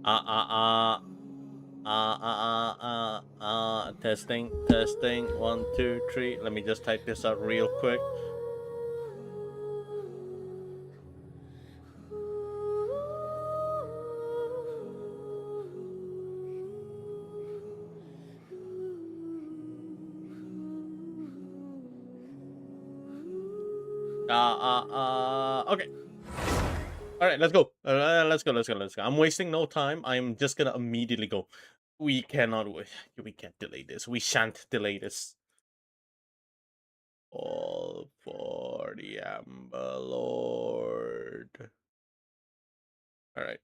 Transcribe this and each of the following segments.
Uh, uh, testing, testing, 1, 2, 3. Let me just type this out real quick. Okay. All right, let's go. Let's go. I'm wasting no time. I'm just gonna immediately go. We cannot wait. We can't delay this. We shan't delay this. All for the Amber Lord. All right.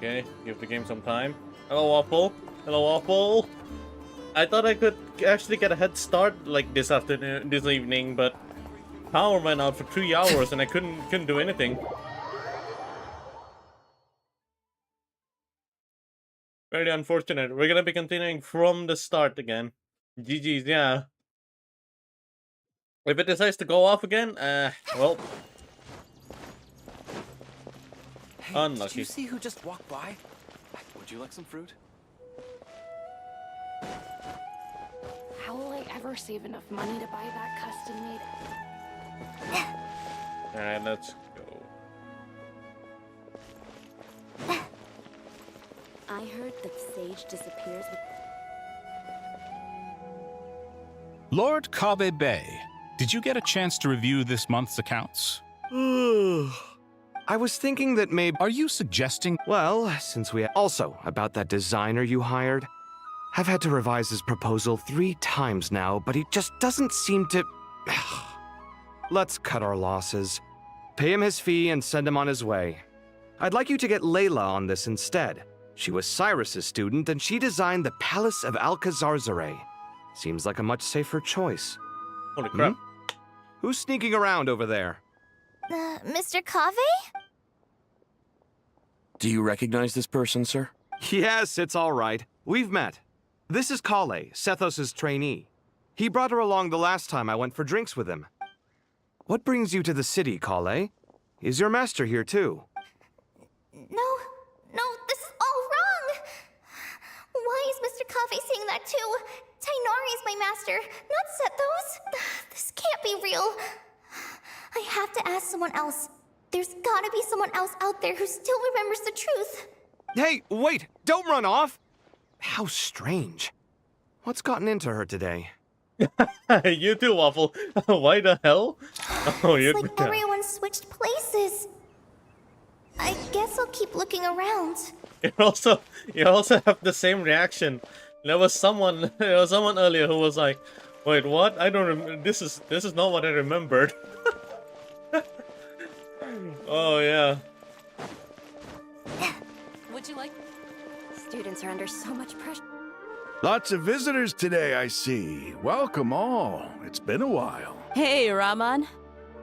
Okay, give the game some time. Hello, Waffle. Hello, Waffle. I thought I could actually get a head start like this evening, but power went out for 3 hours and I couldn't do anything. Very unfortunate. We're gonna be continuing from the start again. GG's, yeah. If it decides to go off again, well, Hey, unlucky. did you see who just walked by? Would you like some fruit? How will I ever save enough money to buy that custom-made? Alright, let's go. I heard that Sage disappears with... Lord Kabe Bay, did you get a chance to review this month's accounts? I was thinking that maybe... Are you suggesting... Well, since we... Also, about that designer you hired. I've had to revise his proposal 3 times now, but he just doesn't seem to... Let's cut our losses. Pay him his fee and send him on his way. I'd like you to get Layla on this instead. She was Cyrus's student, and she designed the Palace of Alcazarzare. Seems like a much safer choice. Holy crap. Who's sneaking around over there? Mr. Cave? Do you recognize this person, sir? Yes, it's all right. We've met. This is Kale, Sethos' trainee. He brought her along the last time I went for drinks with him. What brings you to the city, Kale? Is your master here too? No, this is all wrong! Why is Mr. Cave saying that too? Tainari is my master, not Sethos. This can't be real. I have to ask someone else. There's gotta be someone else out there who still remembers the truth. Hey, wait! Don't run off! How strange. What's gotten into her today? You too, Waffle. Why the hell? Oh, It's like everyone switched places. I guess I'll keep looking around. You also have the same reaction. There was someone earlier who was like, "Wait, what? I don't remember. This is not what I remembered." Oh yeah. Would you like? Students are under so much pressure. Lots of visitors today, I see. Welcome all. It's been a while. Hey, Rahman.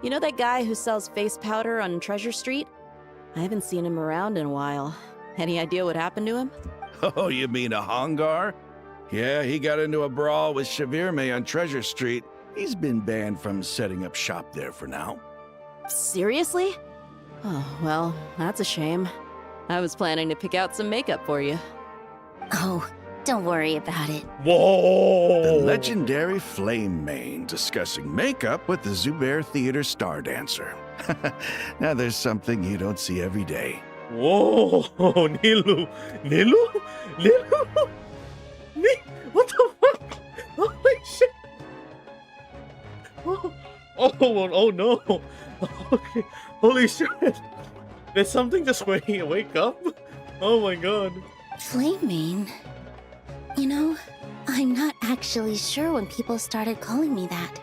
You know that guy who sells face powder on Treasure Street? I haven't seen him around in a while. Any idea what happened to him? Oh, you mean a Hongar? Yeah, he got into a brawl with Shavirme on Treasure Street. He's been banned from setting up shop there for now. Seriously? Oh, well, that's a shame. I was planning to pick out some makeup for you. Oh, don't worry about it. Whoa! The legendary Flame Mane discussing makeup with the Zubair Theater star dancer. Now there's something you don't see every day. Whoa! Nilu! What the fuck? Oh no! Okay. Holy shit! Did something just wake up? Oh my god! Flaming? You know, I'm not actually sure when people started calling me that.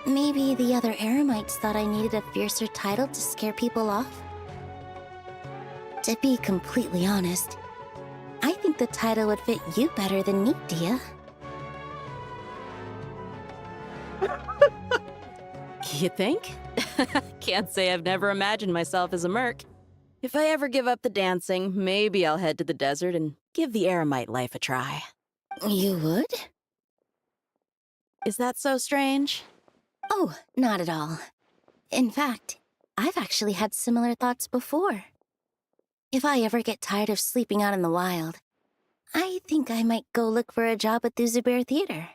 Maybe the other Eremites thought I needed a fiercer title to scare people off? To be completely honest, I think the title would fit you better than me, Dia. You think? Can't say I've never imagined myself as a merc. If I ever give up the dancing, maybe I'll head to the desert and give the Eremite life a try. You would? Is that so strange? Oh, not at all. In fact, I've actually had similar thoughts before. If I ever get tired of sleeping out in the wild, I think I might go look for a job at the Zubair Theater.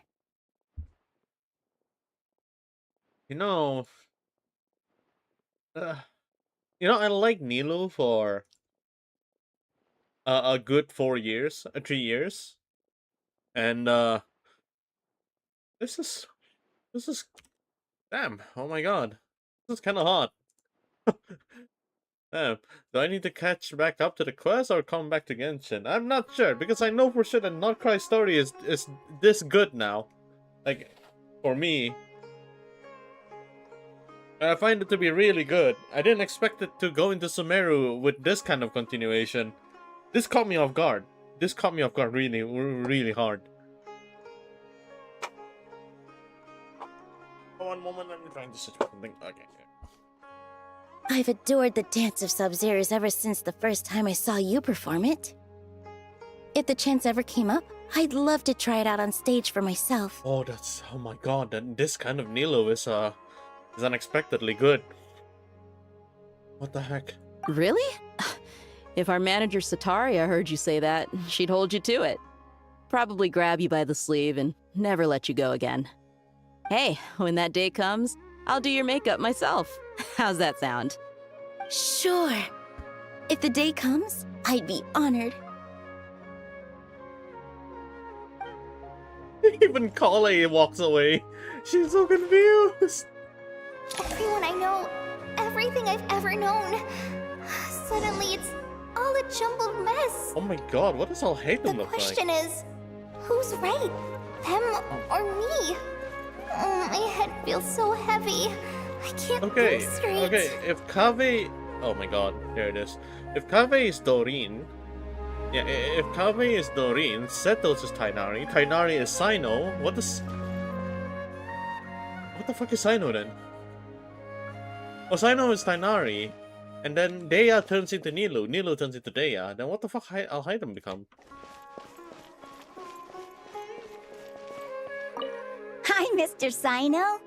You know, uh, I like Nilo for a good 4 years, 3 years, and this is damn. Oh my god, this is kind of hot. Damn. Do I need to catch back up to the quest or come back to Genshin? I'm not sure because I know for sure that Not Cry's story is this good now. Like, for me. I find it to be really good. I didn't expect it to go into Sumeru with this kind of continuation. This caught me off guard. This caught me off guard really, really hard. One moment, I'm trying to search for something. Okay. I've adored the Dance of Sub-Zeros ever since the first time I saw you perform it. If the chance ever came up, I'd love to try it out on stage for myself. Oh my god, this kind of Nilo is unexpectedly good. What the heck? Really? If our manager Sataria heard you say that, she'd hold you to it. Probably grab you by the sleeve and never let you go again. Hey, when that day comes, I'll do your makeup myself. How's that sound? Sure. If the day comes, I'd be honored. Even Kale walks away. She's so confused. Everyone I know, everything I've ever known. Suddenly it's all a jumbled mess. Oh my god, what does all hate The them look like? question is, who's right? Them or me? Oh, my head feels so heavy. I can't Okay, think straight. okay, if Kave... Oh my god, there it is. If Kave is Doreen... Yeah, if Kave is Doreen, Setos is Tainari, Tainari is Sino, what the fuck is Sino then? Oh, Sino is Tainari, and then Dea turns into Nilo, Nilo turns into Dea, then what the fuck Alhaitham become? Hi, Mr. Sino.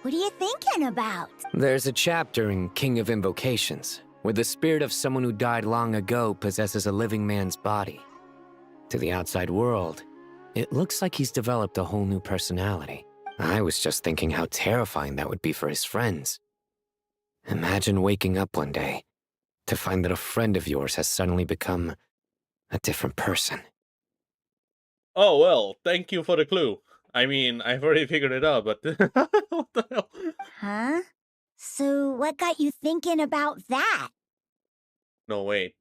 What are you thinking about? There's a chapter in King of Invocations where the spirit of someone who died long ago possesses a living man's body. To the outside world, it looks like he's developed a whole new personality. I was just thinking how terrifying that would be for his friends. Imagine waking up one day to find that a friend of yours has suddenly become a different person. Oh well, thank you for the clue. I mean, I've already figured it out, but what the hell? Huh? So what got you thinking about that? No, wait.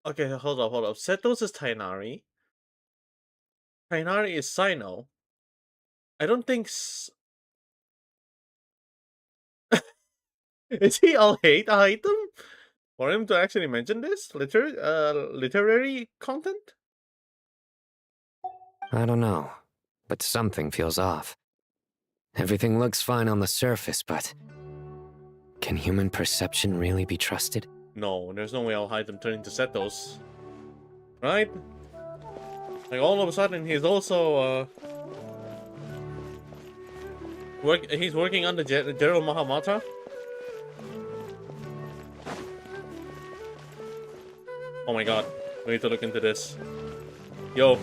Okay, hold up. Setos is Tainari. Tainari is Sino. I don't think... Is he all hate item? For him to actually mention this? Literary content? I don't know, but something feels off. Everything looks fine on the surface, but can human perception really be trusted? No, there's no way I'll hide them turning to Setos. Right? Like, all of a sudden, he's also, he's working on the Gerald Mahamata? Oh my god, we need to look into this. Yo.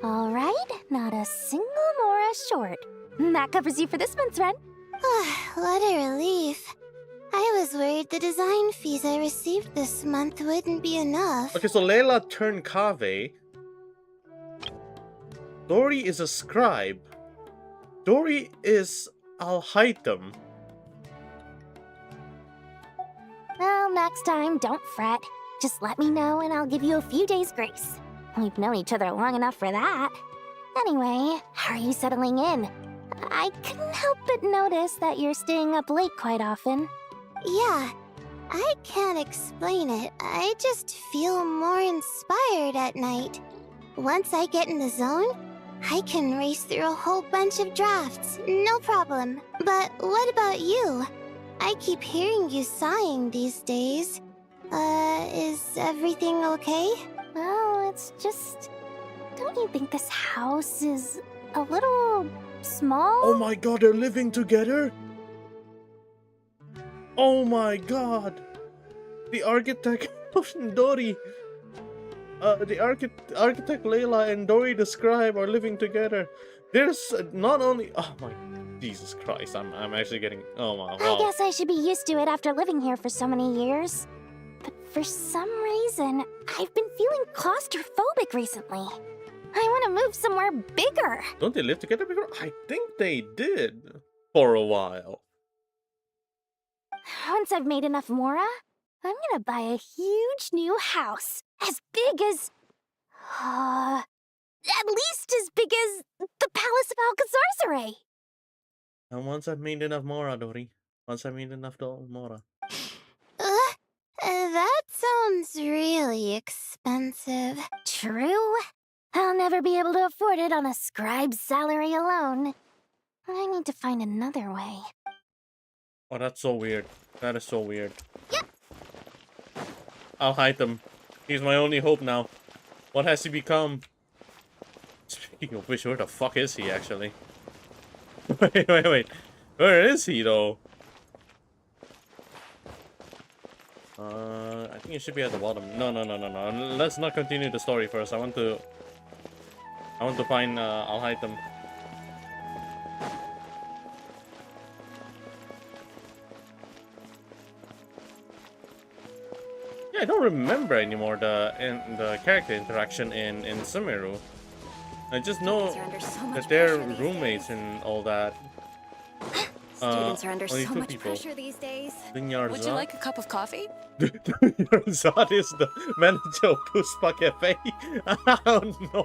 All right, not a single Mora short. That covers you for this month's rent. What a relief. I was worried the design fees I received this month wouldn't be enough. Okay, so Layla turned Kave. Dory is a scribe. Dory is Al-Haytham. Well, next time, don't fret. Just let me know and I'll give you a few days' grace. We've known each other long enough for that. Anyway, how are you settling in? I couldn't help but notice that you're staying up late quite often. Yeah, I can't explain it. I just feel more inspired at night. Once I get in the zone, I can race through a whole bunch of drafts, no problem. But what about you? I keep hearing you sighing these days. Is everything okay? Well, it's just... Don't you think this house is a little small? Oh my god, they're living together? Oh my god. The architect of Dory. The architect Layla and Dory the scribe are living together. There's not only... Oh my... Jesus Christ, I'm actually getting... Oh my... Wow. I guess I should be used to it after living here for so many years. But for some reason, I've been feeling claustrophobic recently. I want to move somewhere bigger. Don't they live together before? I think they did. For a while. Once I've made enough Mora, I'm gonna buy a huge new house. As big as... at least as big as the Palace of Alcazarzaray. And once I've made enough Mora, Dory. Once I've made enough Mora. That sounds really expensive. True. I'll never be able to afford it on a scribe's salary alone. I need to find another way. Oh, that's so weird. That is so weird. Yep. I'll hide them. He's my only hope now. What has he become? Speaking of which, where the fuck is he actually? Wait. Where is he though? I think it should be at the bottom. No. Let's not continue the story first. I want to find. I'll hide them. Yeah, I don't remember anymore the character interaction in Sumeru. I just know that they're roommates and all that. Students are under only so two much people. pressure these days. Would you like a cup of coffee? Zod is the manager of Puspa Cafe. Oh no,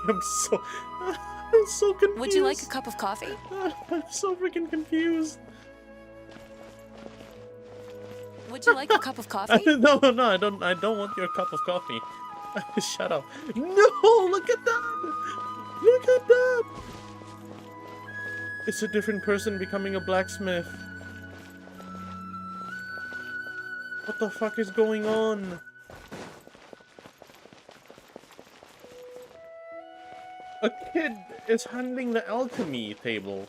I'm so confused. Would you like a cup of coffee? I'm so freaking confused. Would you like a cup of coffee? No, I don't want your cup of coffee. Shut up. No, look at that. Look at that. It's a different person becoming a blacksmith. What the fuck is going on? A kid is handling the alchemy table.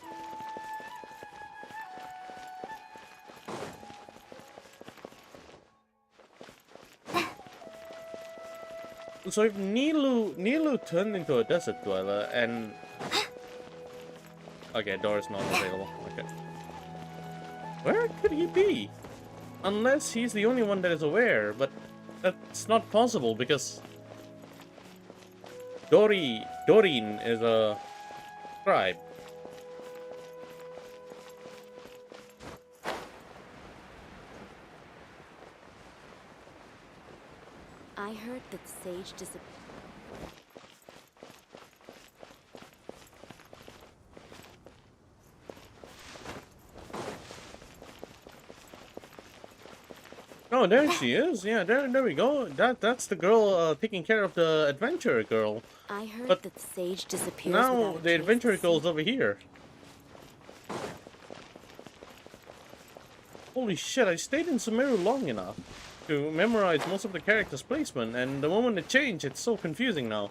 So if Nilu turned into a desert dweller and... Okay, door is not available. Okay. Where could he be? Unless he's the only one that is aware, but that's not possible because... Doreen is a scribe. I heard that Sage disappeared. Oh, there she is. Yeah, there we go. That's the girl taking care of the adventurer girl. I heard But that Sage disappears. now without a the trace. adventurer girl's over here. Holy shit, I stayed in Sumeru long enough to memorize most of the character's placement, and the moment it changed, it's so confusing now.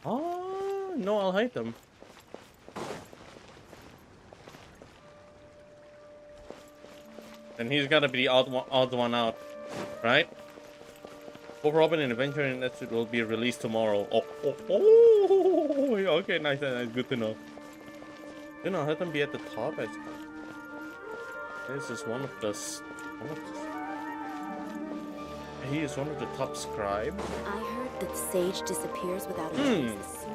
Oh, no, I'll hate them. And he's gotta be the odd one out, right? Both Robin and Adventure and that will be released tomorrow. Oh, okay, nice, good to know. You know, let them be at the top. This is one of the. He is one of the top scribes. I heard that the sage disappears without a trace.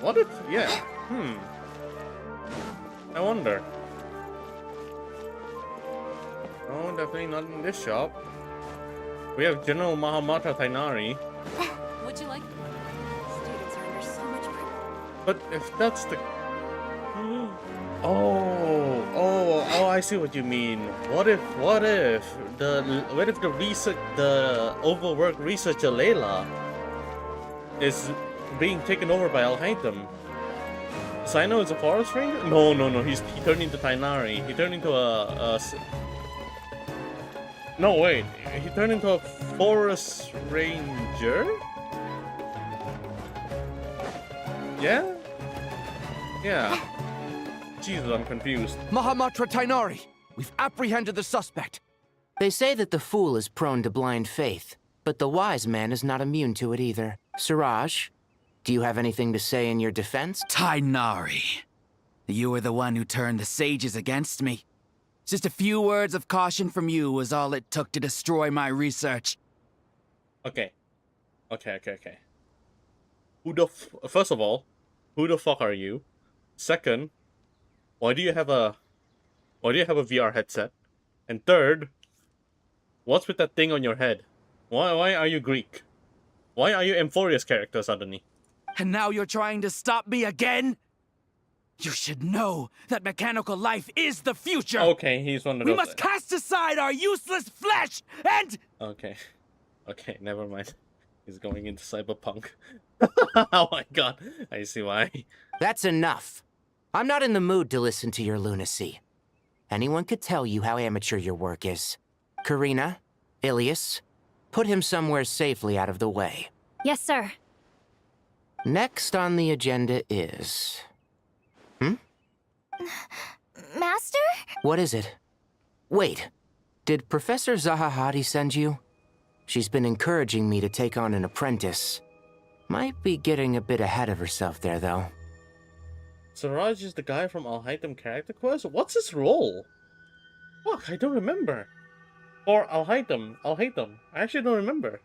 What if? Yeah. I wonder. Oh, definitely not in this shop. We have General Mahamatra Tainari. Would you like? Students are under so much pressure. But if that's the... Oh, I see what you mean. What if the research, the overworked researcher Layla is being taken over by Al-Haytham? Sino is a forest ranger? No, he turned into Tainari. He turned into No, wait. He turned into a forest ranger? Yeah? Yeah. Jesus, I'm confused. Mahamatra Tainari, we've apprehended the suspect. They say that the fool is prone to blind faith, but the wise man is not immune to it either. Siraj, do you have anything to say in your defense? Tainari, you were the one who turned the sages against me. Just a few words of caution from you was all it took to destroy my research. Okay. First of all, who the fuck are you? Second, why do you have a VR headset? And third, what's with that thing on your head? Why are you Greek? Why are you Emphorius character suddenly? And now you're trying to stop me again? You should know that mechanical life is the future! Okay, he's one of those... We must cast aside our useless flesh and... Okay, never mind. He's going into cyberpunk. Oh my god, I see why. That's enough. I'm not in the mood to listen to your lunacy. Anyone could tell you how amateur your work is. Karina, Ilias, put him somewhere safely out of the way. Yes, sir. Next on the agenda is... Master? What is it? Wait, did Professor Zahahati send you? She's been encouraging me to take on an apprentice. Might be getting a bit ahead of herself there, though. Siraj is the guy from Al-Haytham Character Quest? What's his role? Fuck, I don't remember. Or Al-Haytham. I actually don't remember.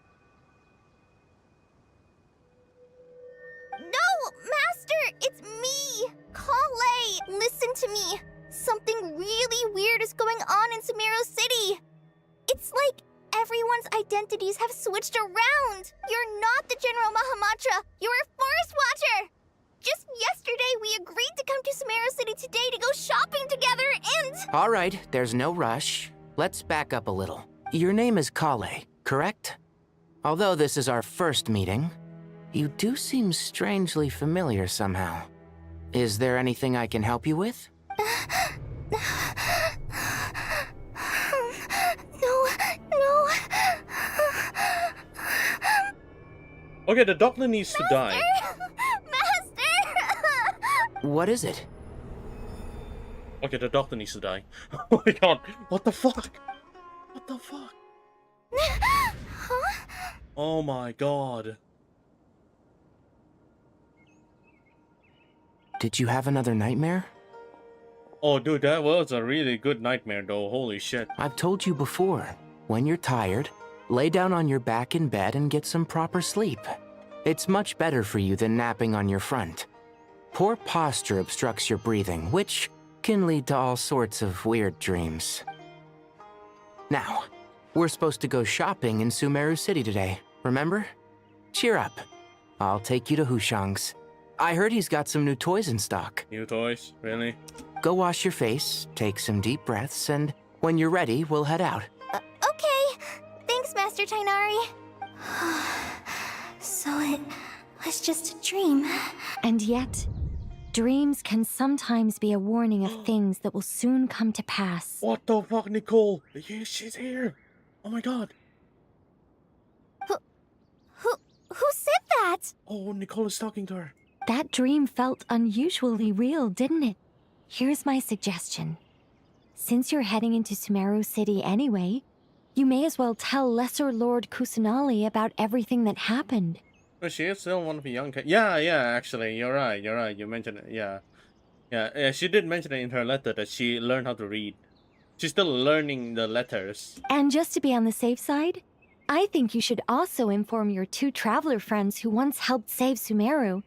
No, Master! It's me! Kale! Listen to me! Something really weird is going on in Sumeru City! It's like everyone's identities have switched around! You're not the General Mahamatra! You're a Forest Watcher! Just yesterday, we agreed to come to Sumeru City today to go shopping together and... All right, there's no rush. Let's back up a little. Your name is Kale, correct? Although this is our first meeting, you do seem strangely familiar somehow. Is there anything I can help you with? No. Okay, the doctor needs to die. What is it? Okay, the doctor needs to die. Oh my god, what the fuck? What the fuck? Huh? Oh my god. Did you have another nightmare? Oh dude, that was a really good nightmare though, holy shit. I've told you before, when you're tired, lay down on your back in bed and get some proper sleep. It's much better for you than napping on your front. Poor posture obstructs your breathing, which can lead to all sorts of weird dreams. Now, we're supposed to go shopping in Sumeru City today, remember? Cheer up. I'll take you to Hushang's. I heard he's got some new toys in stock. New toys? Really? Go wash your face, take some deep breaths, and when you're ready, we'll head out. Okay. Thanks, Master Tainari. So it was just a dream. And yet, dreams can sometimes be a warning of things that will soon come to pass. What the fuck, Nicole? Yeah, she's here. Oh my god. Who said that? Oh, Nicole is talking to her. That dream felt unusually real, didn't it? Here's my suggestion. Since you're heading into Sumeru City anyway, you may as well tell Lesser Lord Kusanali about everything that happened. But she is still one of the young... Yeah, actually, you're right. You mentioned it, yeah. Yeah, she did mention it in her letter that she learned how to read. She's still learning the letters. And just to be on the safe side, I think you should also inform your 2 traveler friends who once helped save Sumeru.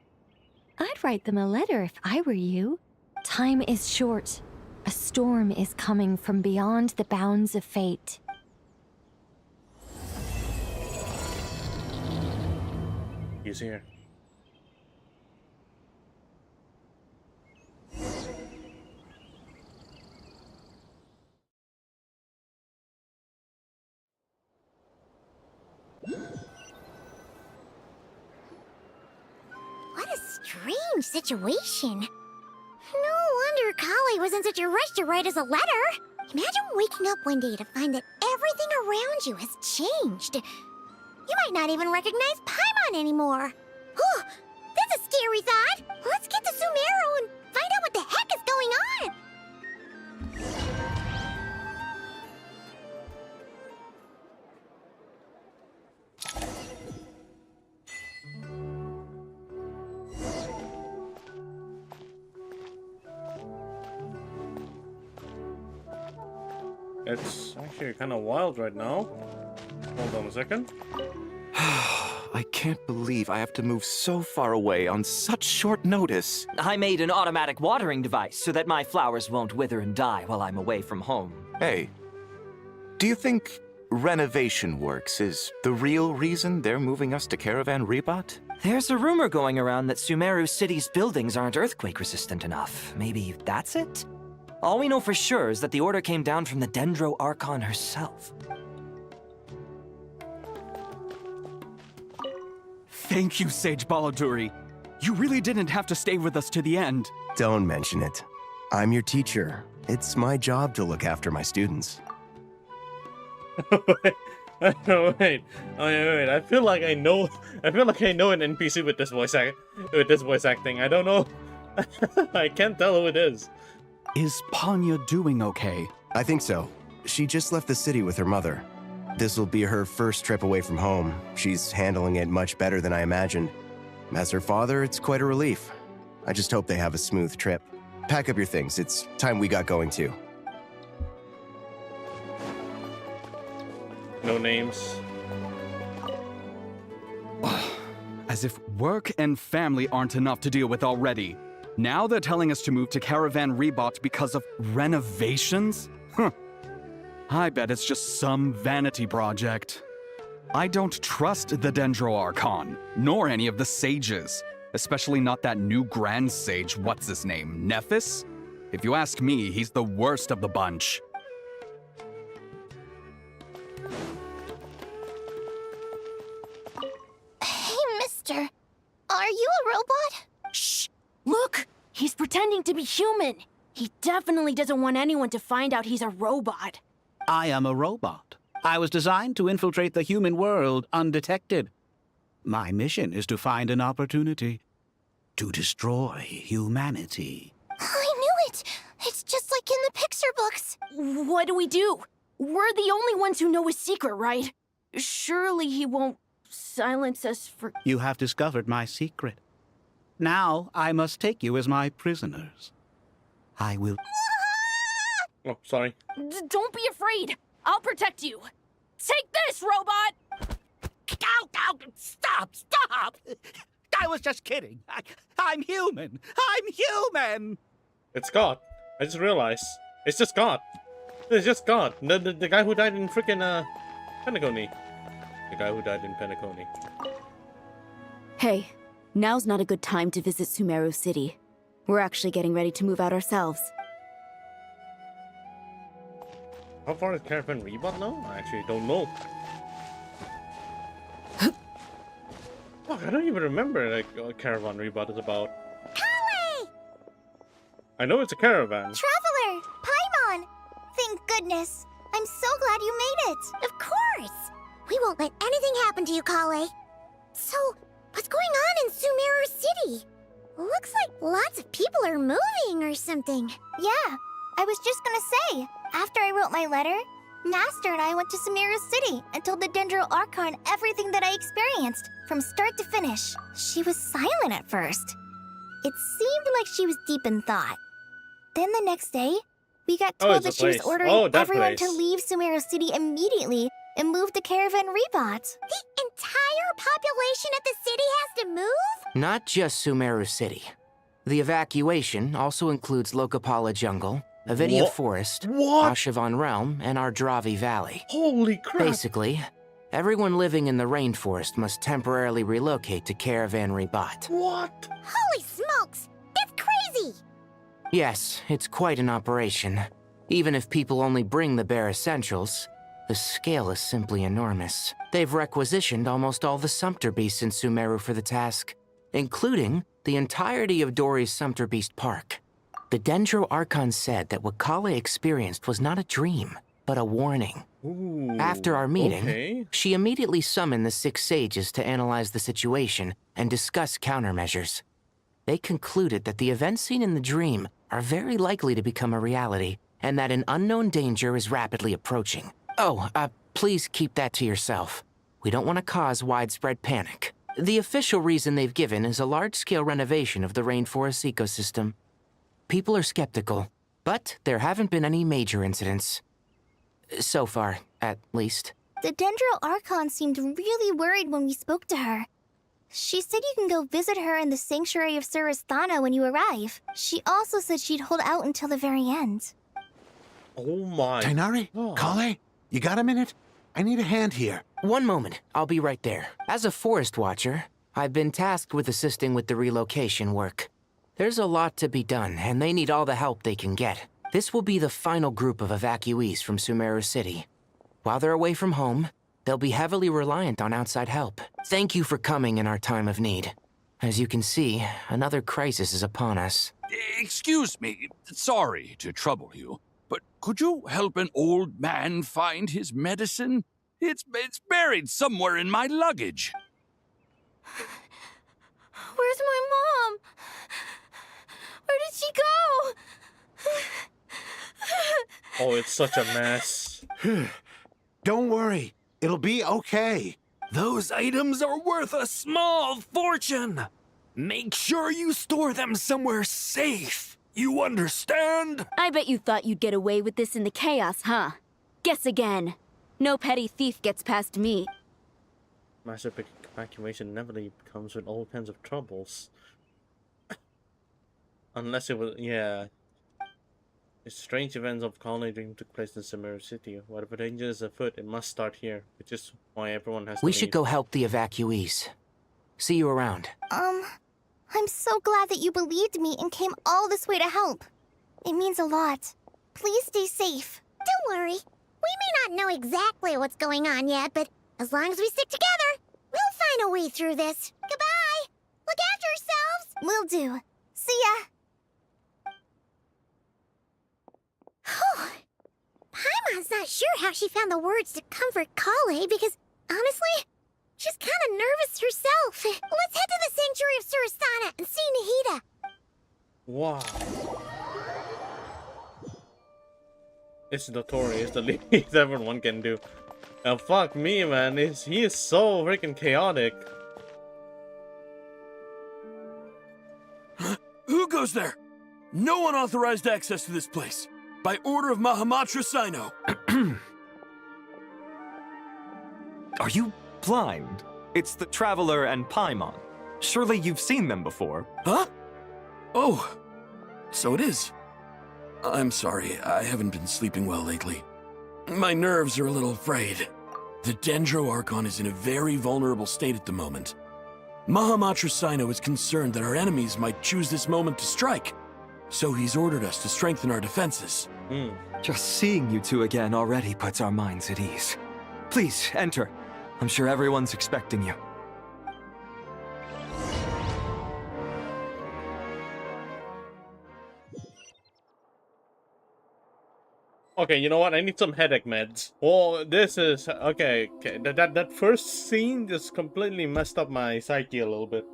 I'd write them a letter if I were you. Time is short. A storm is coming from beyond the bounds of fate. He's here. What a strange situation. No wonder Kali was in such a rush to write us a letter. Imagine waking up one day to find that everything around you has changed. You might not even recognize Paimon anymore. Oh, that's a scary thought. Let's get to Sumeru and find out what the heck is going on. It's actually kind of wild right now. Hold on a second. I can't believe I have to move so far away on such short notice. I made an automatic watering device so that my flowers won't wither and die while I'm away from home. Hey, do you think renovation works is the real reason they're moving us to Caravan Rebot? There's a rumor going around that Sumeru City's buildings aren't earthquake resistant enough. Maybe that's it? All we know for sure is that the order came down from the Dendro Archon herself. Thank you, Sage Baladuri. You really didn't have to stay with us to the end. Don't mention it. I'm your teacher. It's my job to look after my students. Wait. I feel like I know an NPC with this voice acting. I don't know. I can't tell who it is. Is Panya doing okay? I think so. She just left the city with her mother. This will be her first trip away from home. She's handling it much better than I imagined. As her father, it's quite a relief. I just hope they have a smooth trip. Pack up your things. It's time we got going too. No names. As if work and family aren't enough to deal with already. Now they're telling us to move to Caravan Rebot because of renovations? Huh. I bet it's just some vanity project. I don't trust the Dendro Archon, nor any of the sages. Especially not that new Grand Sage, what's his name, Nephis? If you ask me, he's the worst of the bunch. Hey, mister. Are you a robot? Shh! Look! He's pretending to be human! He definitely doesn't want anyone to find out he's a robot. I am a robot. I was designed to infiltrate the human world undetected. My mission is to find an opportunity to destroy humanity. I knew it! It's just like in the Pixar books. What do we do? We're the only ones who know his secret, right? Surely he won't silence us for... You have discovered my secret. Now I must take you as my prisoners. I will... Oh, sorry. Don't be afraid! I'll protect you! Take this, robot! Ow, ow, stop! I was just kidding. I'm human. I'm human! It's God. I just realized. It's just God. It's just God. The guy who died in freaking Penacony. The guy who died in Penacony. Hey, now's not a good time to visit Sumeru City. We're actually getting ready to move out ourselves. How far is Caravan Rebot now? I actually don't know. Fuck, I don't even remember like what Caravan Rebot is about. Kali! I know it's a caravan. Traveler! Paimon! Thank goodness. I'm so glad you made it. Of course! We won't let anything happen to you, Kale. So, what's going on in Sumeru City? Looks like lots of people are moving or something. Yeah, I was just gonna say, after I wrote my letter, Master and I went to Sumeru City and told the Dendro Archon everything that I experienced, from start to finish. She was silent at first. It seemed like she was deep in thought. Then the next day, we got Oh, told it's that a she was place. ordering Oh, that everyone place. to leave Sumeru City immediately and move to Caravan Rebot. The entire population of the city has to move? Not just Sumeru City. The evacuation also includes Lokapala Jungle, Avidia What? Forest, What? Ashavan Realm, and Ardravi Valley. Holy crap! Basically, everyone living in the rainforest must temporarily relocate to Caravan Rebot. What? Holy smokes! That's crazy! Yes, it's quite an operation. Even if people only bring the bare essentials, the scale is simply enormous. They've requisitioned almost all the Sumpter Beasts in Sumeru for the task, including the entirety of Dori's Sumpter Beast Park. The Dendro Archon said that what Kale experienced was not a dream, but a warning. Ooh, After our meeting, okay. she immediately summoned the 6 sages to analyze the situation and discuss countermeasures. They concluded that the events seen in the dream are very likely to become a reality, and that an unknown danger is rapidly approaching. Oh, please keep that to yourself. We don't want to cause widespread panic. The official reason they've given is a large-scale renovation of the rainforest ecosystem. People are skeptical, but there haven't been any major incidents. So far, at least. The Dendro Archon seemed really worried when we spoke to her. She said you can go visit her in the Sanctuary of Surasthana when you arrive. She also said she'd hold out until the very end. Oh my. Tainari? God. Kale? You got a minute? I need a hand here. One moment, I'll be right there. As a forest watcher, I've been tasked with assisting with the relocation work. There's a lot to be done, and they need all the help they can get. This will be the final group of evacuees from Sumeru City. While they're away from home, they'll be heavily reliant on outside help. Thank you for coming in our time of need. As you can see, another crisis is upon us. Excuse me, sorry to trouble you, but could you help an old man find his medicine? It's buried somewhere in my luggage. Where's my mom? Where did she go? Oh, it's such a mess. Don't worry. It'll be okay. Those items are worth a small fortune. Make sure you store them somewhere safe. You understand? I bet you thought you'd get away with this in the chaos, huh? Guess again. No petty thief gets past me. Massive evacuation inevitably comes with all kinds of troubles. Unless it was, yeah. The strange events of Colony Dream took place in Sumeru City. Whatever danger is afoot, it must start here, which is why everyone has to We leave. should go help the evacuees. See you around. I'm so glad that you believed me and came all this way to help. It means a lot. Please stay safe. Don't worry. We may not know exactly what's going on yet, but as long as we stick together, we'll find a way through this. Goodbye! Look after yourselves! Will do. See ya! Paimon's not sure how she found the words to comfort Kale because, honestly, she's kind of nervous herself. Let's head to the Sanctuary of Surasthana and see Nahida. Wow. It's notorious, the least everyone can do. And fuck me, man. He is so freaking chaotic. Who goes there? No unauthorized access to this place. By order of Mahamatra Sino. Are you blind? It's the Traveler and Paimon. Surely you've seen them before. Huh? Oh, so it is. I'm sorry, I haven't been sleeping well lately. My nerves are a little frayed. The Dendro Archon is in a very vulnerable state at the moment. Mahamatra Sino is concerned that our enemies might choose this moment to strike. So he's ordered us to strengthen our defenses. Just seeing you two again already puts our minds at ease. Please, enter. I'm sure everyone's expecting you. Okay, you know what? I need some headache meds. Oh, this is... Okay. That first scene just completely messed up my psyche a little bit.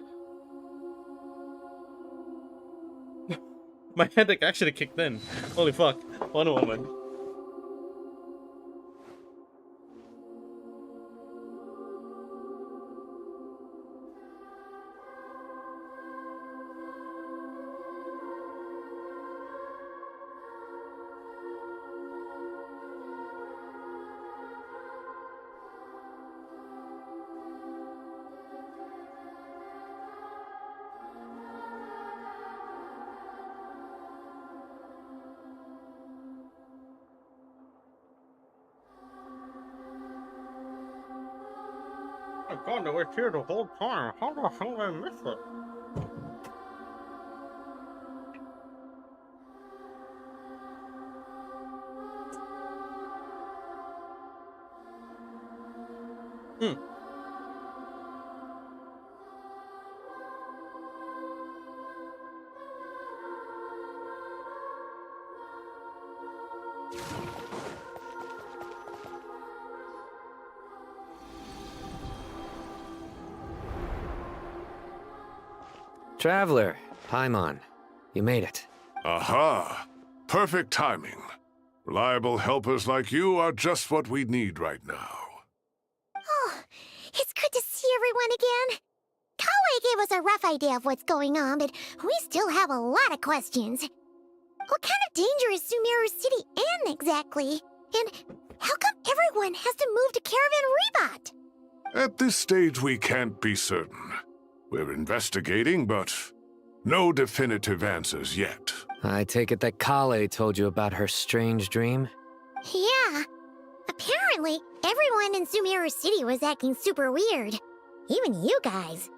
My headache actually kicked in. Holy fuck. One moment. Oh my god, they were here the whole time. How the hell did I miss it? Traveler, Paimon, you made it. Aha! Perfect timing. Reliable helpers like you are just what we need right now. Oh, it's good to see everyone again. Kale gave us a rough idea of what's going on, but we still have a lot of questions. What kind of danger is Sumeru City in exactly? And how come everyone has to move to Caravan Rebot? At this stage, we can't be certain. We're investigating, but no definitive answers yet. I take it that Kale told you about her strange dream? Yeah. Apparently, everyone in Sumeru City was acting super weird. Even you guys.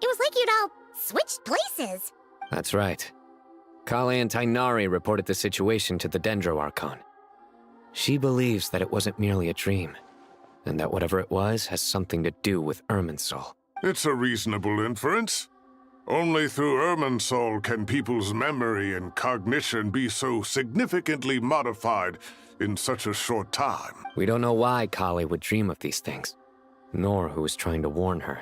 It was like you'd all switched places. That's right. Kale and Tainari reported the situation to the Dendro Archon. She believes that it wasn't merely a dream, and that whatever it was has something to do with Irminsul. It's a reasonable inference. Only through Irminsul can people's memory and cognition be so significantly modified in such a short time. We don't know why Kale would dream of these things, nor who was trying to warn her.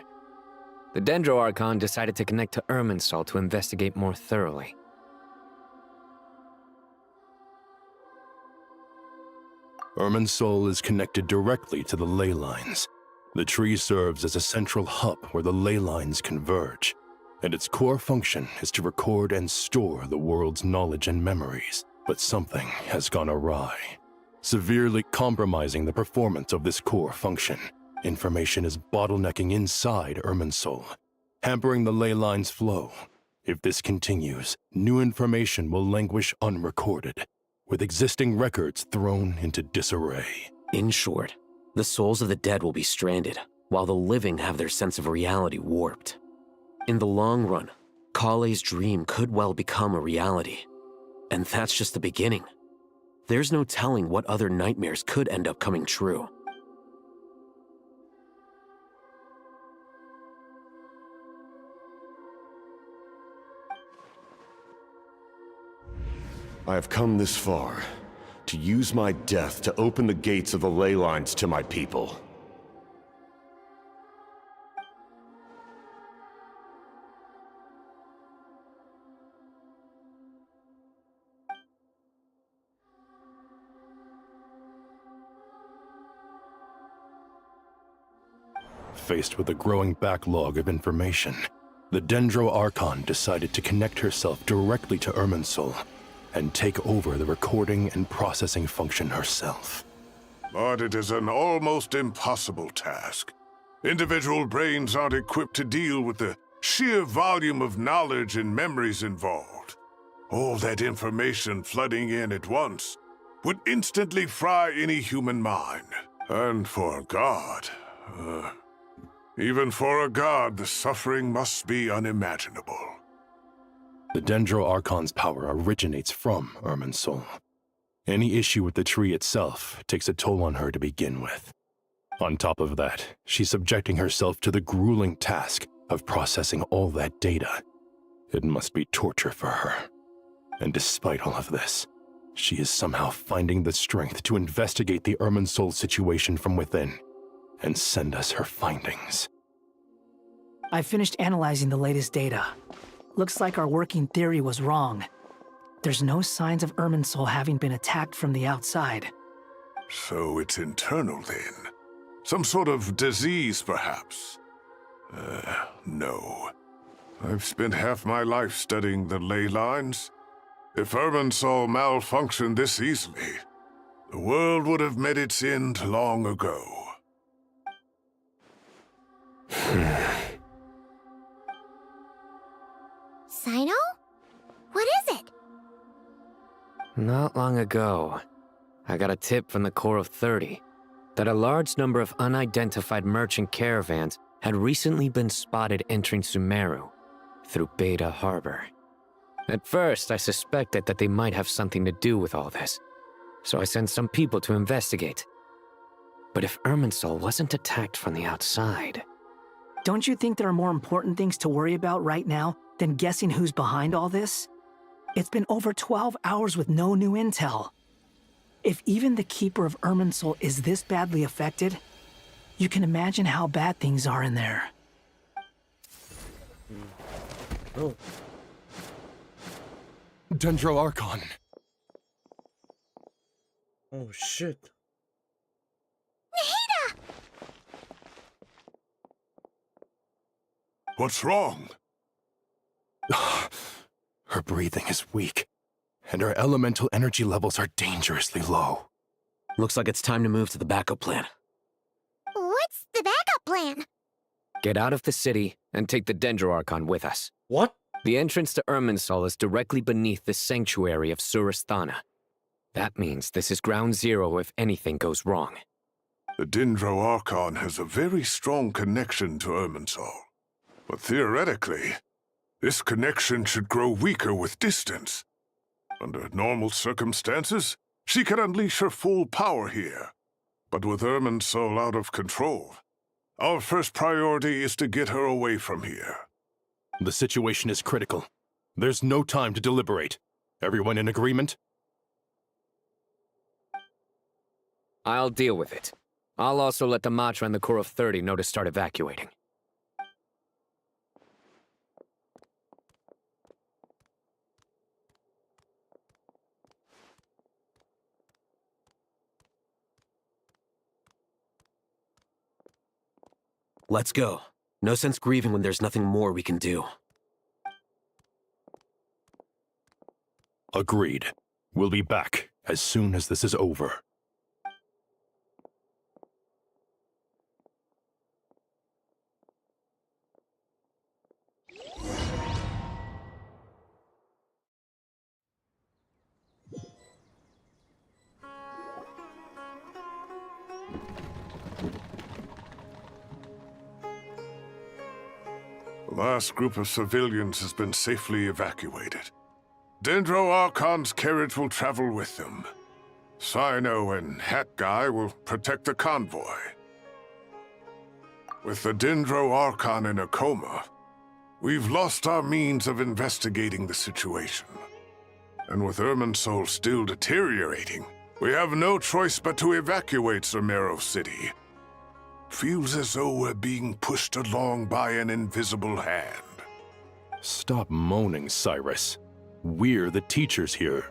The Dendro Archon decided to connect to Irminsul to investigate more thoroughly. Irminsul is connected directly to the ley lines. The tree serves as a central hub where the ley lines converge, and its core function is to record and store the world's knowledge and memories. But something has gone awry, severely compromising the performance of this core function. Information is bottlenecking inside Irminsul, hampering the ley line's flow. If this continues, new information will languish unrecorded, with existing records thrown into disarray. In short, the souls of the dead will be stranded, while the living have their sense of reality warped. In the long run, Kale's dream could well become a reality. And that's just the beginning. There's no telling what other nightmares could end up coming true. I have come this far to use my death to open the gates of the ley lines to my people. Faced with a growing backlog of information, the Dendro Archon decided to connect herself directly to Irminsul and take over the recording and processing function herself. But it is an almost impossible task. Individual brains aren't equipped to deal with the sheer volume of knowledge and memories involved. All that information flooding in at once would instantly fry any human mind. And for a god, even for a god, the suffering must be unimaginable. The Dendro Archon's power originates from Irminsul. Any issue with the tree itself takes a toll on her to begin with. On top of that, she's subjecting herself to the grueling task of processing all that data. It must be torture for her. And despite all of this, she is somehow finding the strength to investigate the Irminsul situation from within and send us her findings. I finished analyzing the latest data. Looks like our working theory was wrong. There's no signs of Irminsul having been attacked from the outside. So it's internal then? Some sort of disease, perhaps? No. I've spent half my life studying the ley lines. If Irminsul malfunctioned this easily, the world would have met its end long ago. Sino? What is it? Not long ago, I got a tip from the Core of 30 that a large number of unidentified merchant caravans had recently been spotted entering Sumeru through Beta Harbor. At first, I suspected that they might have something to do with all this, so I sent some people to investigate. But if Irminsul wasn't attacked from the outside... Don't you think there are more important things to worry about right now than guessing who's behind all this? It's been over 12 hours with no new intel. If even the Keeper of Irminsul is this badly affected, you can imagine how bad things are in there. Oh. Dendro Archon. Oh shit. Nahida! What's wrong? Her breathing is weak, and her elemental energy levels are dangerously low. Looks like it's time to move to the backup plan. What's the backup plan? Get out of the city and take the Dendro Archon with us. What? The entrance to Irminsul is directly beneath the sanctuary of Surasthana. That means this is ground zero if anything goes wrong. The Dendro Archon has a very strong connection to Irminsul. But theoretically, this connection should grow weaker with distance. Under normal circumstances, she can unleash her full power here. But with Irminsul out of control, our first priority is to get her away from here. The situation is critical. There's no time to deliberate. Everyone in agreement? I'll deal with it. I'll also let the Matra and the Core of 30 know to start evacuating. Let's go. No sense grieving when there's nothing more we can do. Agreed. We'll be back as soon as this is over. The last group of civilians has been safely evacuated. Dendro Archon's carriage will travel with them. Sino and Hat Guy will protect the convoy. With the Dendro Archon in a coma, we've lost our means of investigating the situation. And with Irminsul still deteriorating, we have no choice but to evacuate Sumeru City. Feels as though we're being pushed along by an invisible hand. Stop moaning, Cyrus. We're the teachers here.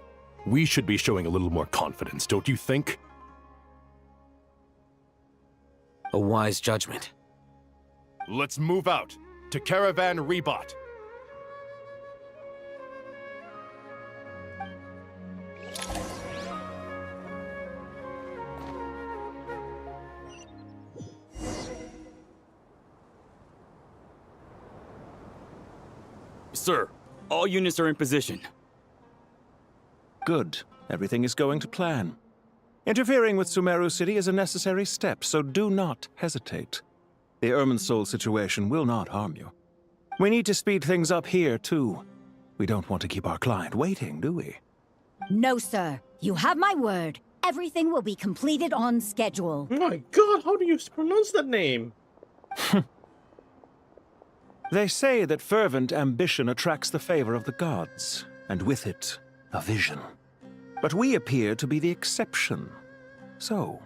We should be showing a little more confidence, don't you think? A wise judgment. Let's move out to Caravan Rebot. Sir, all units are in position. Good. Everything is going to plan. Interfering with Sumeru City is a necessary step, so do not hesitate. The Irminsul situation will not harm you. We need to speed things up here, too. We don't want to keep our client waiting, do we? No, sir. You have my word. Everything will be completed on schedule. Oh my god, how do you pronounce that name? They say that fervent ambition attracts the favor of the gods, and with it, a vision. But we appear to be the exception. So,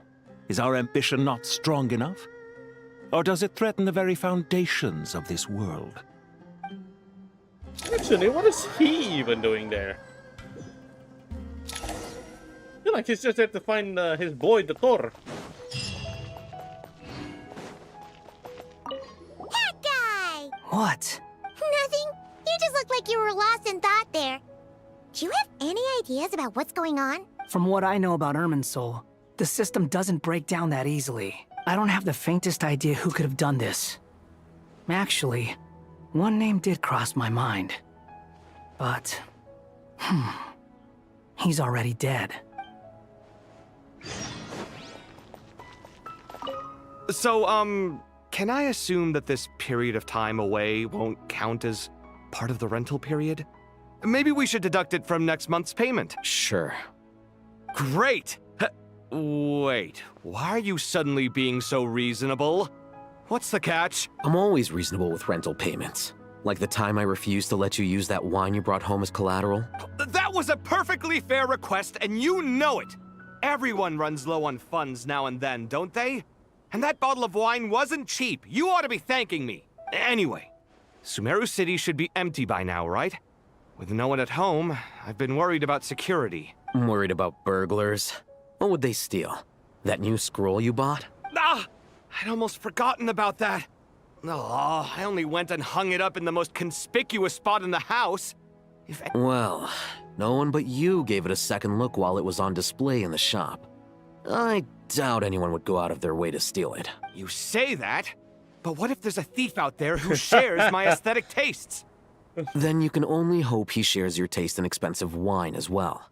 is our ambition not strong enough? Or does it threaten the very foundations of this world? Actually, what is he even doing there? I feel like he's just there to find his boy, the Thor. Hat Guy! What? Nothing. You just look like you were lost in thought there. Do you have any ideas about what's going on? From what I know about Irminsul, the system doesn't break down that easily. I don't have the faintest idea who could have done this. Actually, one name did cross my mind. But, he's already dead. So, Can I assume that this period of time away won't count as part of the rental period? Maybe we should deduct it from next month's payment. Sure. Great! Wait, why are you suddenly being so reasonable? What's the catch? I'm always reasonable with rental payments. Like the time I refused to let you use that wine you brought home as collateral. That was a perfectly fair request, and you know it! Everyone runs low on funds now and then, don't they? And that bottle of wine wasn't cheap. You ought to be thanking me. Anyway, Sumeru City should be empty by now, right? With no one at home, I've been worried about security. I'm worried about burglars. What would they steal? That new scroll you bought? Ah! I'd almost forgotten about that. Oh, I only went and hung it up in the most conspicuous spot in the house. Well, no one but you gave it a second look while it was on display in the shop. I doubt anyone would go out of their way to steal it. You say that, but what if there's a thief out there who shares my aesthetic tastes? Then you can only hope he shares your taste in expensive wine as well.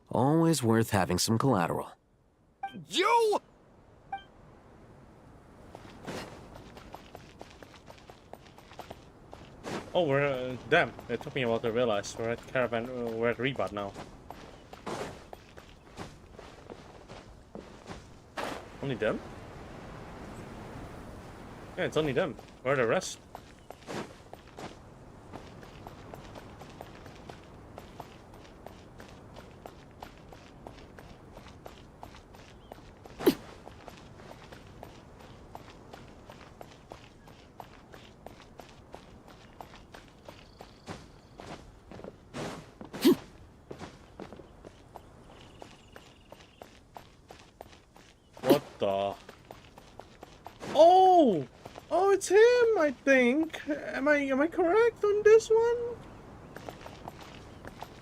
Always worth having some collateral. You! Oh, we're damn! It took me a while to realize we're at Caravan. We're at Rebot now. Only them? Yeah, it's only them. Where are the rest? What the? Oh! Oh, it's him, I think. Am I correct on this one?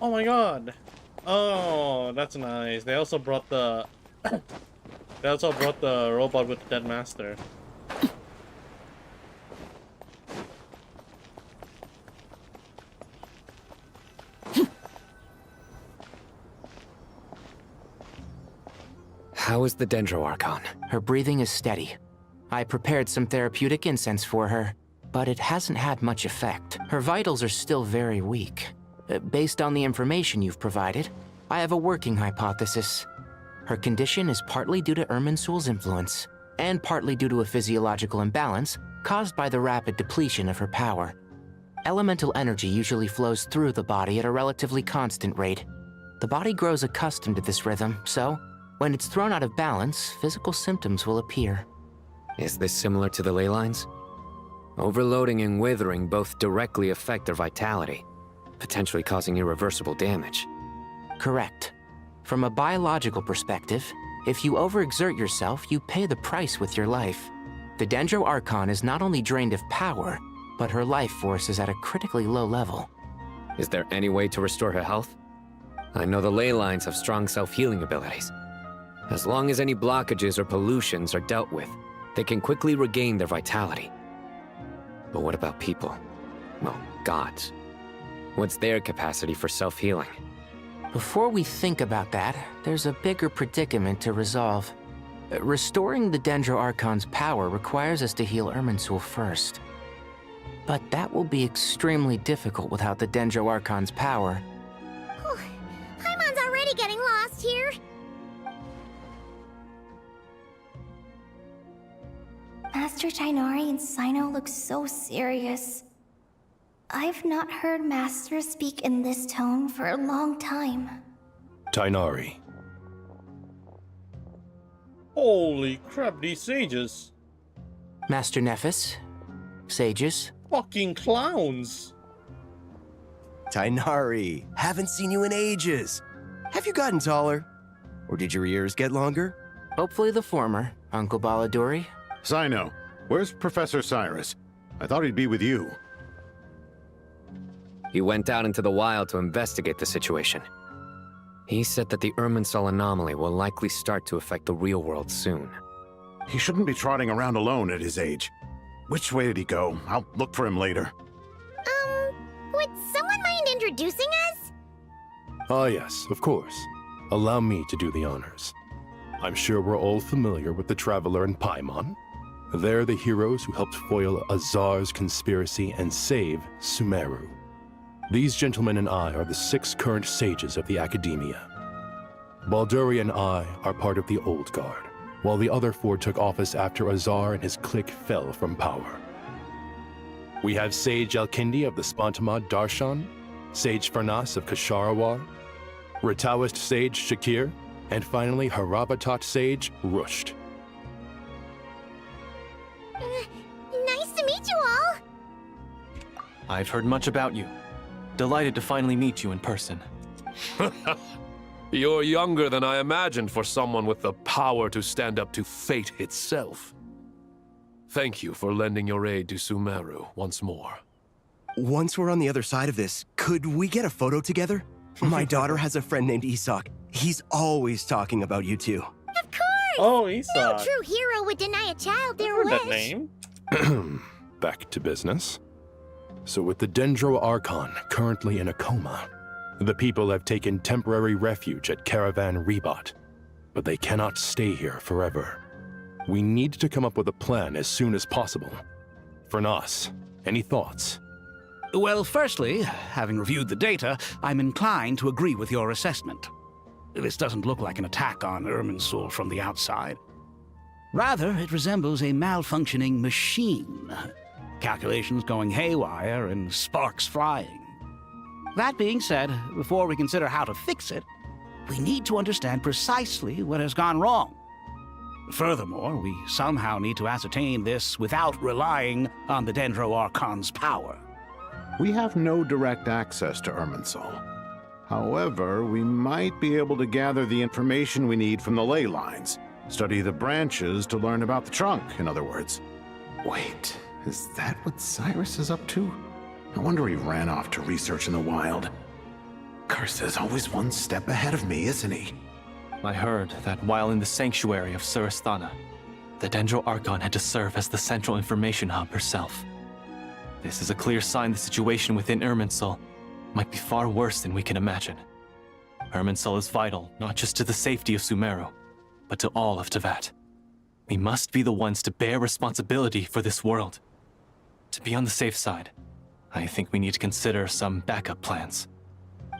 Oh my god. Oh, that's nice. They also brought the they also brought the robot with the dead master. How is the Dendro Archon? Her breathing is steady. I prepared some therapeutic incense for her, but it hasn't had much effect. Her vitals are still very weak. Based on the information you've provided, I have a working hypothesis. Her condition is partly due to Irminsul's influence, and partly due to a physiological imbalance caused by the rapid depletion of her power. Elemental energy usually flows through the body at a relatively constant rate. The body grows accustomed to this rhythm, so when it's thrown out of balance, physical symptoms will appear. Is this similar to the ley lines? Overloading and withering both directly affect their vitality, potentially causing irreversible damage. Correct. From a biological perspective, if you overexert yourself, you pay the price with your life. The Dendro Archon is not only drained of power, but her life force is at a critically low level. Is there any way to restore her health? I know the ley lines have strong self-healing abilities. As long as any blockages or pollutions are dealt with, they can quickly regain their vitality. But what about people? Well, gods. What's their capacity for self-healing? Before we think about that, there's a bigger predicament to resolve. Restoring the Dendro Archon's power requires us to heal Irminsul first. But that will be extremely difficult without the Dendro Archon's power. Paimon's already getting lost here. Master Tainari and Sino look so serious. I've not heard Master speak in this tone for a long time. Tainari. Holy crap, these sages. Master Nephis, sages. Fucking clowns. Tainari, haven't seen you in ages. Have you gotten taller? Or did your ears get longer? Hopefully the former, Uncle Baladuri. Sino, where's Professor Cyrus? I thought he'd be with you. He went out into the wild to investigate the situation. He said that the Irminsul anomaly will likely start to affect the real world soon. He shouldn't be trotting around alone at his age. Which way did he go? I'll look for him later. Would someone mind introducing us? Ah yes, of course. Allow me to do the honors. I'm sure we're all familiar with the Traveler and Paimon. They're the heroes who helped foil Azar's conspiracy and save Sumeru. These gentlemen and I are the 6 current sages of the Academia. Balduri and I are part of the Old Guard, while the other 4 took office after Azar and his clique fell from power. We have Sage Alkindi of the Spantamad Darshan, Sage Farnas of Kasharawar, Rataoist Sage Shakir, and finally Harabatot Sage Rusht. Nice to meet you all! I've heard much about you. Delighted to finally meet you in person. You're younger than I imagined for someone with the power to stand up to fate itself. Thank you for lending your aid to Sumeru once more. Once we're on the other side of this, could we get a photo together? My daughter has a friend named Isak. He's always talking about you two. Of course! Oh, Isak. No true hero would deny a child their wish. That name. Back to business. So with the Dendro Archon currently in a coma, the people have taken temporary refuge at Caravan Rebot, but they cannot stay here forever. We need to come up with a plan as soon as possible. Fernas, any thoughts? Well, firstly, having reviewed the data, I'm inclined to agree with your assessment. This doesn't look like an attack on Irminsul from the outside. Rather, it resembles a malfunctioning machine. Calculations going haywire and sparks flying. That being said, before we consider how to fix it, we need to understand precisely what has gone wrong. Furthermore, we somehow need to ascertain this without relying on the Dendro Archon's power. We have no direct access to Irminsul. However, we might be able to gather the information we need from the ley lines. Study the branches to learn about the trunk, in other words. Wait, is that what Cyrus is up to? No wonder he ran off to research in the wild. Curse always one step ahead of me, isn't he? I heard that while in the sanctuary of Surasthana, the Dendro Archon had to serve as the central information hub herself. This is a clear sign the situation within Irminsul might be far worse than we can imagine. Irminsul is vital not just to the safety of Sumeru, but to all of Teyvat. We must be the ones to bear responsibility for this world. To be on the safe side, I think we need to consider some backup plans.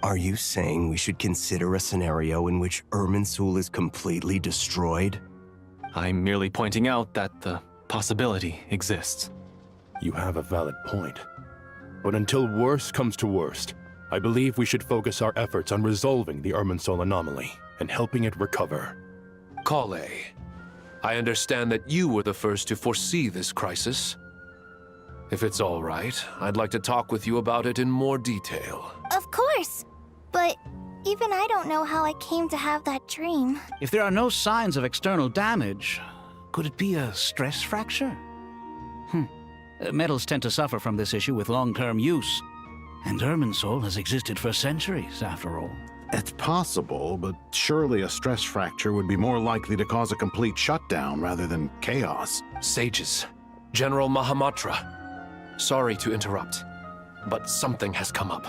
Are you saying we should consider a scenario in which Irminsul is completely destroyed? I'm merely pointing out that the possibility exists. You have a valid point. But until worse comes to worst, I believe we should focus our efforts on resolving the Irminsul anomaly and helping it recover. Kale, I understand that you were the first to foresee this crisis. If it's all right, I'd like to talk with you about it in more detail. Of course. But even I don't know how I came to have that dream. If there are no signs of external damage, could it be a stress fracture? Metals tend to suffer from this issue with long-term use. And Irminsul has existed for centuries, after all. It's possible, but surely a stress fracture would be more likely to cause a complete shutdown rather than chaos. Sages, General Mahamatra, sorry to interrupt, but something has come up.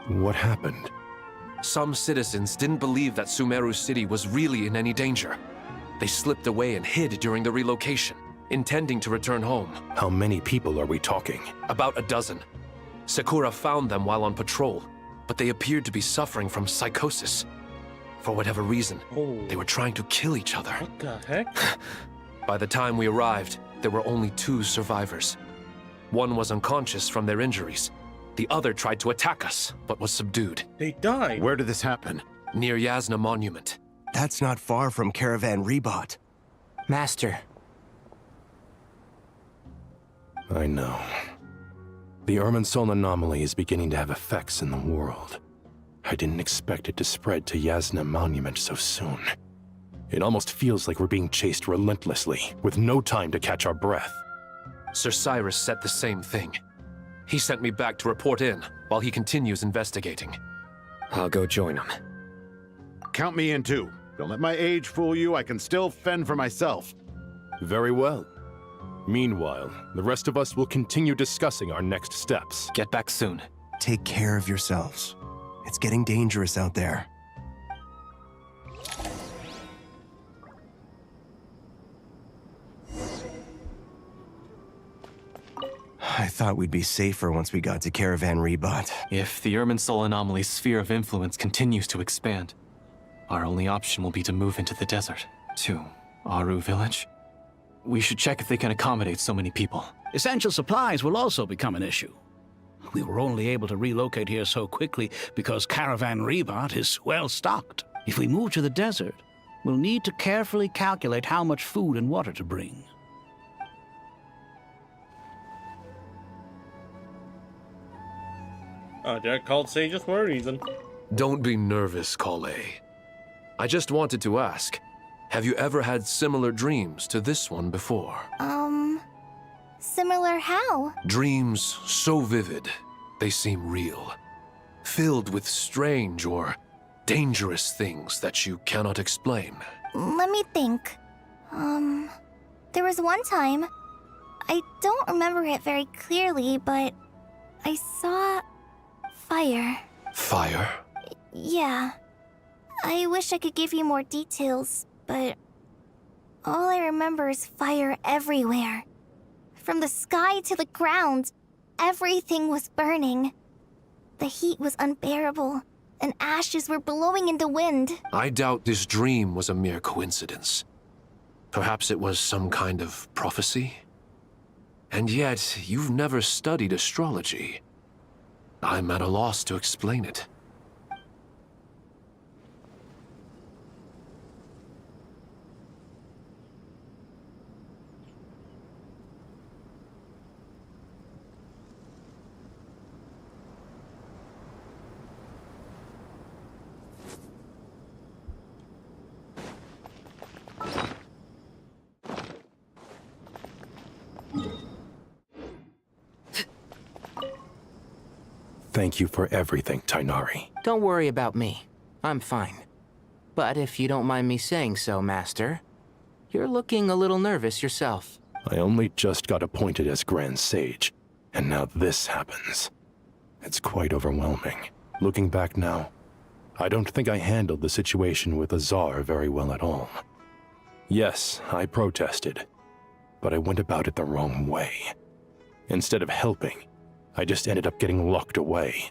What happened? Some citizens didn't believe that Sumeru City was really in any danger. They slipped away and hid during the relocation, intending to return home. How many people are we talking? About a dozen. Sakura found them while on patrol, but they appeared to be suffering from psychosis. For whatever reason, they were trying to kill each other. What the heck? By the time we arrived, there were only 2 survivors. One was unconscious from their injuries. The other tried to attack us, but was subdued. They died. Where did this happen? Near Yasna Monument. That's not far from Caravan Rebot. Master. I know. The Irminsul anomaly is beginning to have effects in the world. I didn't expect it to spread to Yasna Monument so soon. It almost feels like we're being chased relentlessly, with no time to catch our breath. Sir Cyrus said the same thing. He sent me back to report in, while he continues investigating. I'll go join him. Count me in too. Don't let my age fool you, I can still fend for myself. Very well. Meanwhile, the rest of us will continue discussing our next steps. Get back soon. Take care of yourselves. It's getting dangerous out there. I thought we'd be safer once we got to Caravan Rebot. If the Irminsul anomaly's sphere of influence continues to expand, our only option will be to move into the desert. To Aru village? We should check if they can accommodate so many people. Essential supplies will also become an issue. We were only able to relocate here so quickly because Caravan Rebot is well stocked. If we move to the desert, we'll need to carefully calculate how much food and water to bring. They're called sages for a reason. Don't be nervous, Kale. I just wanted to ask, have you ever had similar dreams to this one before? Similar how? Dreams so vivid, they seem real. Filled with strange or dangerous things that you cannot explain. Let me think. There was one time, I don't remember it very clearly, but I saw fire. Fire? Yeah. I wish I could give you more details, but all I remember is fire everywhere. From the sky to the ground, everything was burning. The heat was unbearable, and ashes were blowing in the wind. I doubt this dream was a mere coincidence. Perhaps it was some kind of prophecy? And yet, you've never studied astrology. I'm at a loss to explain it. Thank you for everything, Tainari. Don't worry about me. I'm fine. But if you don't mind me saying so, Master, you're looking a little nervous yourself. I only just got appointed as Grand Sage, and now this happens. It's quite overwhelming. Looking back now, I don't think I handled the situation with Azar very well at all. Yes, I protested, but I went about it the wrong way. Instead of helping, I just ended up getting locked away.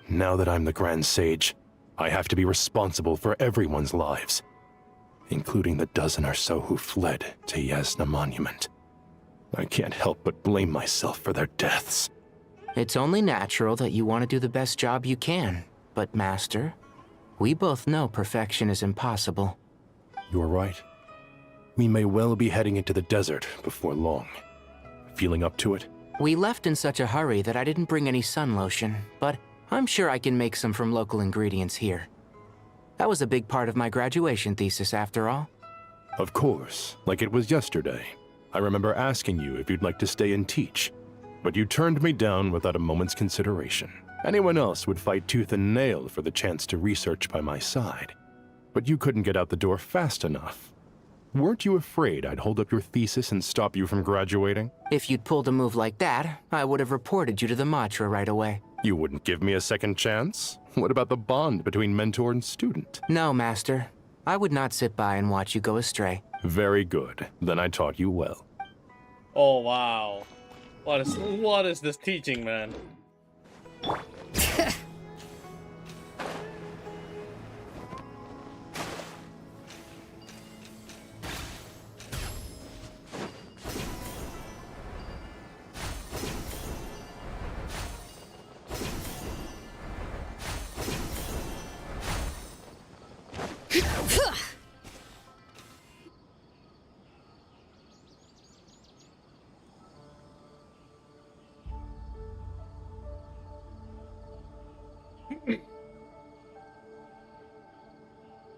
Now that I'm the Grand Sage, I have to be responsible for everyone's lives, including the dozen or so who fled to Yasna Monument. I can't help but blame myself for their deaths. It's only natural that you want to do the best job you can, but Master, we both know perfection is impossible. You're right. We may well be heading into the desert before long. Feeling up to it? We left in such a hurry that I didn't bring any sun lotion, but I'm sure I can make some from local ingredients here. That was a big part of my graduation thesis, after all. Of course, like it was yesterday. I remember asking you if you'd like to stay and teach, but you turned me down without a moment's consideration. Anyone else would fight tooth and nail for the chance to research by my side, but you couldn't get out the door fast enough. Weren't you afraid I'd hold up your thesis and stop you from graduating? If you'd pulled a move like that, I would have reported you to the Matra right away. You wouldn't give me a second chance? What about the bond between mentor and student? No, Master. I would not sit by and watch you go astray. Very good. Then I taught you well. Oh wow. What is this teaching, man?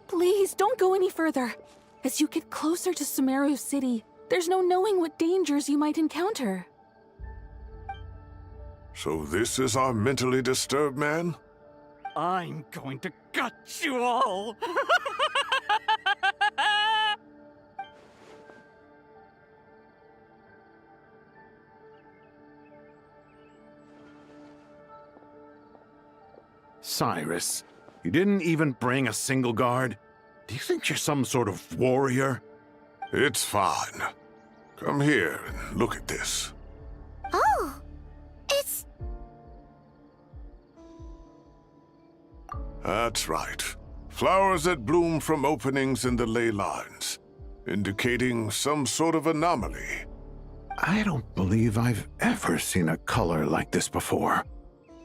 Please, don't go any further. As you get closer to Sumeru City, there's no knowing what dangers you might encounter. So this is our mentally disturbed man? I'm going to gut you all! Cyrus, you didn't even bring a single guard? Do you think you're some sort of warrior? It's fine. Come here and look at this. Oh, That's right. Flowers that bloom from openings in the ley lines, indicating some sort of anomaly. I don't believe I've ever seen a color like this before.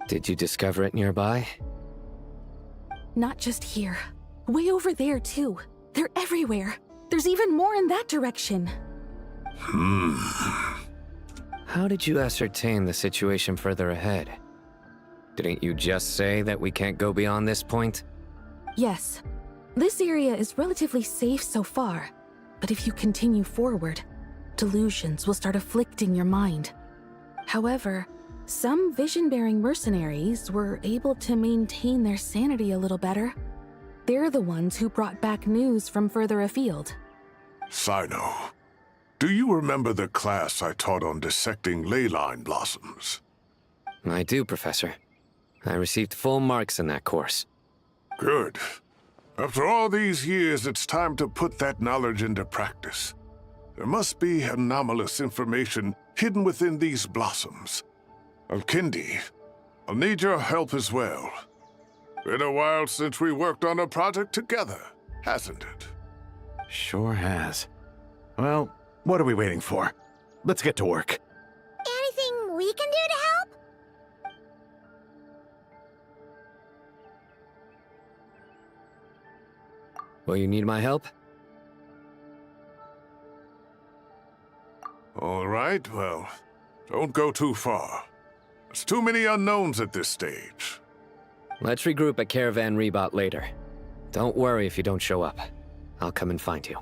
Did you discover it nearby? Not just here. Way over there, too. They're everywhere. There's even more in that direction. How did you ascertain the situation further ahead? Didn't you just say that we can't go beyond this point? Yes. This area is relatively safe so far, but if you continue forward, delusions will start afflicting your mind. However, some vision-bearing mercenaries were able to maintain their sanity a little better. They're the ones who brought back news from further afield. Sino, do you remember the class I taught on dissecting ley line blossoms? I do, Professor. I received full marks in that course. Good. After all these years, it's time to put that knowledge into practice. There must be anomalous information hidden within these blossoms. Alkindi, I'll need your help as well. Been a while since we worked on a project together, hasn't it? Sure has. Well, what are we waiting for? Let's get to work. Anything we can do to help? Will you need my help? All right, well, don't go too far. There's too many unknowns at this stage. Let's regroup at Caravan Rebot later. Don't worry if you don't show up. I'll come and find you.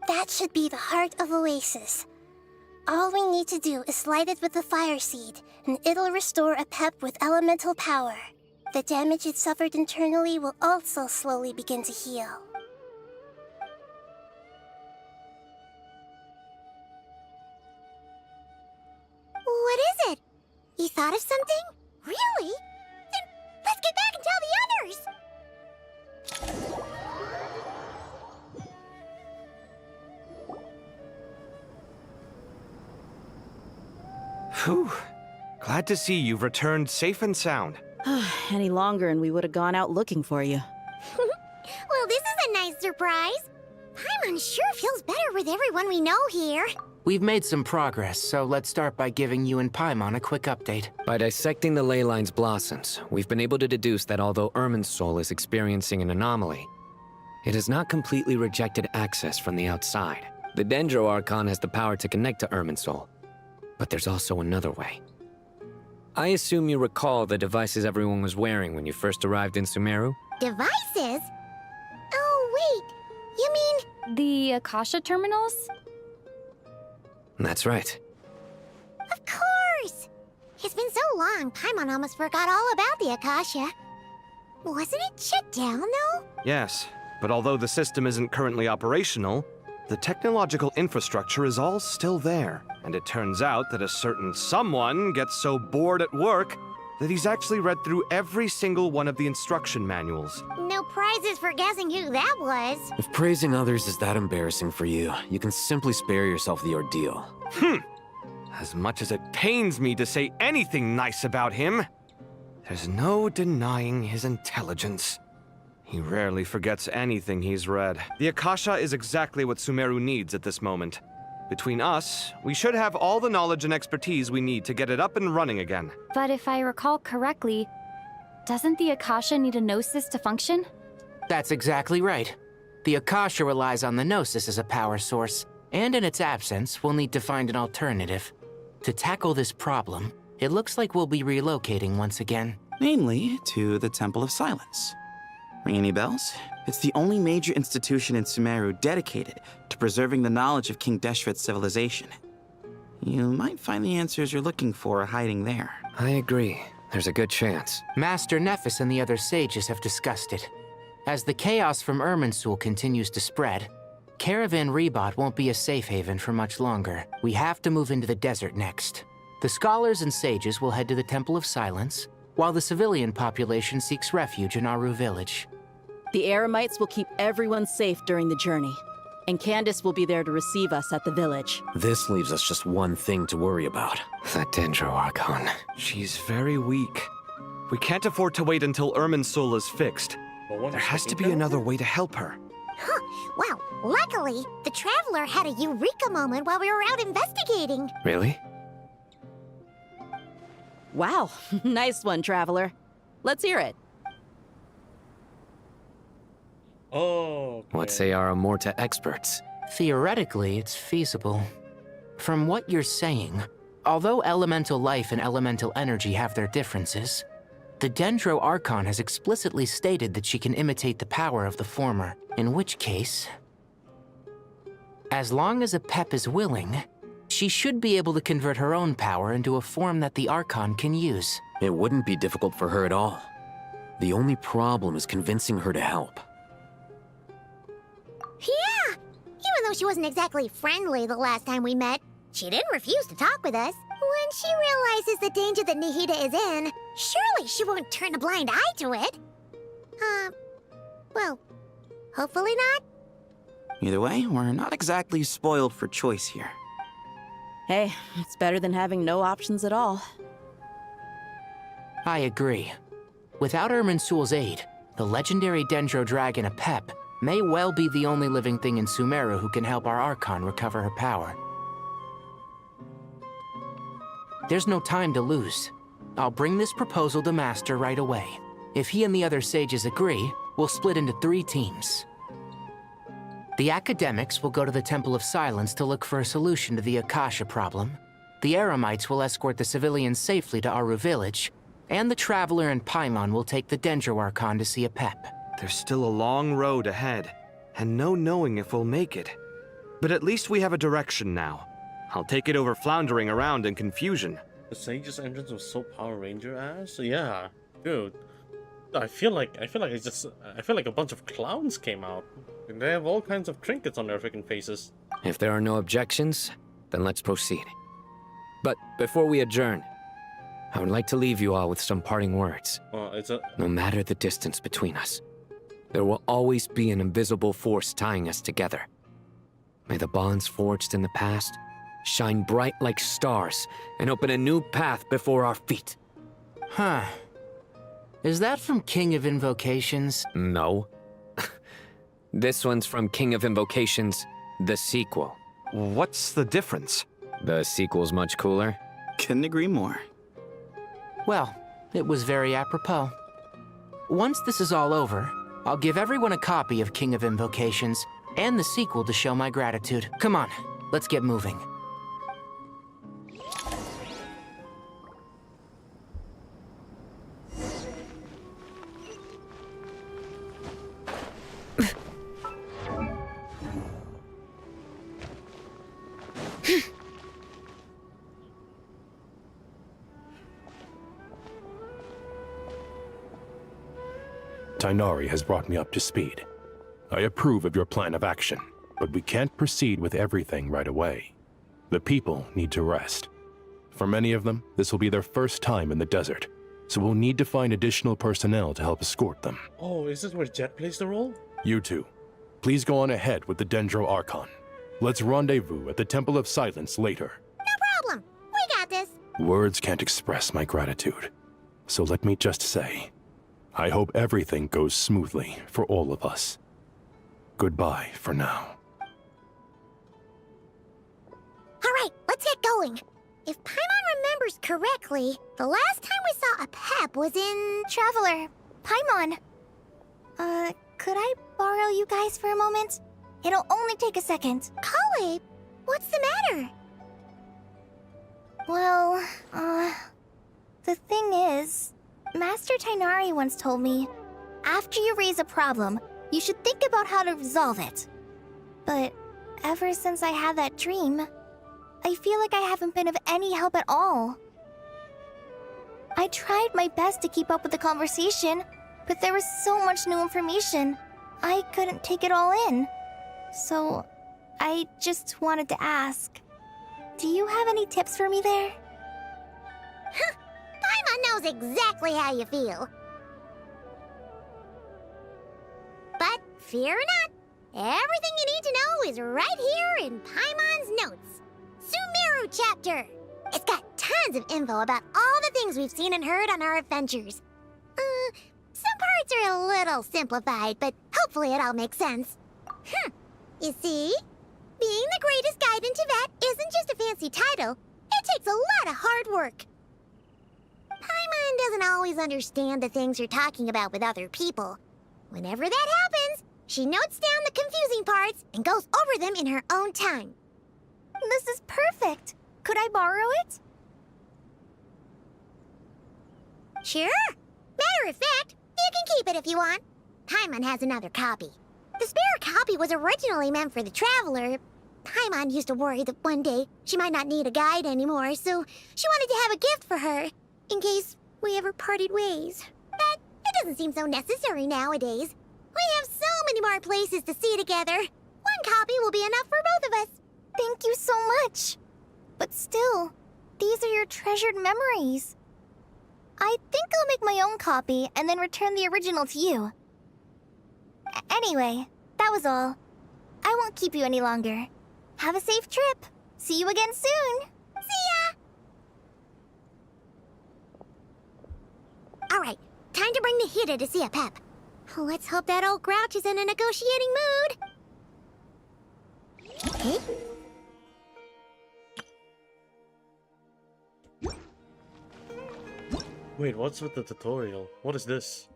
That should be the heart of Oasis. All we need to do is light it with the fire seed, and it'll restore a pep with elemental power. The damage it suffered internally will also slowly begin to heal. What is it? You thought of something? Really? Then let's get back and tell the others! Phew. Glad to see you've returned safe and sound. Any longer and we would have gone out looking for you. Well, this is a nice surprise. Paimon sure feels better with everyone we know here. We've made some progress, so let's start by giving you and Paimon a quick update. By dissecting the ley line's blossoms, we've been able to deduce that although Irminsul is experiencing an anomaly, it has not completely rejected access from the outside. The Dendro Archon has the power to connect to Irminsul, but there's also another way. I assume you recall the devices everyone was wearing when you first arrived in Sumeru? Devices? Oh, wait. You mean... The Akasha terminals? That's right. Of course! It's been so long, Paimon almost forgot all about the Akasha. Wasn't it shut down, though? Yes, but although the system isn't currently operational, the technological infrastructure is all still there. And it turns out that a certain someone gets so bored at work that he's actually read through every single one of the instruction manuals. No prizes for guessing who that was. If praising others is that embarrassing for you, you can simply spare yourself the ordeal. As much as it pains me to say anything nice about him, there's no denying his intelligence. He rarely forgets anything he's read. The Akasha is exactly what Sumeru needs at this moment. Between us, we should have all the knowledge and expertise we need to get it up and running again. But if I recall correctly, doesn't the Akasha need a Gnosis to function? That's exactly right. The Akasha relies on the Gnosis as a power source, and in its absence, we'll need to find an alternative. To tackle this problem, It looks like we'll be relocating once again. Namely, to the Temple of Silence. Ring any bells? It's the only major institution in Sumeru dedicated to preserving the knowledge of King Deshret's civilization. You might find the answers you're looking for hiding there. I agree. There's a good chance. Master Nephis and the other sages have discussed it. As the chaos from Irminsul continues to spread, Caravan Rebot won't be a safe haven for much longer. We have to move into the desert next. The scholars and sages will head to the Temple of Silence, while the civilian population seeks refuge in Aru village. The Eremites will keep everyone safe during the journey, and Candace will be there to receive us at the village. This leaves us just one thing to worry about. The Dendro Archon. She's very weak. We can't afford to wait until Irminsul is fixed. There has to be another way to help her. Huh. Well, luckily, the Traveler had a eureka moment while we were out investigating. Really? Wow, nice one, Traveler. Let's hear it. Oh. What say our Amorta experts? Theoretically, it's feasible. From what you're saying, although elemental life and elemental energy have their differences, the Dendro Archon has explicitly stated that she can imitate the power of the former, in which case, as long as Apep is willing, she should be able to convert her own power into a form that the Archon can use. It wouldn't be difficult for her at all. The only problem is convincing her to help. Yeah! Even though she wasn't exactly friendly the last time we met, she didn't refuse to talk with us. When she realizes the danger that Nihida is in, surely she won't turn a blind eye to it. Well, hopefully not. Either way, we're not exactly spoiled for choice here. Hey, it's better than having no options at all. I agree. Without Irminsul's aid, the legendary Dendro Dragon Apep may well be the only living thing in Sumeru who can help our Archon recover her power. There's no time to lose. I'll bring this proposal to Master right away. If he and the other sages agree, we'll split into 3 teams. The academics will go to the Temple of Silence to look for a solution to the Akasha problem. The Eremites will escort the civilians safely to Aru village, and the Traveler and Paimon will take the Dendro Archon to see Apep. There's still a long road ahead, and no knowing if we'll make it. But at least we have a direction now. I'll take it over floundering around in confusion. The Sage's entrance was so Power Ranger-ass? Yeah, dude. I feel like a bunch of clowns came out. And they have all kinds of trinkets on their freaking faces. If there are no objections, then let's proceed. But before we adjourn, I would like to leave you all with some parting words. No matter the distance between us, there will always be an invisible force tying us together. May the bonds forged in the past shine bright like stars and open a new path before our feet. Huh. Is that from King of Invocations? No. This one's from King of Invocations, the sequel. What's the difference? The sequel's much cooler. Couldn't agree more. Well, it was very apropos. Once this is all over, I'll give everyone a copy of King of Invocations and the sequel to show my gratitude. Come on, let's get moving. Tainari has brought me up to speed. I approve of your plan of action, but we can't proceed with everything right away. The people need to rest. For many of them, this will be their first time in the desert, so we'll need to find additional personnel to help escort them. Oh, is this where Jet plays the role? You two, please go on ahead with the Dendro Archon. Let's rendezvous at the Temple of Silence later. No problem. We got this. Words can't express my gratitude, so let me just say, I hope everything goes smoothly for all of us. Goodbye for now. All right, let's get going. If Paimon remembers correctly, the last time we saw Apep was in... Traveler, Paimon. Could I borrow you guys for a moment? It'll only take a second. Kale, what's the matter? Well, The thing is, Master Tainari once told me, after you raise a problem, you should think about how to resolve it. But ever since I had that dream, I feel like I haven't been of any help at all. I tried my best to keep up with the conversation, but there was so much new information, I couldn't take it all in. So, I just wanted to ask, do you have any tips for me there? Paimon knows exactly how you feel. But fear not, everything you need to know is right here in Paimon's notes. Sumeru chapter! It's got tons of info about all the things we've seen and heard on our adventures. Some parts are a little simplified, but hopefully it all makes sense. You see? Being the greatest guide in Tibet isn't just a fancy title. It takes a lot of hard work. Paimon doesn't always understand the things you're talking about with other people. Whenever that happens, she notes down the confusing parts and goes over them in her own time. This is perfect. Could I borrow it? Sure. Matter of fact, you can keep it if you want. Paimon has another copy. The spare copy was originally meant for the traveler. Paimon used to worry that one day she might not need a guide anymore, so she wanted to have a gift for her, in case we ever parted ways. But it doesn't seem so necessary nowadays. We have so many more places to see together. One copy will be enough for both of us. Thank you so much. But still, these are your treasured memories. I think I'll make my own copy and then return the original to you. Anyway, that was all. I won't keep you any longer. Have a safe trip. See you again soon. See ya! Alright, time to bring the Hida to see a Pep. Let's hope that old grouch is in a negotiating mood. Okay. Wait, what's with the tutorial? What is this?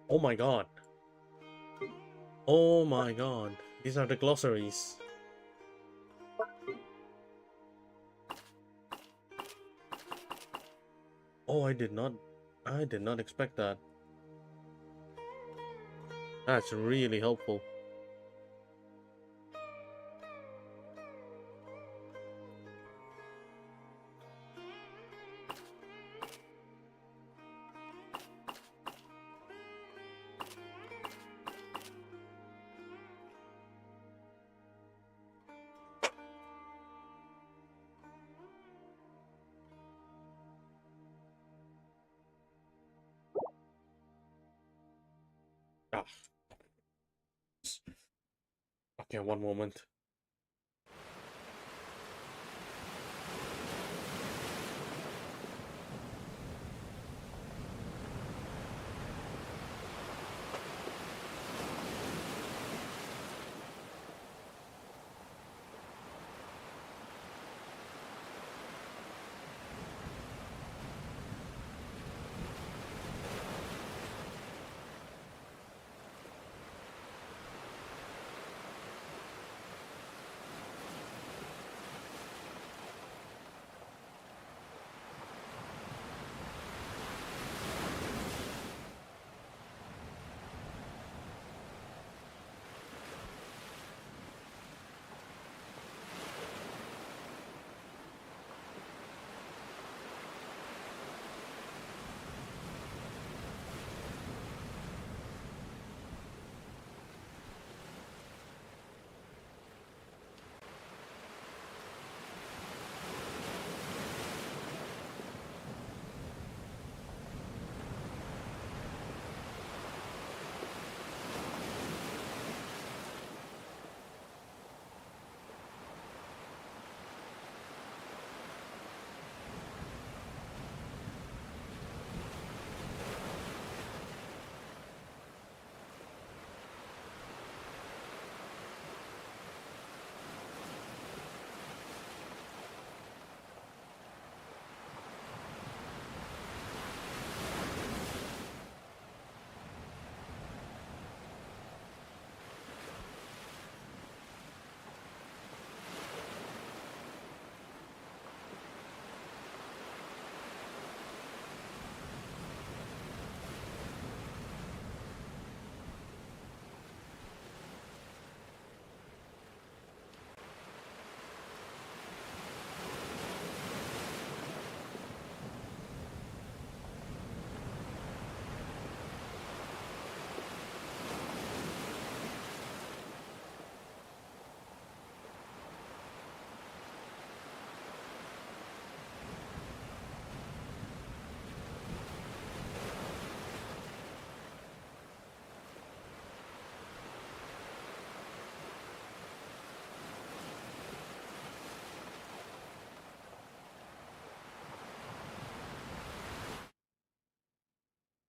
Oh my god. Oh my god. These are the glossaries. Oh, I did not expect that. That's really helpful. Okay, one moment.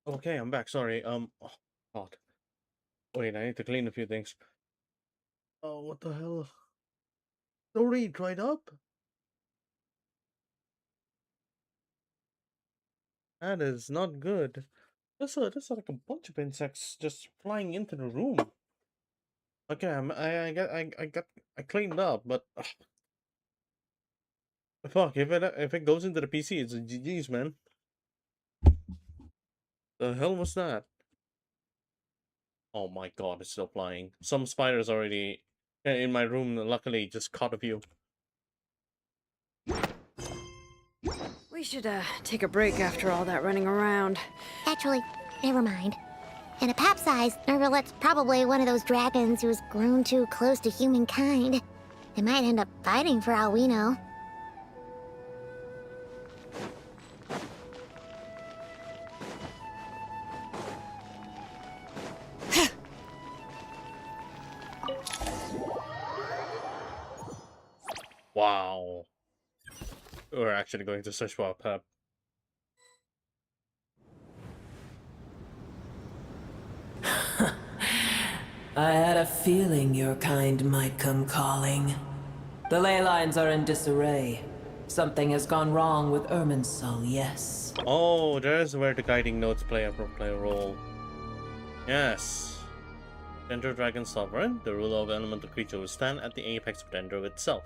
Okay, I'm back. Sorry. Oh, God. Wait, I need to clean a few things. Oh, what the hell? Story dried up? That is not good. There's like a bunch of insects just flying into the room. Okay, I cleaned up, but fuck, if it goes into the PC, it's a GG's, man. The hell was that? Oh my god, it's still flying. Some spiders already in my room. Luckily, just caught a few. We should take a break after all that running around. Actually, never mind. And a pap-sized Nervalet's probably one of those dragons who's grown too close to humankind. They might end up fighting for all we know. Wow. We're actually going to search for a pep. I had a feeling your kind might come calling. The ley lines are in disarray. Something has gone wrong with Irminsul, yes. Oh, there's where the guiding notes play a role. Yes. Dendro Dragon Sovereign, the ruler of elemental creature, will stand at the apex of Dendro itself.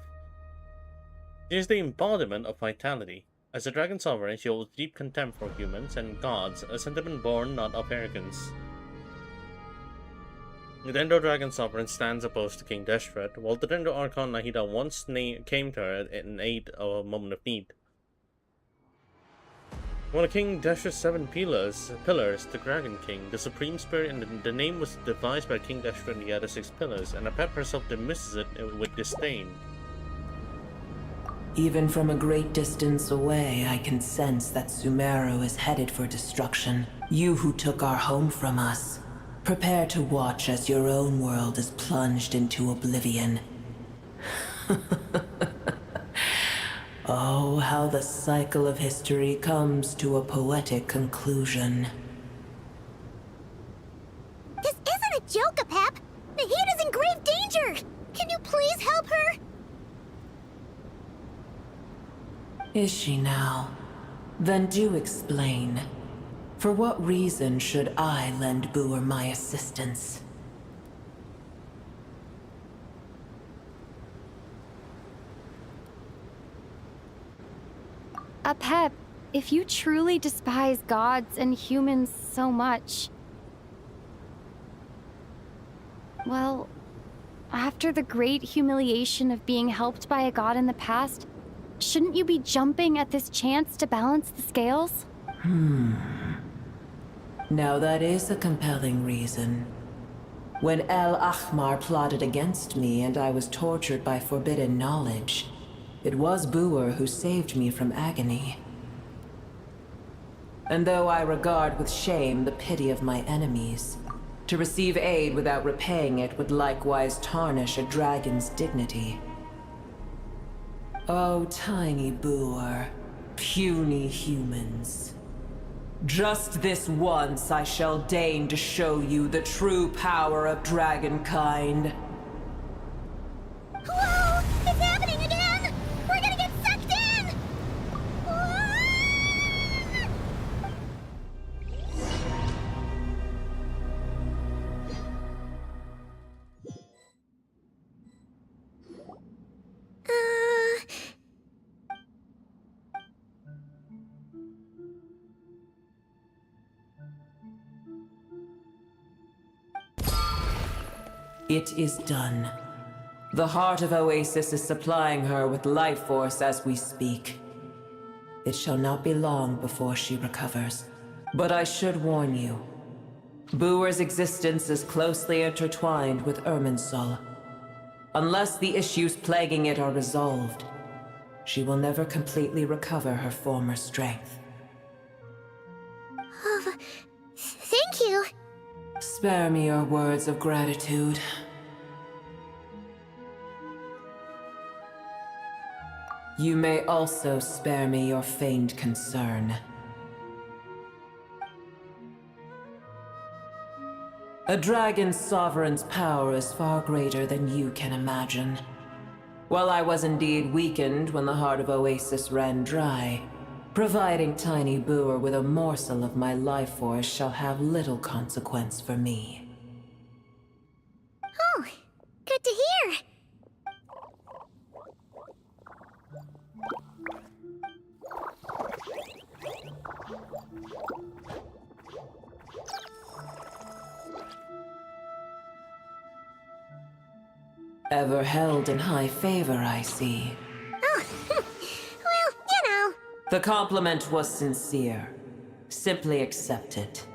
She is the embodiment of vitality. As a Dragon Sovereign, she holds deep contempt for humans and gods, a sentiment born not of arrogance. The Dendro Dragon Sovereign stands opposed to King Deshret, while the Dendro Archon Nahida once came to her in aid of a moment of need. One of King Deshret's 7 pillars, the Dragon King, the Supreme Spirit, and the name was devised by King Deshret and the other 6 pillars, and Apep herself dismisses it with disdain. Even from a great distance away, I can sense that Sumeru is headed for destruction. You who took our home from us, prepare to watch as your own world is plunged into oblivion. Oh, how the cycle of history comes to a poetic conclusion. This isn't a joke, Apep! Nahida's is in grave danger! Can you please help her? Is she now? Then do explain. For what reason should I lend Boer my assistance? Apep, if you truly despise gods and humans so much... Well, after the great humiliation of being helped by a god in the past, shouldn't you be jumping at this chance to balance the scales? Now that is a compelling reason. When El Ahmar plotted against me and I was tortured by forbidden knowledge, it was Boer who saved me from agony. And though I regard with shame the pity of my enemies, to receive aid without repaying it would likewise tarnish a dragon's dignity. Oh, tiny Boer, puny humans. Just this once I shall deign to show you the true power of dragonkind. Whoa! It's happening again! We're gonna get sucked in! It is done. The heart of Oasis is supplying her with life force as we speak. It shall not be long before she recovers. But I should warn you. Boer's existence is closely intertwined with Irminsul. Unless the issues plaguing it are resolved, she will never completely recover her former strength. Oh, thank you! Spare me your words of gratitude. You may also spare me your feigned concern. A dragon sovereign's power is far greater than you can imagine. While I was indeed weakened when the heart of Oasis ran dry, providing Tiny Booer with a morsel of my life force shall have little consequence for me. Oh, good to hear. Ever held in high favor, I see. Oh, well, you know. The compliment was sincere. Simply accept it.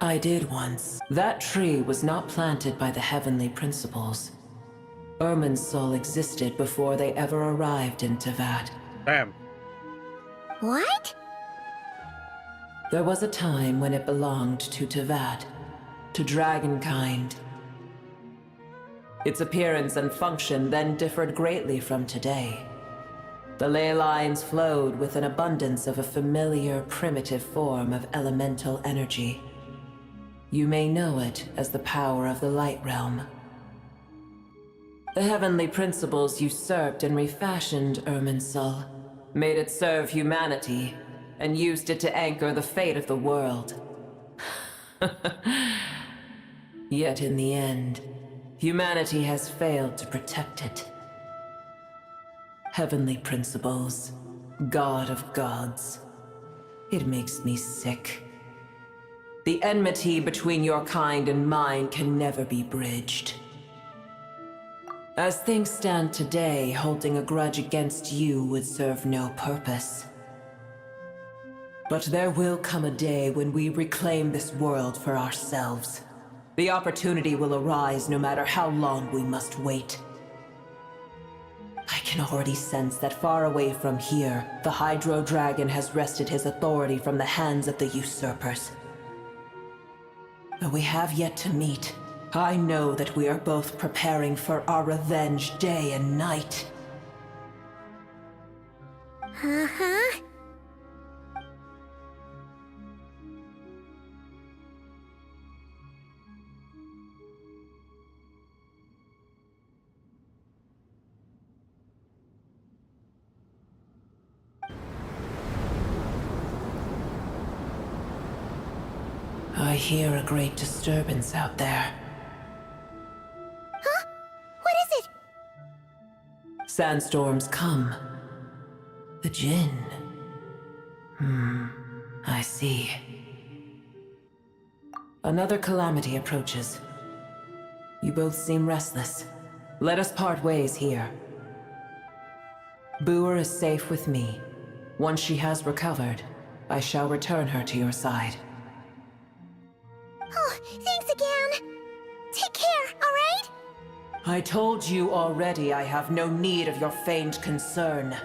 I did once. That tree was not planted by the heavenly principles. Irminsul existed before they ever arrived in Teyvat. Damn. What? There was a time when it belonged to Teyvat, to dragonkind. Its appearance and function then differed greatly from today. The ley lines flowed with an abundance of a familiar, primitive form of elemental energy. You may know it as the power of the Light Realm. The heavenly principles usurped and refashioned Irminsul, made it serve humanity, and used it to anchor the fate of the world. Yet in the end, humanity has failed to protect it. Heavenly principles, God of gods. It makes me sick. The enmity between your kind and mine can never be bridged. As things stand today, holding a grudge against you would serve no purpose. But there will come a day when we reclaim this world for ourselves. The opportunity will arise no matter how long we must wait. I can already sense that far away from here, the Hydro Dragon has wrested his authority from the hands of the usurpers. Though we have yet to meet, I know that we are both preparing for our revenge day and night. Uh-huh. I hear a great disturbance out there. Huh? What is it? Sandstorms come. The Jinn. I see. Another calamity approaches. You both seem restless. Let us part ways here. Booer is safe with me. Once she has recovered, I shall return her to your side. Oh, thanks again. Take care, alright? I told you already I have no need of your feigned concern.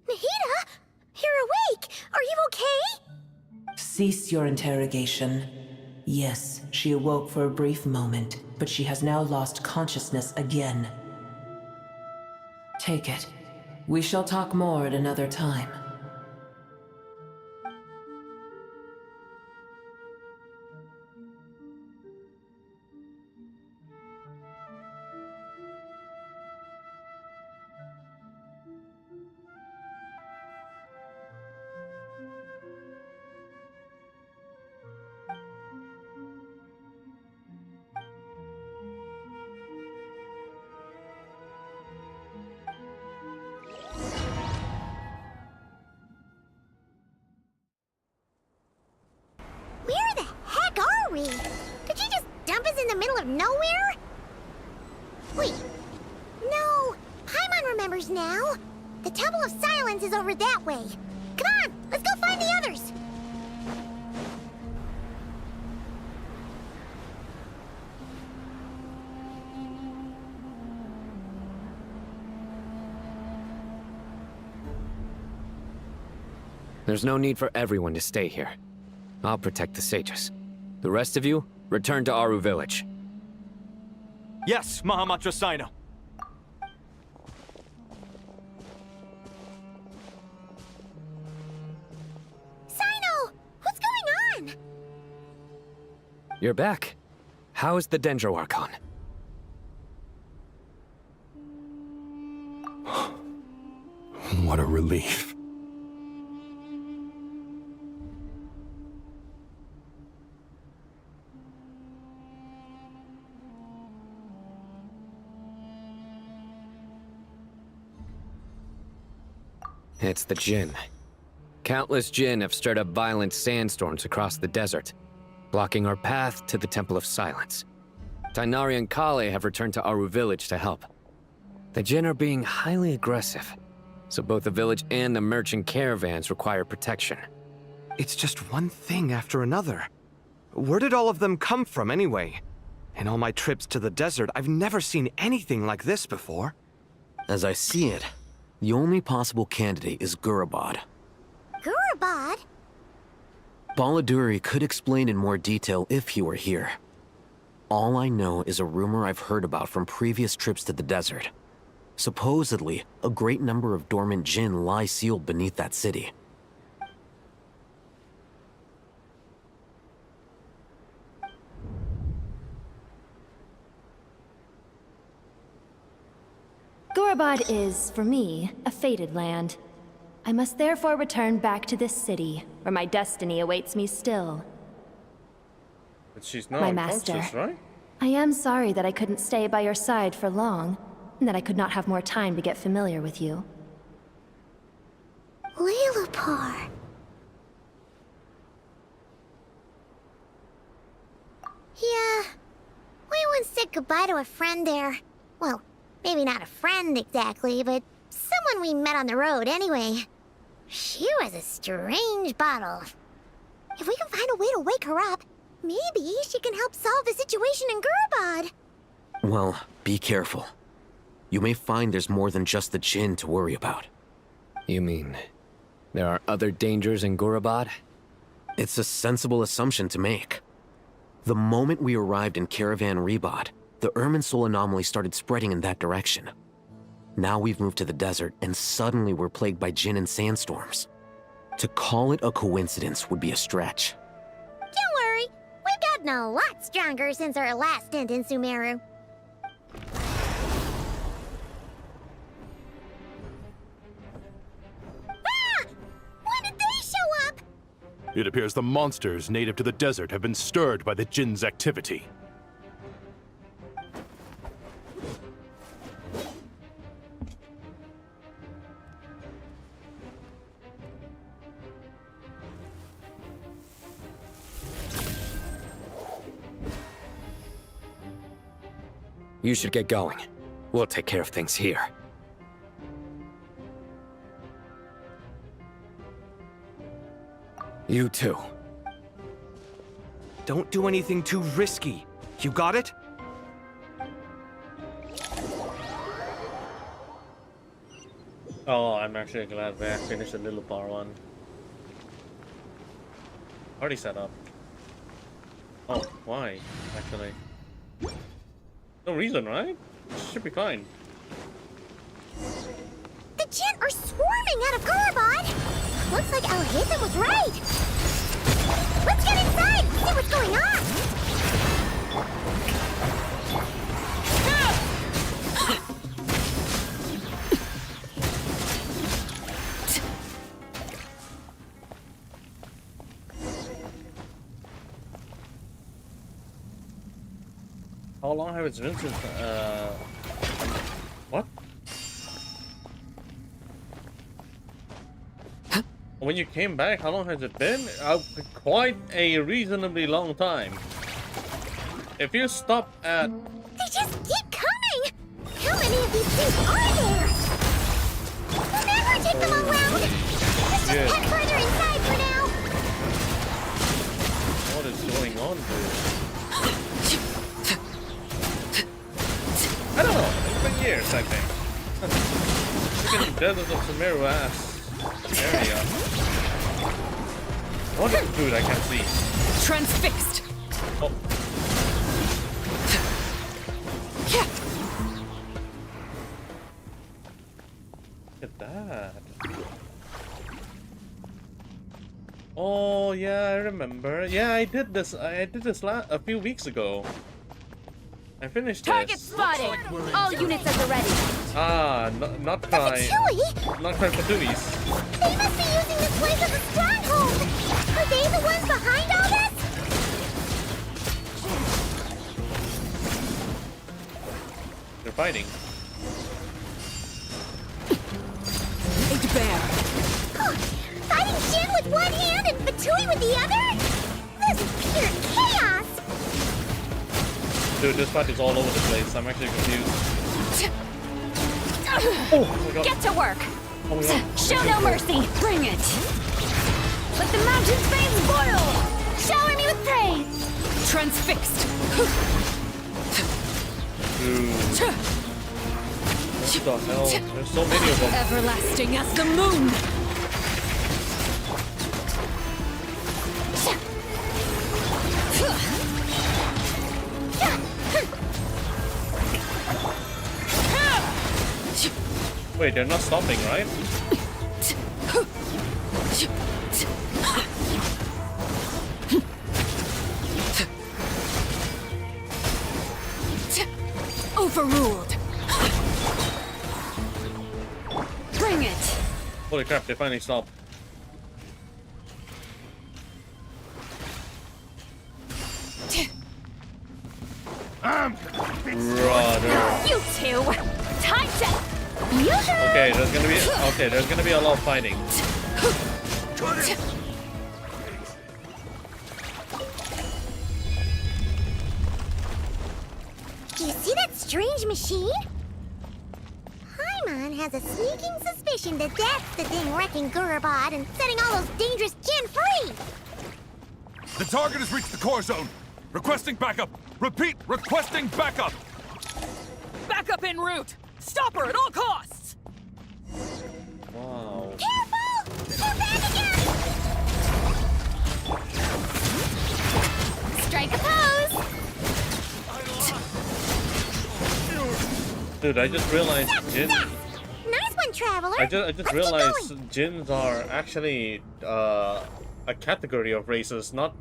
Nahida? You're awake! Are you okay? Cease your interrogation. Yes, she awoke for a brief moment, but she has now lost consciousness again. Take it. We shall talk more at another time. Where the heck are we? Did you just dump us in the middle of nowhere? Wait. No. Paimon remembers now. The Temple of Silence is over that way. Come on, let's go find the others. There's no need for everyone to stay here. I'll protect the sages. The rest of you, return to Aru village. Yes, Mahamatra Sino. Sino! What's going on? You're back. How's the Dendro Archon? What a relief. It's the Jinn. Countless Jinn have stirred up violent sandstorms across the desert, blocking our path to the Temple of Silence. Tainari and Kale have returned to Aru village to help. The Jinn are being highly aggressive, so both the village and the merchant caravans require protection. It's just one thing after another. Where did all of them come from anyway? In all my trips to the desert, I've never seen anything like this before. As I see it, the only possible candidate is Gurabad. Gurabad? Baladuri could explain in more detail if he were here. All I know is a rumor I've heard about from previous trips to the desert. Supposedly, a great number of dormant Jinn lie sealed beneath that city. Gurabad is, for me, a fated land. I must therefore return back to this city, where my destiny awaits me still. But she's not My unconscious, master. right? I am sorry that I couldn't stay by your side for long, and that I could not have more time to get familiar with you. Lilipar. Yeah, we once said goodbye to a friend there. Well, maybe not a friend exactly, but someone we met on the road anyway. She was a strange bottle. If we can find a way to wake her up, maybe she can help solve the situation in Gurabad. Well, be careful. You may find there's more than just the Jinn to worry about. You mean, there are other dangers in Gurabad? It's a sensible assumption to make. The moment we arrived in Caravan Rebad, the Irminsul anomaly started spreading in that direction. Now we've moved to the desert, and suddenly we're plagued by Jinn and sandstorms. To call it a coincidence would be a stretch. Don't worry, we've gotten a lot stronger since our last stint in Sumeru. Ah! When did they show up? It appears the monsters native to the desert have been stirred by the Jinn's activity. You should get going. We'll take care of things here. You too. Don't do anything too risky. You got it? Oh, I'm actually glad we finished the little bar one. Already set up. Oh, why? Actually. No reason, right? Should be fine. The Jinn are swarming out of Gurabad! Looks like Al Haytham was right! Let's get inside and see what's going on! How long have it been since, what? When you came back, how long has it been? Quite a reasonably long time. If you stop at... They just keep coming! How many of these things are there? We'll never take them all round! Let's just head further inside for now! What is going on here? I don't know. It's been years, I think. Freaking desert of Sumeru ass area. What is the food I can't see? Transfixed. Oh. Look at that. Oh yeah, I remember. Yeah, I did this. I did this a few weeks ago. I finished Target this. spotted! All units at the ready. Ah, not by. Not by Patuis. They must be using this place as a stronghold! Are they the ones behind all this? They're fighting. Big bear. Fighting Jin with one hand and Fatui with the other? This is pure chaos! Dude, this fight is all over the place. I'm actually confused. Oh my God. Get to work! Oh my God. Show no mercy! Bring it! Let the mountain's veins boil! Shower me with praise! Transfixed. Dude. What the hell? There's so many of them. Everlasting as the moon. Wait, they're not stopping, right? Overruled. Bring it. Holy crap, they finally stopped. Brother. You two! Time to... Okay, there's gonna be a lot of fighting. Do you see that strange machine? Paimon has a sneaking suspicion that that's the thing wrecking Gurabad and setting all those dangerous Jin free! The target has reached the core zone. Requesting backup. Repeat, requesting backup. Backup en route. Stop her at all costs. Wow. Careful! They're back again! strike a pose! Dude, I just realized Jin. Nice one, Traveler! I just realized Jins are actually a category of races, not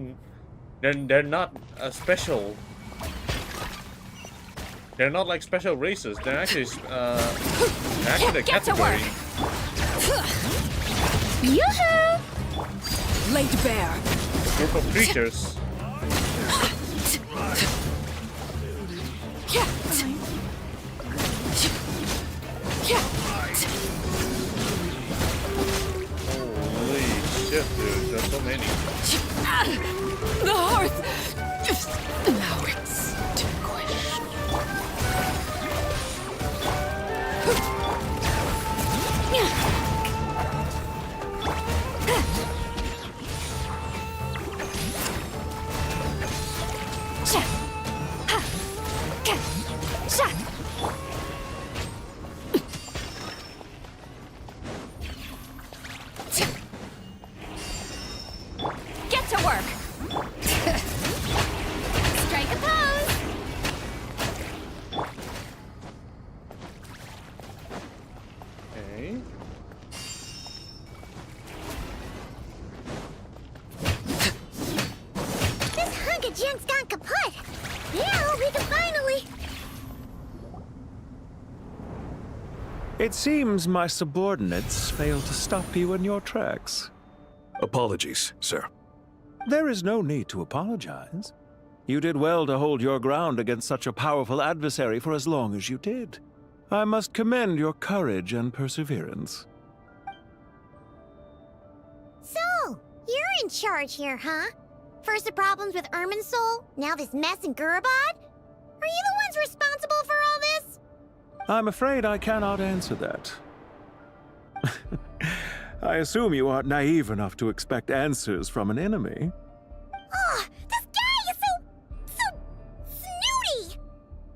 they're not a special. They're not like special races. They're actually a category. Yoo-hoo! Laid bare. Group of creatures. Holy shit, dude! There's so many. The hearth. Now it's extinguished. Get to work! Strike a pose! Okay. This hunk of junk's gone kaput! Now we can finally... It seems my subordinates failed to stop you in your tracks. Apologies, sir. There is no need to apologize. You did well to hold your ground against such a powerful adversary for as long as you did. I must commend your courage and perseverance. So, you're in charge here, huh? First the problems with Irminsul, now this mess in Gurabad? Are you the ones responsible for all this? I'm afraid I cannot answer that. I assume you aren't naive enough to expect answers from an enemy. Oh, this guy is so snooty!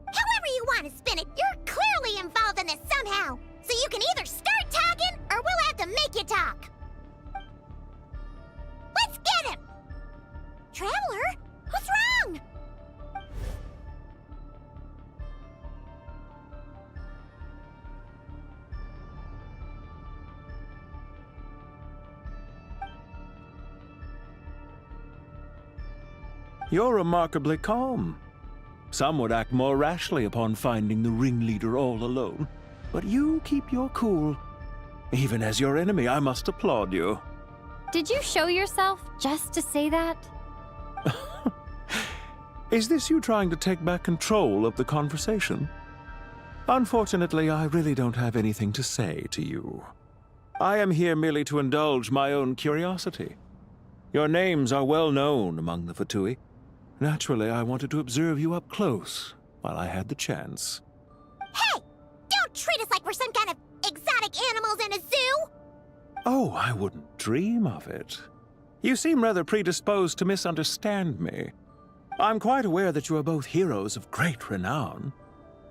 However you want to spin it, you're clearly involved in this somehow. So you can either start talking, or we'll have to make you talk. Let's get him! Traveler? What's wrong? You're remarkably calm. Some would act more rashly upon finding the ringleader all alone. But you keep your cool. Even as your enemy, I must applaud you. Did you show yourself just to say that? Is this you trying to take back control of the conversation? Unfortunately, I really don't have anything to say to you. I am here merely to indulge my own curiosity. Your names are well known among the Fatui. Naturally, I wanted to observe you up close while I had the chance. Hey! Don't treat us like we're some kind of exotic animals in a zoo! Oh, I wouldn't dream of it. You seem rather predisposed to misunderstand me. I'm quite aware that you are both heroes of great renown.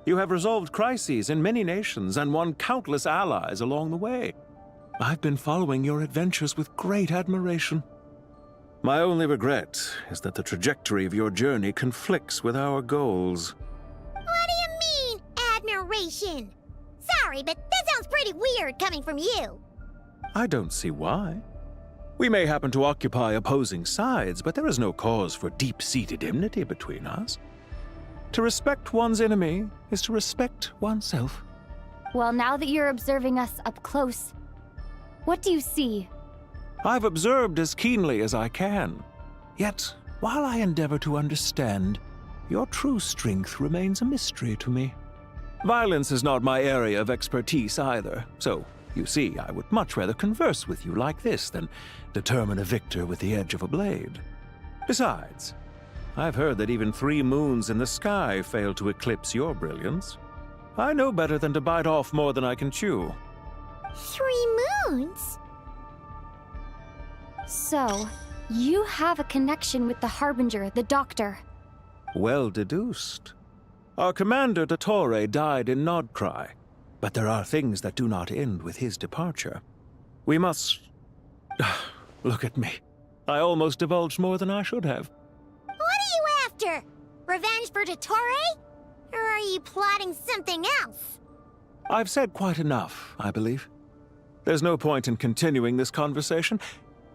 You have resolved crises in many nations and won countless allies along the way. I've been following your adventures with great admiration. My only regret is that the trajectory of your journey conflicts with our goals. What do you mean, admiration? Sorry, but that sounds pretty weird coming from you. I don't see why. We may happen to occupy opposing sides, but there is no cause for deep-seated enmity between us. To respect one's enemy is to respect oneself. Well, now that you're observing us up close, what do you see? I've observed as keenly as I can. Yet, while I endeavor to understand, your true strength remains a mystery to me. Violence is not my area of expertise either, so, you see, I would much rather converse with you like this than determine a victor with the edge of a blade. Besides, I've heard that even 3 moons in the sky fail to eclipse your brilliance. I know better than to bite off more than I can chew. 3 moons? So, you have a connection with the Harbinger, the Doctor. Well deduced. Our commander, Dottore, died in Nodcry, but there are things that do not end with his departure. We must... Look at me. I almost divulged more than I should have. What are you after? Revenge for Dottore? Or are you plotting something else? I've said quite enough, I believe. There's no point in continuing this conversation,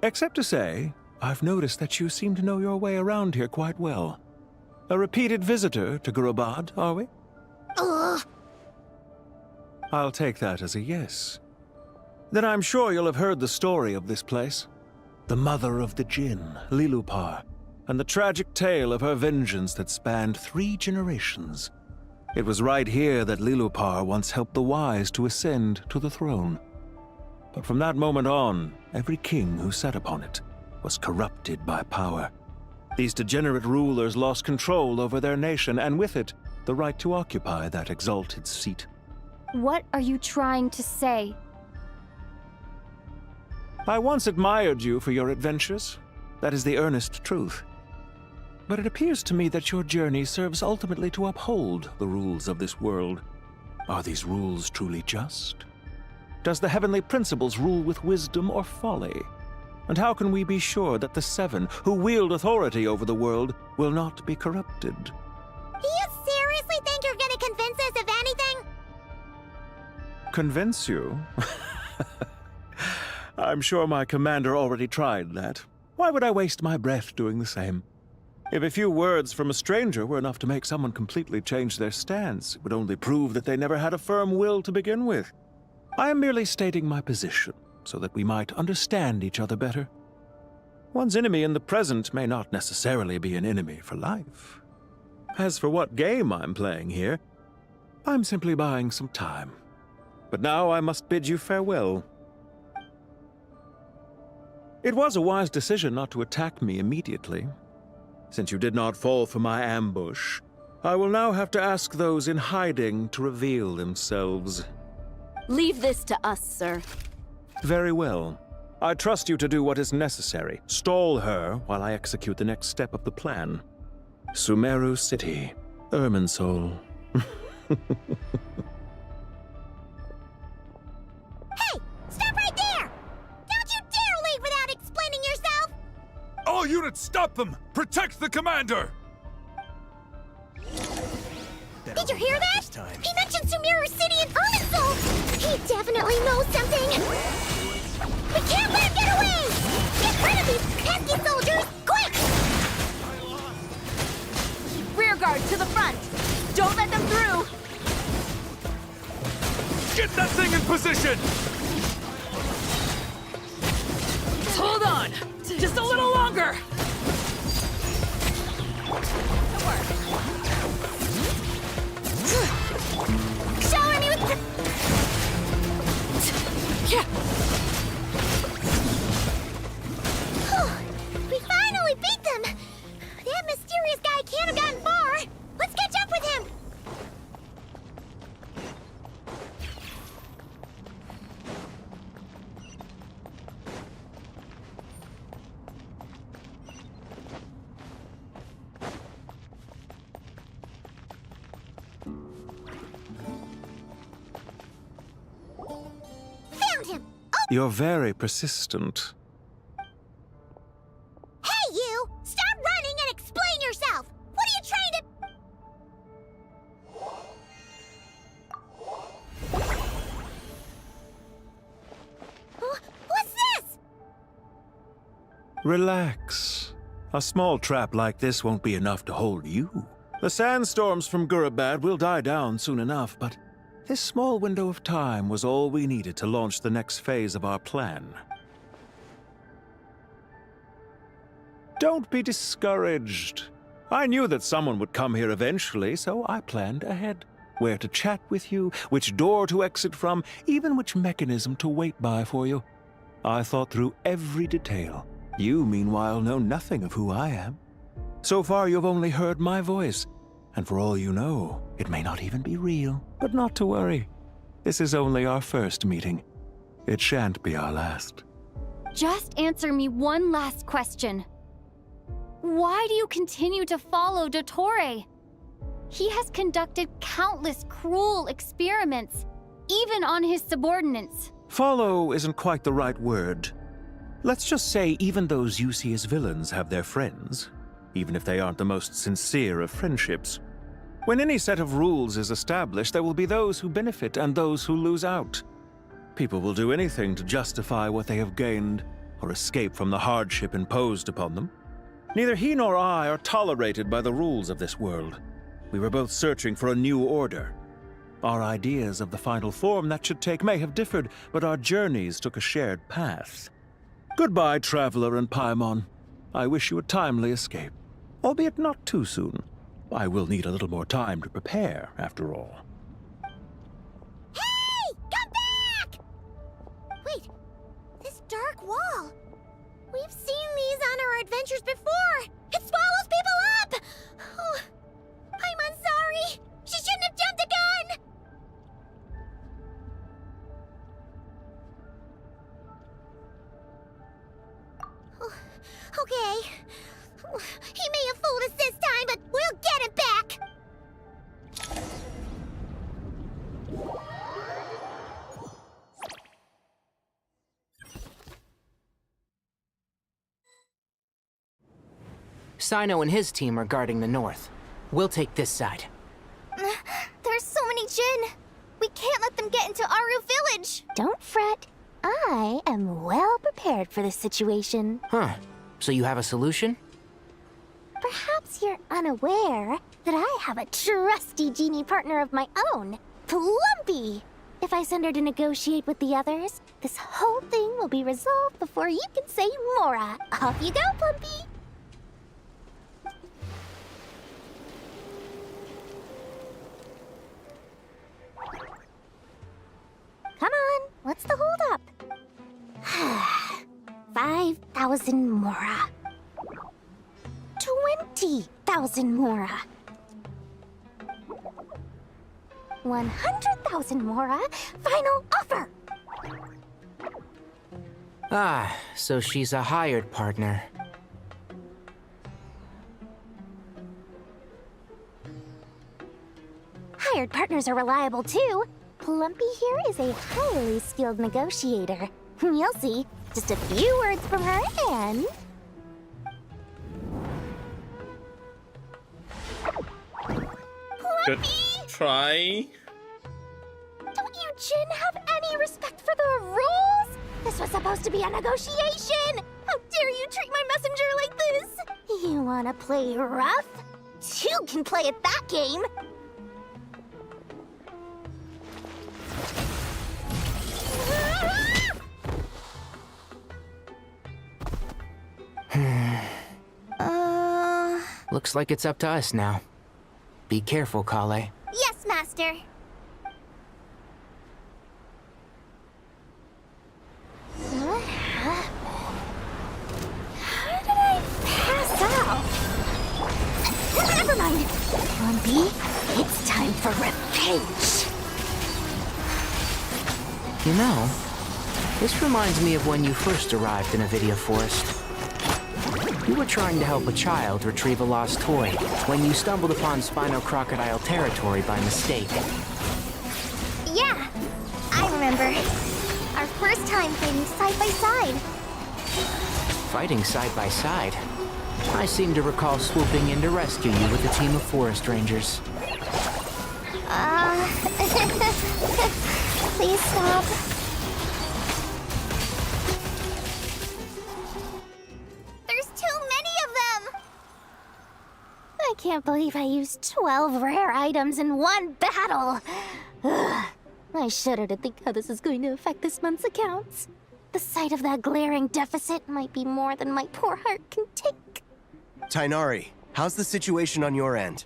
except to say, I've noticed that you seem to know your way around here quite well. A repeated visitor to Gurabad, are we? Ugh. I'll take that as a yes. Then I'm sure you'll have heard the story of this place. The mother of the Jinn, Lilupar, and the tragic tale of her vengeance that spanned 3 generations. It was right here that Lilupar once helped the wise to ascend to the throne. But from that moment on, every king who sat upon it was corrupted by power. These degenerate rulers lost control over their nation, and with it, the right to occupy that exalted seat. What are you trying to say? I once admired you for your adventures. That is the earnest truth. But it appears to me that your journey serves ultimately to uphold the rules of this world. Are these rules truly just? Does the heavenly principles rule with wisdom or folly? And how can we be sure that the 7 who wield authority over the world will not be corrupted? Do you seriously think you're gonna convince us of anything? Convince you? I'm sure my commander already tried that. Why would I waste my breath doing the same? If a few words from a stranger were enough to make someone completely change their stance, it would only prove that they never had a firm will to begin with. I am merely stating my position, so that we might understand each other better. One's enemy in the present may not necessarily be an enemy for life. As for what game I'm playing here, I'm simply buying some time. But now I must bid you farewell. It was a wise decision not to attack me immediately. Since you did not fall for my ambush, I will now have to ask those in hiding to reveal themselves. Leave this to us, sir. Very well. I trust you to do what is necessary. Stall her while I execute the next step of the plan. Sumeru City, Irminsul. Hey! Stop right there! Don't you dare leave without explaining yourself! Oh, units, stop them! Protect the commander! Did you hear that? He mentioned Sumeru City and Irminsul! He definitely knows something! We can't let him get away! Get rid of these pesky soldiers, quick! Rear guard to the front! Don't let them through! Get that thing in position! Hold on! Just a little longer! Shower me with... We finally beat them! That mysterious guy can't have gotten far! Let's catch up with him! Found him! You're very persistent. Hey, you! Stop running and explain yourself! What are you trying to... What's this? Relax. A small trap like this won't be enough to hold you. The sandstorms from Gurabad will die down soon enough, but this small window of time was all we needed to launch the next phase of our plan. Don't be discouraged. I knew that someone would come here eventually, so I planned ahead. Where to chat with you, which door to exit from, even which mechanism to wait by for you. I thought through every detail. You, meanwhile, know nothing of who I am. So far, you've only heard my voice, and for all you know, it may not even be real. But not to worry. This is only our first meeting. It shan't be our last. Just answer me one last question. Why do you continue to follow Dottore? He has conducted countless cruel experiments, even on his subordinates. Follow isn't quite the right word. Let's just say even those you see as villains have their friends, even if they aren't the most sincere of friendships. When any set of rules is established, there will be those who benefit and those who lose out. People will do anything to justify what they have gained or escape from the hardship imposed upon them. Neither he nor I are tolerated by the rules of this world. We were both searching for a new order. Our ideas of the final form that should take may have differed, but our journeys took a shared path. Goodbye, Traveler and Paimon. I wish you a timely escape, albeit not too soon. I will need a little more time to prepare, after all. Hey! Come back! Wait, this dark wall. We've seen these on our adventures before. It swallows people up! Oh, I'm sorry. She shouldn't have jumped the gun! Oh, okay. He may have fooled us this time, but we'll get him back! Sino and his team are guarding the north. We'll take this side. There's so many Jin. We can't let them get into Aru Village. Don't fret. I am well prepared for this situation. Huh. So you have a solution? Perhaps you're unaware that I have a trusty genie partner of my own, Plumpy. If I send her to negotiate with the others, this whole thing will be resolved before you can say Mora. Off you go, Plumpy. Come on, what's the holdup? 5,000 Mora. 20,000 Mora. 100,000 Mora. Final offer. Ah, so she's a hired partner. Hired partners are reliable too. Plumpy here is a highly skilled negotiator. You'll see. Just a few words from her and... could try. Don't you, Jin, have any respect for the rules? This was supposed to be a negotiation! How dare you treat my messenger like this? You wanna play rough? Two can play at that game! Looks like it's up to us now. Be careful, Kale. Yes, Master. What happened? How did I pass out? Never mind. 1B, it's time for revenge. You know, this reminds me of when you first arrived in Avidia Forest. You were trying to help a child retrieve a lost toy when you stumbled upon Spino Crocodile territory by mistake. Yeah, I remember. Our first time fighting side by side. Fighting side by side? I seem to recall swooping in to rescue you with a team of forest rangers. Please stop. There's too many of them! I can't believe I used 12 rare items in one battle. Ugh. I shudder to think how this is going to affect this month's accounts. The sight of that glaring deficit might be more than my poor heart can take. Tainari, how's the situation on your end?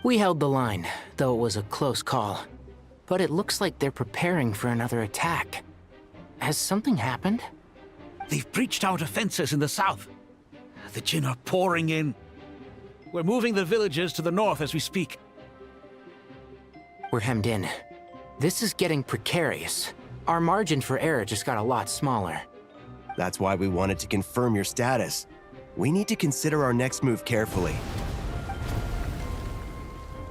We held the line, though it was a close call. But it looks like they're preparing for another attack. Has something happened? They've breached our defenses in the south. The Jin are pouring in. We're moving the villagers to the north as we speak. We're hemmed in. This is getting precarious. Our margin for error just got a lot smaller. That's why we wanted to confirm your status. We need to consider our next move carefully.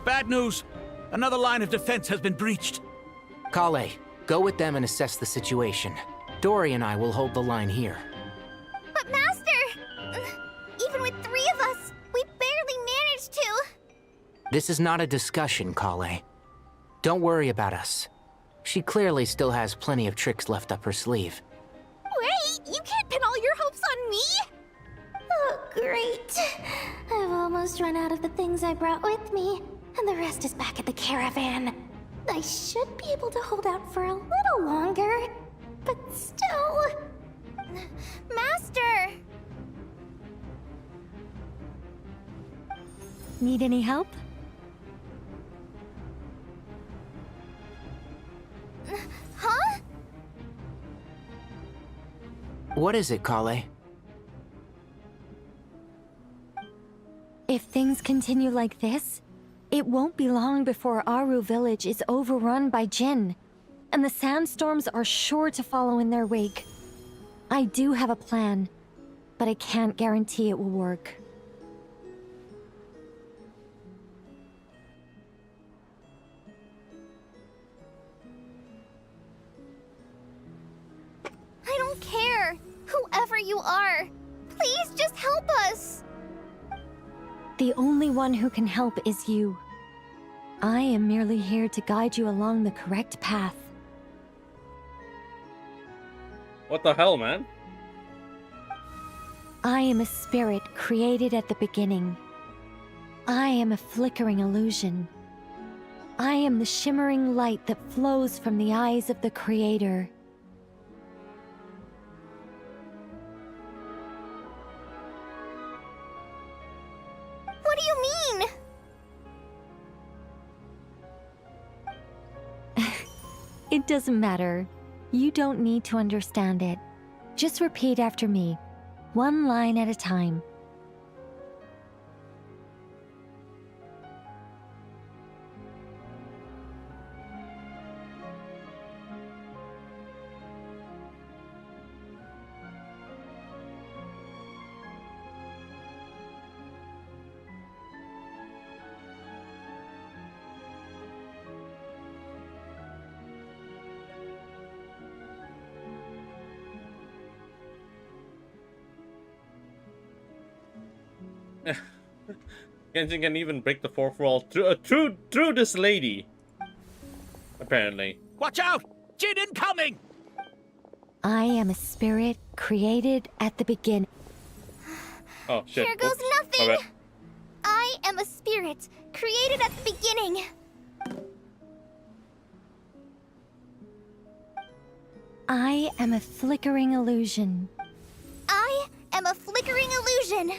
Bad news! Another line of defense has been breached. Kale, go with them and assess the situation. Dory and I will hold the line here. But Master! Even with 3 of us, we barely managed to. This is not a discussion, Kale. Don't worry about us. She clearly still has plenty of tricks left up her sleeve. Wait, you can't pin all your hopes on me? Oh, great. I've almost run out of the things I brought with me, and the rest is back at the caravan. I should be able to hold out for a little longer, but still... Master! Need any help? Huh? What is it, Kale? If things continue like this, it won't be long before Aru village is overrun by Jin, and the sandstorms are sure to follow in their wake. I do have a plan, but I can't guarantee it will work. I don't care. Whoever you are, please just help us. The only one who can help is you. I am merely here to guide you along the correct path. What the hell, man? I am a spirit created at the beginning. I am a flickering illusion. I am the shimmering light that flows from the eyes of the Creator. What do you mean? It doesn't matter. You don't need to understand it. Just repeat after me, one line at a time. Genshin can even break the fourth wall through this lady. Apparently. Watch out! Jin incoming! I am a spirit created at the beginning. Oh shit. Here goes Oops. My nothing! bad. I am a spirit, created at the beginning. I am a flickering illusion. I am a flickering illusion.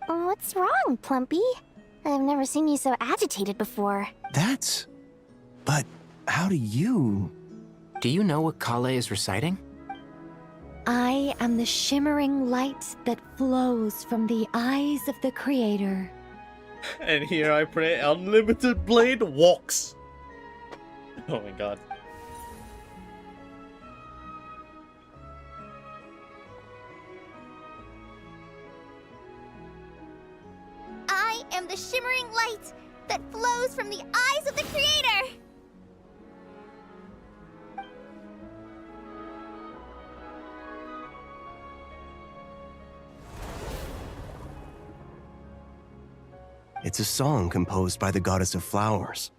What's wrong, Plumpy? I've never seen you so agitated before. That's... But how do you... Do you know what Kale is reciting? I am the shimmering light that flows from the eyes of the Creator. And here I pray Unlimited Blade walks. Oh my god. I am the shimmering light that flows from the eyes of the Creator. It's a song composed by the goddess of flowers,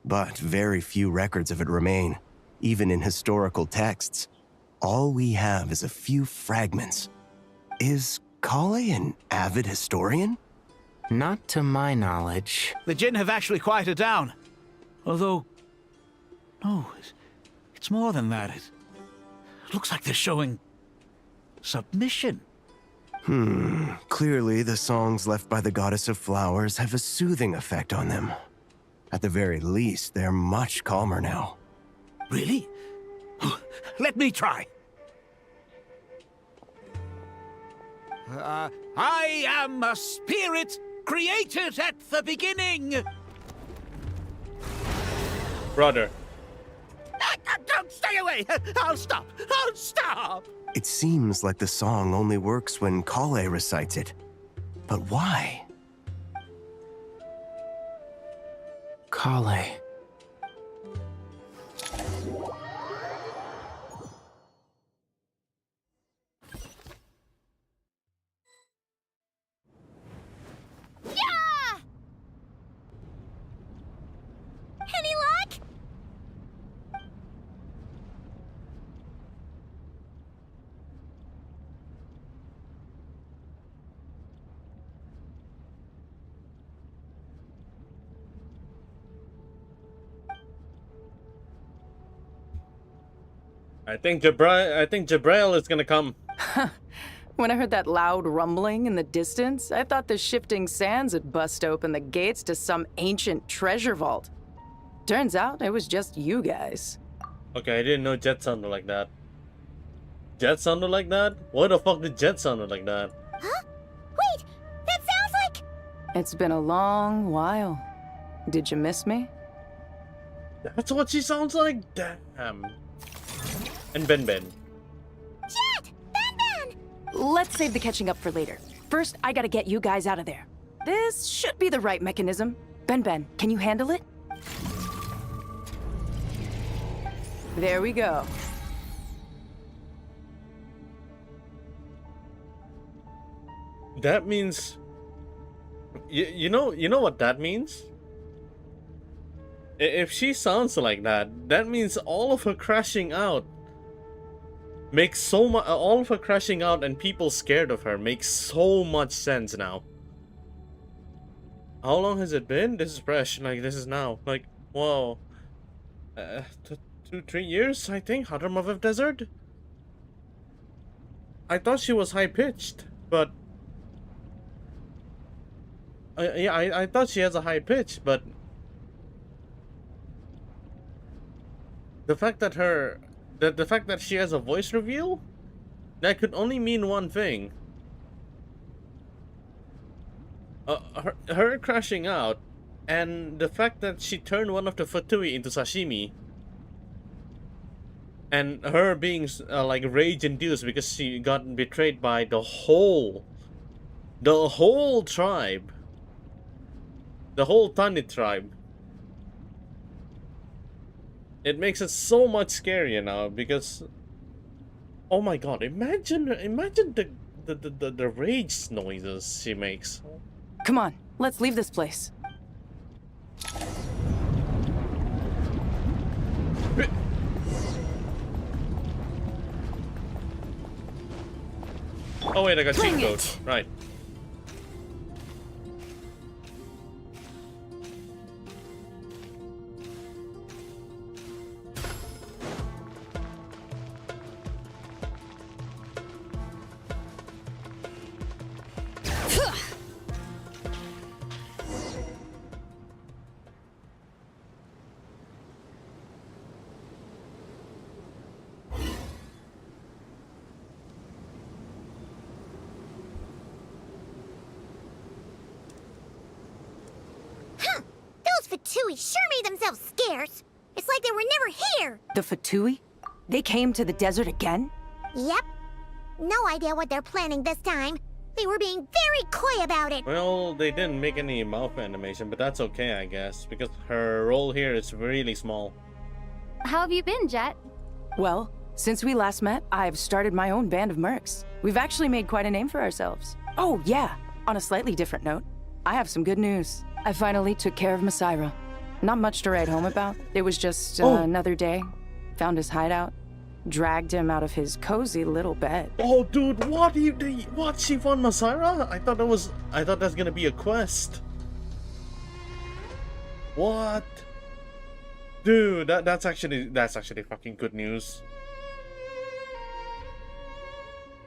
but very few records of it remain, even in historical texts. All we have is a few fragments. Is Kale an avid historian? Not to my knowledge. The Jin have actually quieted down. Although... No, it's more than that. It looks like they're showing... submission. Clearly the songs left by the goddess of flowers have a soothing effect on them. At the very least, they're much calmer now. Really? Let me try. I am a spirit created at the beginning. Brother. Don't stay away. I'll stop. I'll stop. It seems like the song only works when Kale recites it. But why? Kale. Yeah! Any luck? I think Jabrail is gonna come. When I heard that loud rumbling in the distance, I thought the shifting sands had bust open the gates to some ancient treasure vault. Turns out it was just you guys. Okay, I didn't know Jet sounded like that. Jet sounded like that? Why the fuck did Jet sound like that? Huh? Wait, that sounds like... It's been a long while. Did you miss me? That's what she sounds like? Damn. And Ben. Jet! Ben! Let's save the catching up for later. First, I gotta get you guys out of there. This should be the right mechanism. Ben, can you handle it? There we go. That means... You know what that means? If she sounds like that, that means all of her crashing out makes so much... all of her crashing out and people scared of her makes so much sense now. How long has it been? This is fresh. Like, this is now. Like, whoa. 2-3 years, I think. Hadramaviv Desert? I thought she was high-pitched, but... yeah, I thought she has a high pitch, but... The fact that the fact that she has a voice reveal? That could only mean one thing. Her crashing out, and the fact that she turned one of the Fatui into sashimi, and her being like rage-induced because she got betrayed by the whole tribe, the whole Tanit tribe. It makes it so much scarier now because, oh my god! Imagine the rage noises she makes. Come on, let's leave this place. Oh wait, I got cheat Bring code. it. Right. Those Fatui sure made themselves scarce. It's like they were never here. The Fatui? They came to the desert again? Yep. No idea what they're planning this time. They were being very coy about it. Well, they didn't make any mouth animation, but that's okay, I guess, because her role here is really small. How have you been, Jet? Well, since we last met, I've started my own band of mercs. We've actually made quite a name for ourselves. Oh, yeah. On a slightly different note, I have some good news. I finally took care of Masaira. Not much to write home about. It was just another day. Found his hideout. Dragged him out of his cozy little bed. Oh, dude, what? What? She found Masaira? I thought that's gonna be a quest. What? Dude, that's actually fucking good news.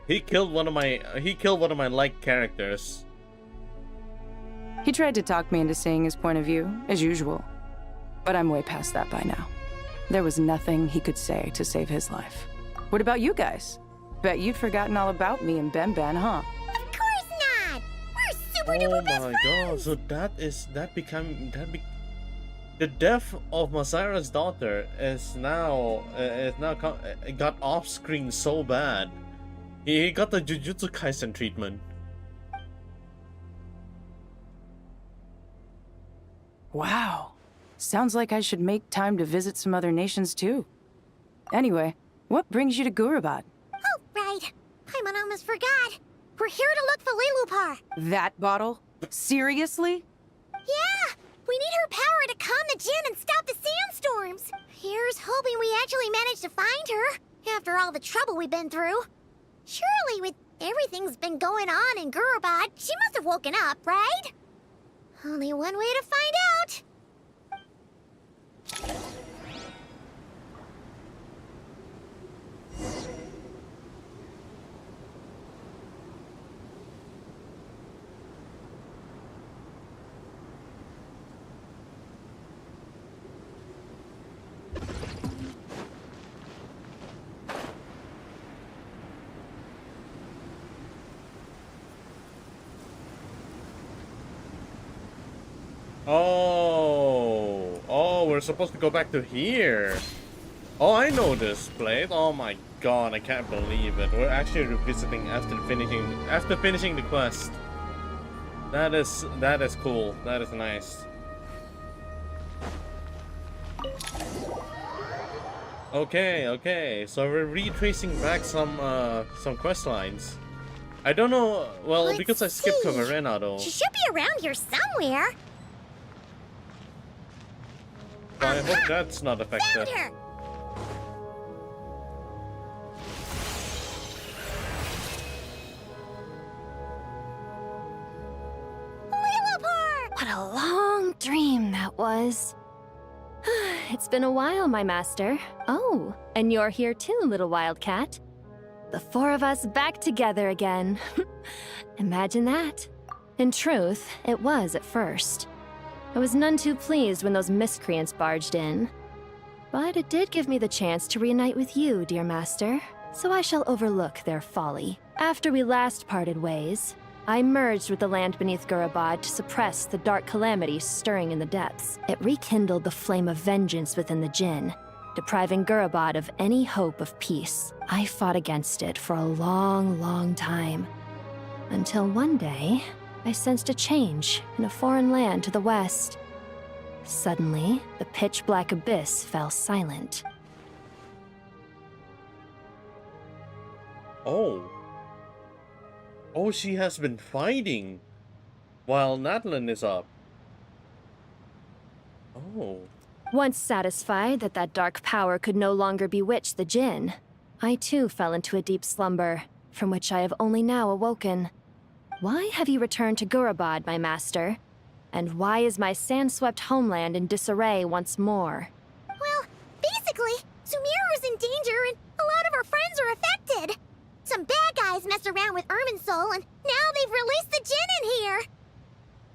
He killed one of my liked characters. He tried to talk me into seeing his point of view, as usual. But I'm way past that by now. There was nothing he could say to save his life. What about you guys? Bet you'd forgotten all about me and Ben, huh? Of course not! We're super duper best friends! Oh my god, so the death of Masaira's daughter is now it got off screen so bad. He got the Jujutsu Kaisen treatment. Wow. Sounds like I should make time to visit some other nations too. Anyway, what brings you to Gurabad? Oh, right. Paimon almost forgot. We're here to look for Lilupar. That bottle? Seriously? Yeah! We need her power to calm the Jinn and stop the sandstorms. Here's hoping we actually manage to find her, after all the trouble we've been through. Surely, with everything's been going on in Gurabad, she must have woken up, right? Only one way to find out. Oh, we're supposed to go back to here. Oh, I know this place. Oh my god, I can't believe it. We're actually revisiting after finishing the quest. That is cool. That is nice. Okay. So we're retracing back some quest lines. I don't know. Well, Let's because I skipped see. Camarena though. She should be around here somewhere. I hope that's not effective. Found her. What a long dream that was. It's been a while, my master. Oh, and you're here too, little wildcat. The four of us back together again. Imagine that. In truth, it was at first. I was none too pleased when those miscreants barged in. But it did give me the chance to reunite with you, dear master, so I shall overlook their folly. After we last parted ways, I merged with the land beneath Gurabad to suppress the dark calamity stirring in the depths. It rekindled the flame of vengeance within the Jinn, depriving Gurabad of any hope of peace. I fought against it for a long, long time. Until one day, I sensed a change in a foreign land to the west. Suddenly, the pitch-black abyss fell silent. Oh. Oh, she has been fighting while Natlan is up. Oh. Once satisfied that that dark power could no longer bewitch the Jinn, I too fell into a deep slumber, from which I have only now awoken. Why have you returned to Gurabad, my master? And why is my sand-swept homeland in disarray once more? Well, basically, Sumeru's in danger and a lot of our friends are affected. Some bad guys messed around with Irminsul and now they've released the Jinn in here.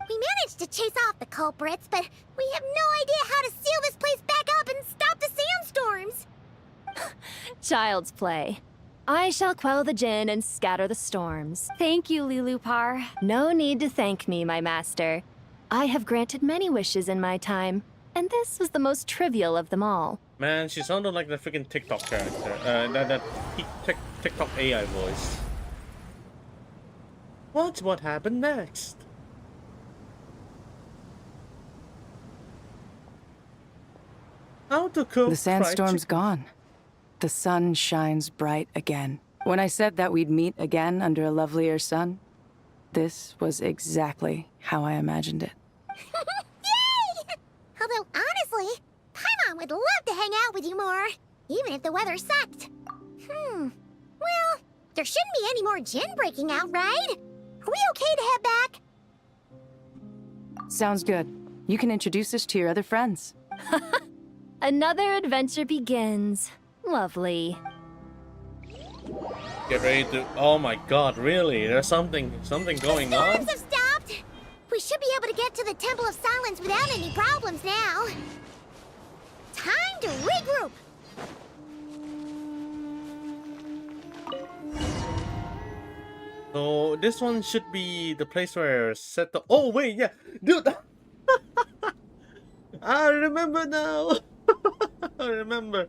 We managed to chase off the culprits, but we have no idea how to seal this place back up and stop the sandstorms. Child's play. I shall quell the Jinn and scatter the storms. Thank you, Lilupar. No need to thank me, my master. I have granted many wishes in my time, and this was the most trivial of them all. Man, she sounded like the freaking TikTok character. That TikTok AI voice. What's what happened next? How to cook The sandstorm's gone. The sun shines bright again. When I said that we'd meet again under a lovelier sun, this was exactly how I imagined it. Yay! Although, honestly, Paimon would love to hang out with you more, even if the weather sucked. Well, there shouldn't be any more Jinn breaking out, right? Are we okay to head back? Sounds good. You can introduce us to your other friends. Another adventure begins. Lovely. Get ready to... Oh my god, really? There's something going on? Storms have stopped! We should be able to get to the Temple of Silence without any problems now. Time to regroup! So this one should be the place where Seto... Oh wait, yeah, dude. I remember now. I remember,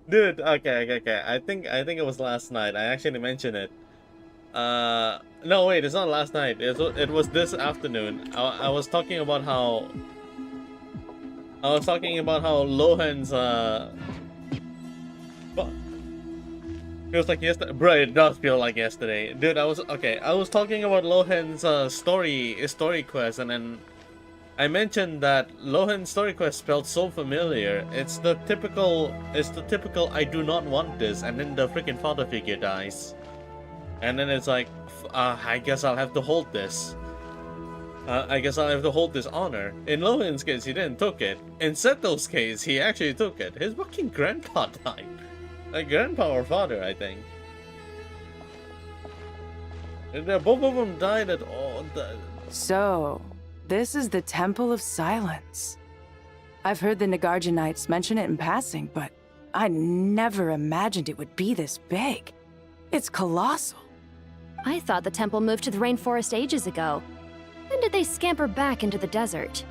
dude. Okay. I think it was last night. I actually mentioned it. No wait, it's not last night. It was this afternoon. I was talking about how. Lohan's feels like yesterday, bro. It does feel like yesterday, dude. I was talking about Lohan's story quest, and then I mentioned that Lohan's story quest felt so familiar. It's the typical I do not want this, and then the freaking father figure dies, and then it's like, I guess I'll have to hold this. I guess I'll have to hold this honor. In Lohan's case, he didn't took it. In Seto's case, he actually took it. His fucking grandpa died. Like grandpa or father, I think. And both of them died at all. So, this is the Temple of Silence. I've heard the Nagarjanites mention it in passing, but I never imagined it would be this big. It's colossal. I thought the temple moved to the rainforest ages ago. When did they scamper back into the desert?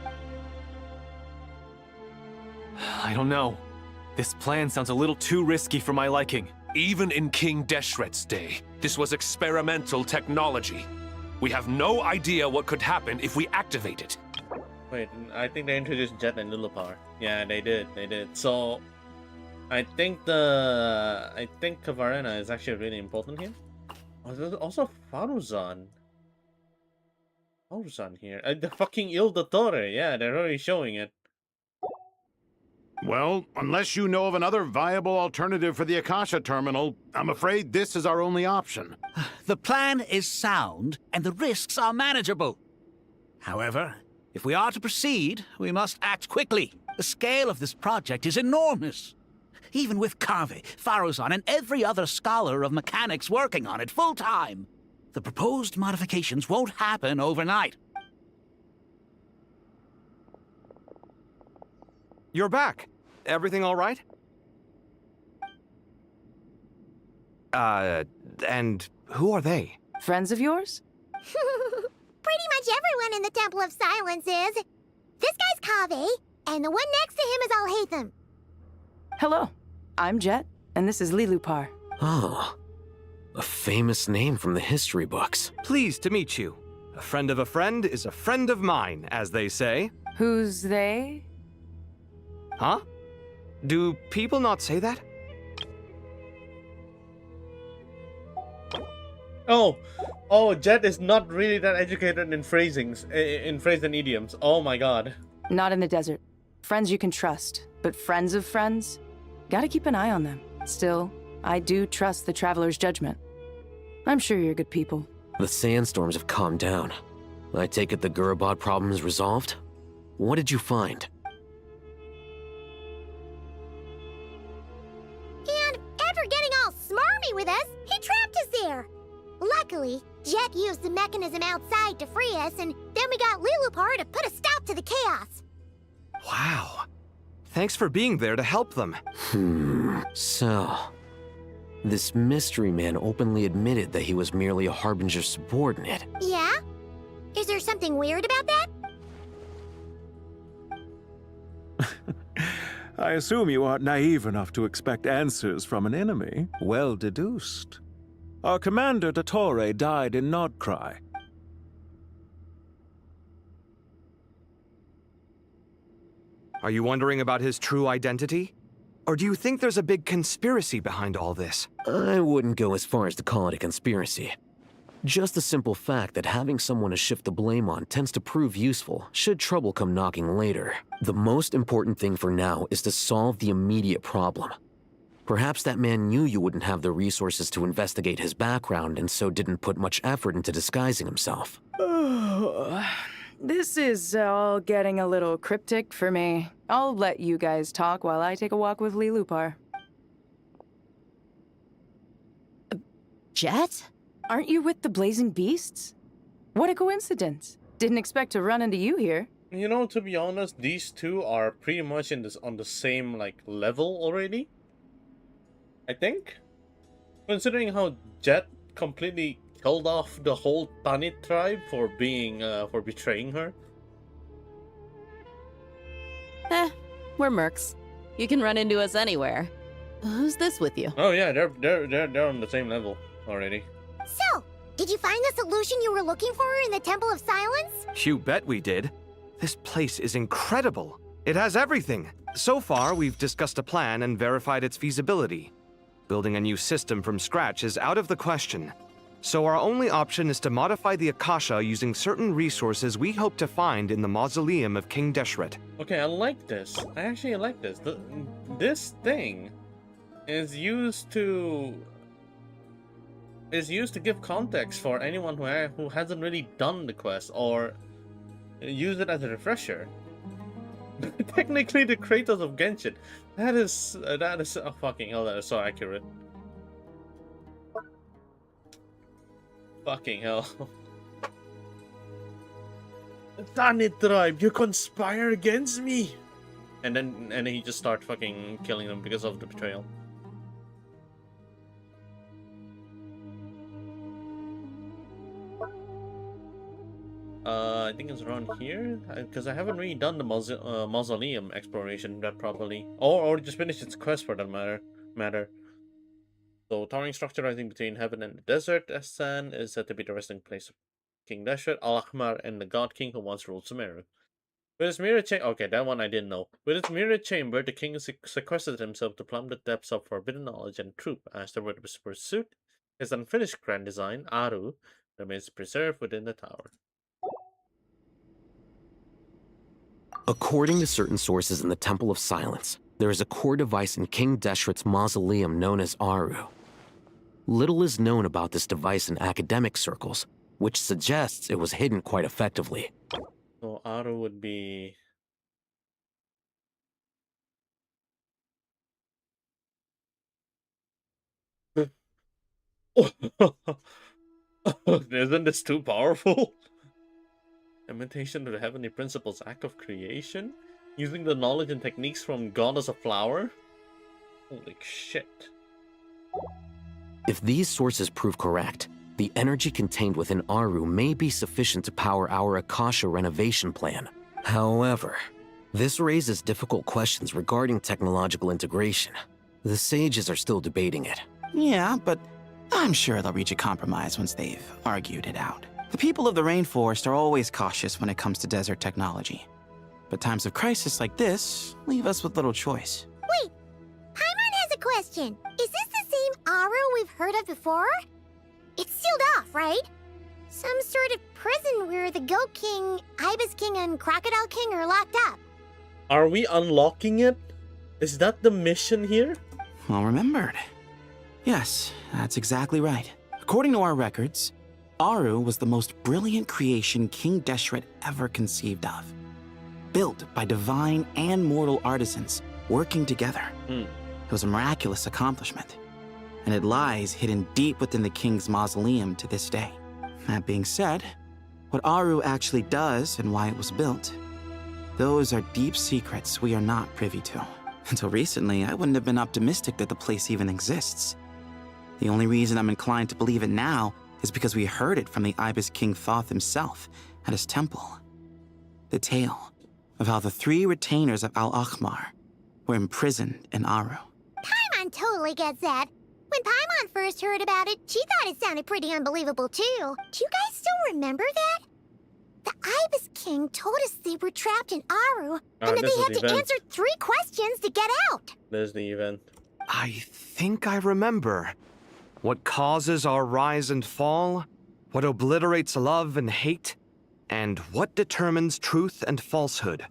I don't know. This plan sounds a little too risky for my liking. Even in King Deshret's day, this was experimental technology. We have no idea what could happen if we activate it. Wait, I think they introduced Jet and Lilipar. Yeah, they did. So, I think Kavarena is actually really important here. Oh, there's also Faruzan. Faruzan here. The fucking Il Dottore. Yeah, they're already showing it. Well, unless you know of another viable alternative for the Akasha terminal, I'm afraid this is our only option. The plan is sound, and the risks are manageable. However, if we are to proceed, we must act quickly. The scale of this project is enormous. Even with Kave, Faruzan, and every other scholar of mechanics working on it full-time, the proposed modifications won't happen overnight. You're back. Everything all right? And who are they? Friends of yours? Pretty much everyone in the Temple of Silence is. This guy's Kave, and the one next to him is Alhaitham. Hello, I'm Jet, and this is Lilupar. Oh, a famous name from the history books. Pleased to meet you. A friend of a friend is a friend of mine, as they say. Who's they? Huh? Do people not say that? Oh, Oh, Jet is not really that educated in phrasings, in phrase and idioms. Oh my god. Not in the desert. Friends you can trust, but friends of friends? Gotta keep an eye on them. Still, I do trust the Traveler's judgment. I'm sure you're good people. The sandstorms have calmed down. I take it the Gurabod problem is resolved? What did you find? And after getting all smarmy with us, he trapped us there. Luckily, Jet used the mechanism outside to free us, and then we got Lilupar to put a stop to the chaos. Wow. Thanks for being there to help them. So... this mystery man openly admitted that he was merely a Harbinger subordinate. Yeah? Is there something weird about that? I assume you aren't naive enough to expect answers from an enemy. Well deduced. Our commander, Dottore, died in Nordkrai. Are you wondering about his true identity? Or do you think there's a big conspiracy behind all this? I wouldn't go as far as to call it a conspiracy. Just the simple fact that having someone to shift the blame on tends to prove useful, should trouble come knocking later. The most important thing for now is to solve the immediate problem. Perhaps that man knew you wouldn't have the resources to investigate his background and so didn't put much effort into disguising himself. This is all getting a little cryptic for me. I'll let you guys talk while I take a walk with Lilupar. Jet? Aren't you with the Blazing Beasts? What a coincidence. Didn't expect to run into you here. You know, to be honest, these two are pretty much on the same like level already. I think, considering how Jet completely killed off the whole Tanit tribe for betraying her. We're mercs. You can run into us anywhere. Who's this with you? Oh yeah, they're on the same level already. So, did you find the solution you were looking for in the Temple of Silence? You bet we did. This place is incredible. It has everything. So far, we've discussed a plan and verified its feasibility. Building a new system from scratch is out of the question. So our only option is to modify the Akasha using certain resources we hope to find in the mausoleum of King Deshret. Okay, I like this. I actually like this. This thing is used to give context for anyone who hasn't really done the quest or use it as a refresher. Technically, the Kratos of Genshin. That is oh, fucking hell. That is so accurate. Fucking hell. Tanit tribe, you conspire against me. And then he just starts fucking killing them because of the betrayal. I think it's around here, because I haven't really done the mausoleum exploration that properly, or just finished its quest for that matter. So, towering structure rising between heaven and the desert, Essan is said to be the resting place of King Deshret, Al-Ahmar, and the God King who once ruled Sumeru. With its mirror chamber, okay, that one I didn't know. With its mirror chamber, the king sequestered himself to plumb the depths of forbidden knowledge and truth. As the word was pursued, his unfinished grand design, Aru, remains preserved within the tower. According to certain sources in the Temple of Silence, there is a core device in King Deshret's mausoleum known as Aru. Little is known about this device in academic circles, which suggests it was hidden quite effectively. So Aru would be... Isn't this too powerful? Imitation of the heavenly principles, act of creation? Using the knowledge and techniques from Goddess of Flower? Holy shit. If these sources prove correct, the energy contained within Aru may be sufficient to power our Akasha renovation plan. However, this raises difficult questions regarding technological integration. The sages are still debating it. Yeah, but I'm sure they'll reach a compromise once they've argued it out. The people of the rainforest are always cautious when it comes to desert technology. But times of crisis like this leave us with little choice. Wait, Paimon has a question. Is this the same Aru we've heard of before? It's sealed off, right? Some sort of prison where the Goat King, Ibis King, and Crocodile King are locked up. Are we unlocking it? Is that the mission here? Well remembered. Yes, that's exactly right. According to our records, Aru was the most brilliant creation King Deshret ever conceived of. Built by divine and mortal artisans working together. It was a miraculous accomplishment, and it lies hidden deep within the king's mausoleum to this day. That being said, what Aru actually does and why it was built, those are deep secrets we are not privy to. Until recently, I wouldn't have been optimistic that the place even exists. The only reason I'm inclined to believe it now is because we heard it from the Ibis King Thoth himself at his temple. The tale of how the 3 retainers of Al-Akhmar were imprisoned in Aru. Paimon totally gets that. When Paimon first heard about it, she thought it sounded pretty unbelievable too. Do you guys still remember that? The Ibis King told us they were trapped in Aru, and that they had to answer 3 questions to get out. There's the event. I think I remember. What causes our rise and fall? What obliterates love and hate? And what determines truth and falsehood?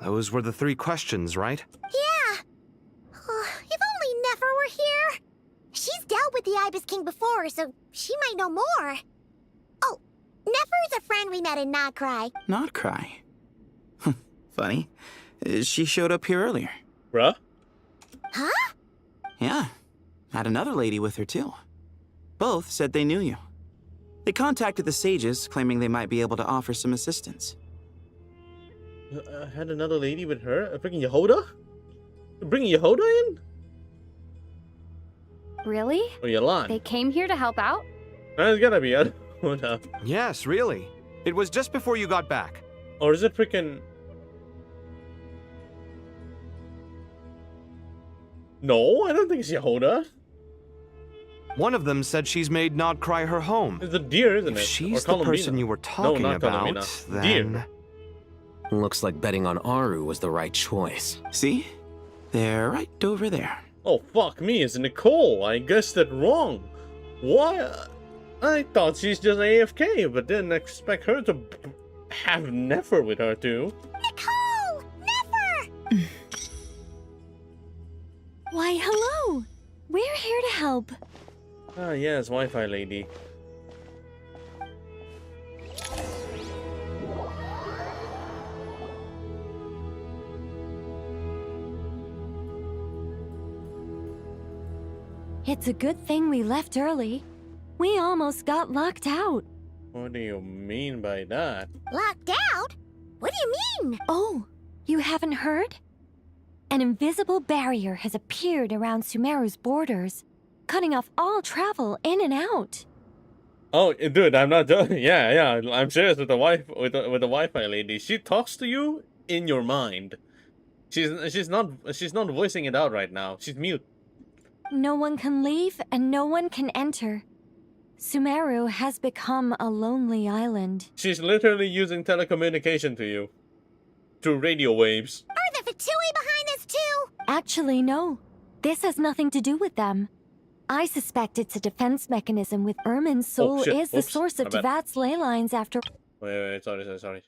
Those were the 3 questions, right? Yeah. If only Nefer were here. She's dealt with the Ibis King before, so she might know more. Oh, Nefer's a friend we met in Notcry. Notcry? Funny. She showed up here earlier. Bruh? Huh? Yeah. Had another lady with her, too. Both said they knew you. They contacted the sages, claiming they might be able to offer some assistance. I had another lady with her? Bringing Yehoda? Bringing Yehoda in? Really? Oh, Yalan. They came here to help out? It's gotta be Yehoda. Yes, really. It was just before you got back. Or is it freaking... No, I don't think it's Yehoda. One of them said she's made Notcry her home. It's a deer, isn't it? If she's the person you were talking about, then... Deer. Looks like betting on Aru was the right choice. See? They're right over there. Oh, fuck me, it's Nicole. I guessed it wrong. Why? I thought she's just AFK, but didn't expect her to have Nefer with her, too. Nicole! Nefer! Why, hello! We're here to help. Ah, yes, Wi-Fi lady. It's a good thing we left early. We almost got locked out. What do you mean by that? Locked out? What do you mean? Oh, you haven't heard? An invisible barrier has appeared around Sumeru's borders, cutting off all travel in and out. Oh, dude, I'm not joking. Yeah, I'm serious with the Wi-Fi lady. She talks to you in your mind. She's not voicing it out right now. She's mute. No one can leave and no one can enter. Sumeru has become a lonely island. She's literally using telecommunication to you. Through radio waves. Are the Fatui behind this too? Actually, no. This has nothing to do with them. I suspect it's a defense mechanism with Ermin's soul is the source of Tevat's ley lines after... Wait, sorry.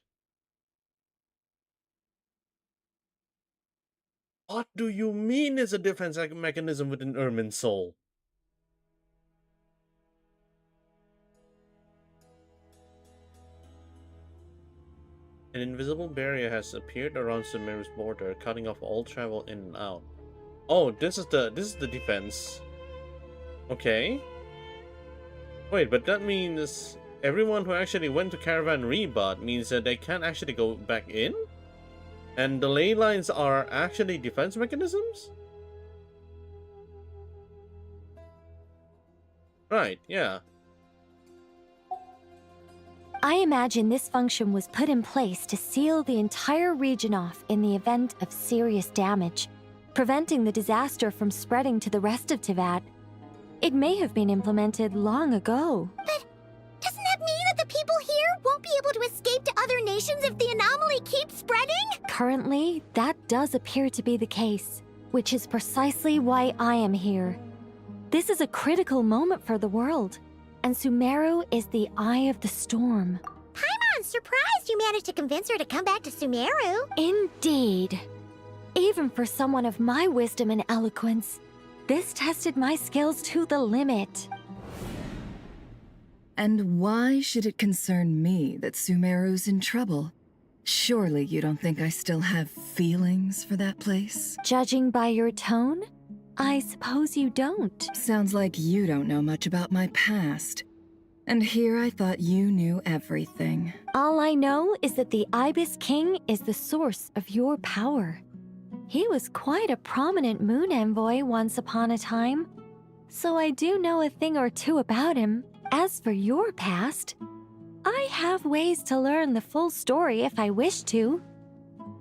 What do you mean it's a defense mechanism within Ermin's soul? An invisible barrier has appeared around Sumeru's border, cutting off all travel in and out. Oh, this is the defense. Okay. Wait, but that means everyone who actually went to Caravan Rebot means that they can't actually go back in? And the ley lines are actually defense mechanisms? Right, yeah. I imagine this function was put in place to seal the entire region off in the event of serious damage, preventing the disaster from spreading to the rest of Tevat. It may have been implemented long ago. But doesn't that mean that the people here won't be able to escape to other nations if the anomaly keeps spreading? Currently, that does appear to be the case, which is precisely why I am here. This is a critical moment for the world. and Sumeru is the eye of the storm. Paimon's surprised you managed to convince her to come back to Sumeru. Indeed. Even for someone of my wisdom and eloquence, this tested my skills to the limit. And why should it concern me that Sumeru's in trouble? Surely you don't think I still have feelings for that place? Judging by your tone, I suppose you don't. Sounds like you don't know much about my past. And here I thought you knew everything. All I know is that the Ibis King is the source of your power. He was quite a prominent moon envoy once upon a time, so I do know a thing or two about him. As for your past, I have ways to learn the full story if I wish to.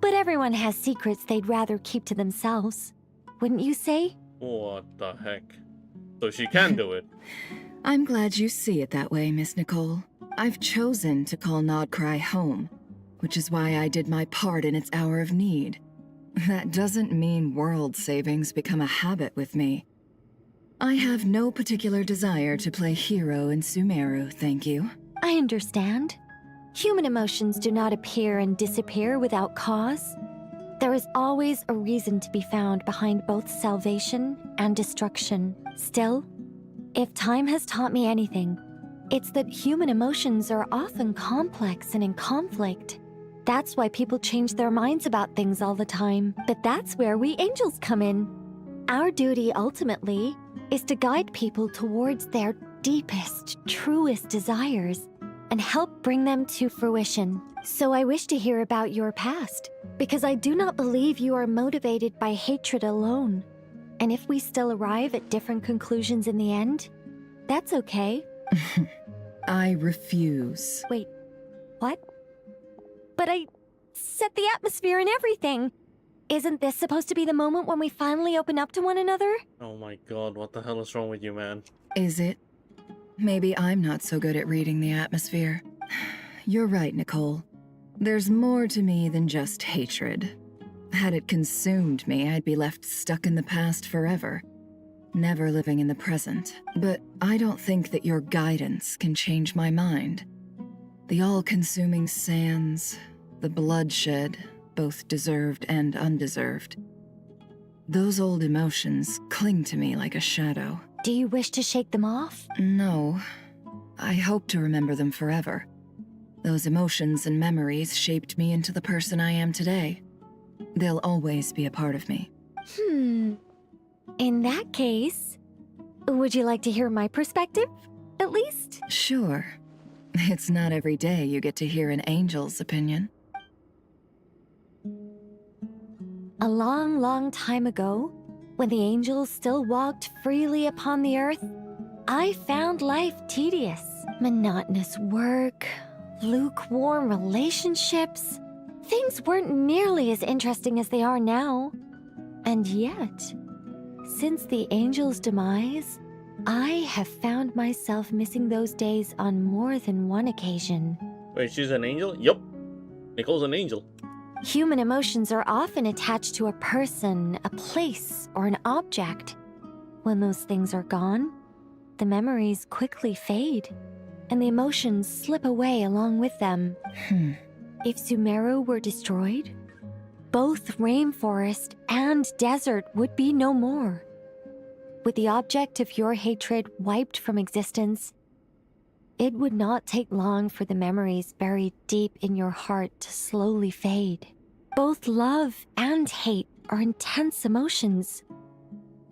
But everyone has secrets they'd rather keep to themselves. Wouldn't you say? What the heck? So she can do it. I'm glad you see it that way, Miss Nicole. I've chosen to call Nodcry home, which is why I did my part in its hour of need. That doesn't mean world savings become a habit with me. I have no particular desire to play hero in Sumeru, thank you. I understand. Human emotions do not appear and disappear without cause. There is always a reason to be found behind both salvation and destruction. Still, if time has taught me anything, it's that human emotions are often complex and in conflict. That's why people change their minds about things all the time. But that's where we angels come in. Our duty, ultimately, is to guide people towards their deepest, truest desires and help bring them to fruition. So I wish to hear about your past, because I do not believe you are motivated by hatred alone. And if we still arrive at different conclusions in the end, that's okay. I refuse. Wait, what? But I set the atmosphere and everything. Isn't this supposed to be the moment when we finally open up to one another? Oh my god, what the hell is wrong with you, man? Is it? Maybe I'm not so good at reading the atmosphere. You're right, Nicole. There's more to me than just hatred. Had it consumed me, I'd be left stuck in the past forever, never living in the present. But I don't think that your guidance can change my mind. The all-consuming sands, the bloodshed, both deserved and undeserved. Those old emotions cling to me like a shadow. Do you wish to shake them off? No. I hope to remember them forever. Those emotions and memories shaped me into the person I am today. They'll always be a part of me. In that case, would you like to hear my perspective, at least? Sure. It's not every day you get to hear an angel's opinion. A long, long time ago, when the angels still walked freely upon the earth, I found life tedious. Monotonous work, lukewarm relationships. Things weren't nearly as interesting as they are now. And yet, since the angels' demise, I have found myself missing those days on more than one occasion. Wait, she's an angel? Yup. Nicole's an angel. Human emotions are often attached to a person, a place, or an object. When those things are gone, the memories quickly fade, and the emotions slip away along with them. If Sumeru were destroyed, both rainforest and desert would be no more. With the object of your hatred wiped from existence, it would not take long for the memories buried deep in your heart to slowly fade. Both love and hate are intense emotions,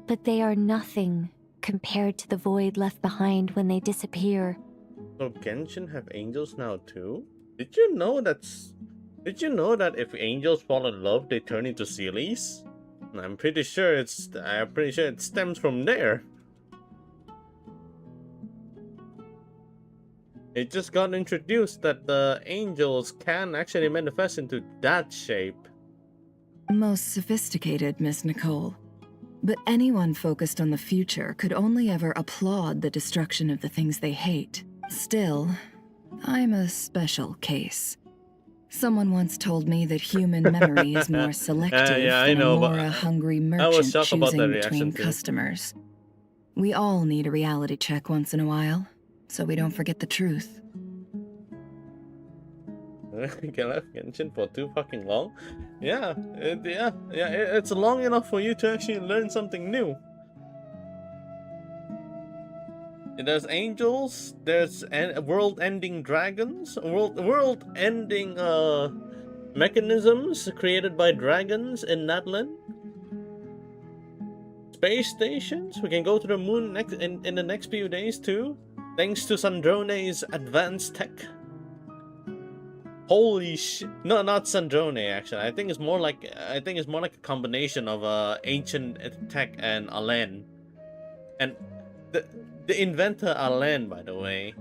but they are nothing compared to the void left behind when they disappear. So Genshin have angels now too? Did you know that if angels fall in love, they turn into Sealies? I'm pretty sure it stems from there. It just got introduced that the angels can actually manifest into that shape. Most sophisticated, Miss Nicole. But anyone focused on the future could only ever applaud the destruction of the things they hate. Still, I'm a special case. Someone once told me that human memory is more selective than a Mora-hungry merchant choosing between customers. We all need a reality check once in a while. so we don't forget the truth. Can I have Genshin for too fucking long? Yeah, it's long enough for you to actually learn something new. There's angels, there's world-ending dragons, world-ending mechanisms created by dragons in Natlan. Space stations, we can go to the moon in the next few days too, thanks to Sandrone's advanced tech. Holy shit! No, not Sandrone actually. I think it's more like a combination of ancient tech and Alen. And the inventor Alen, by the way.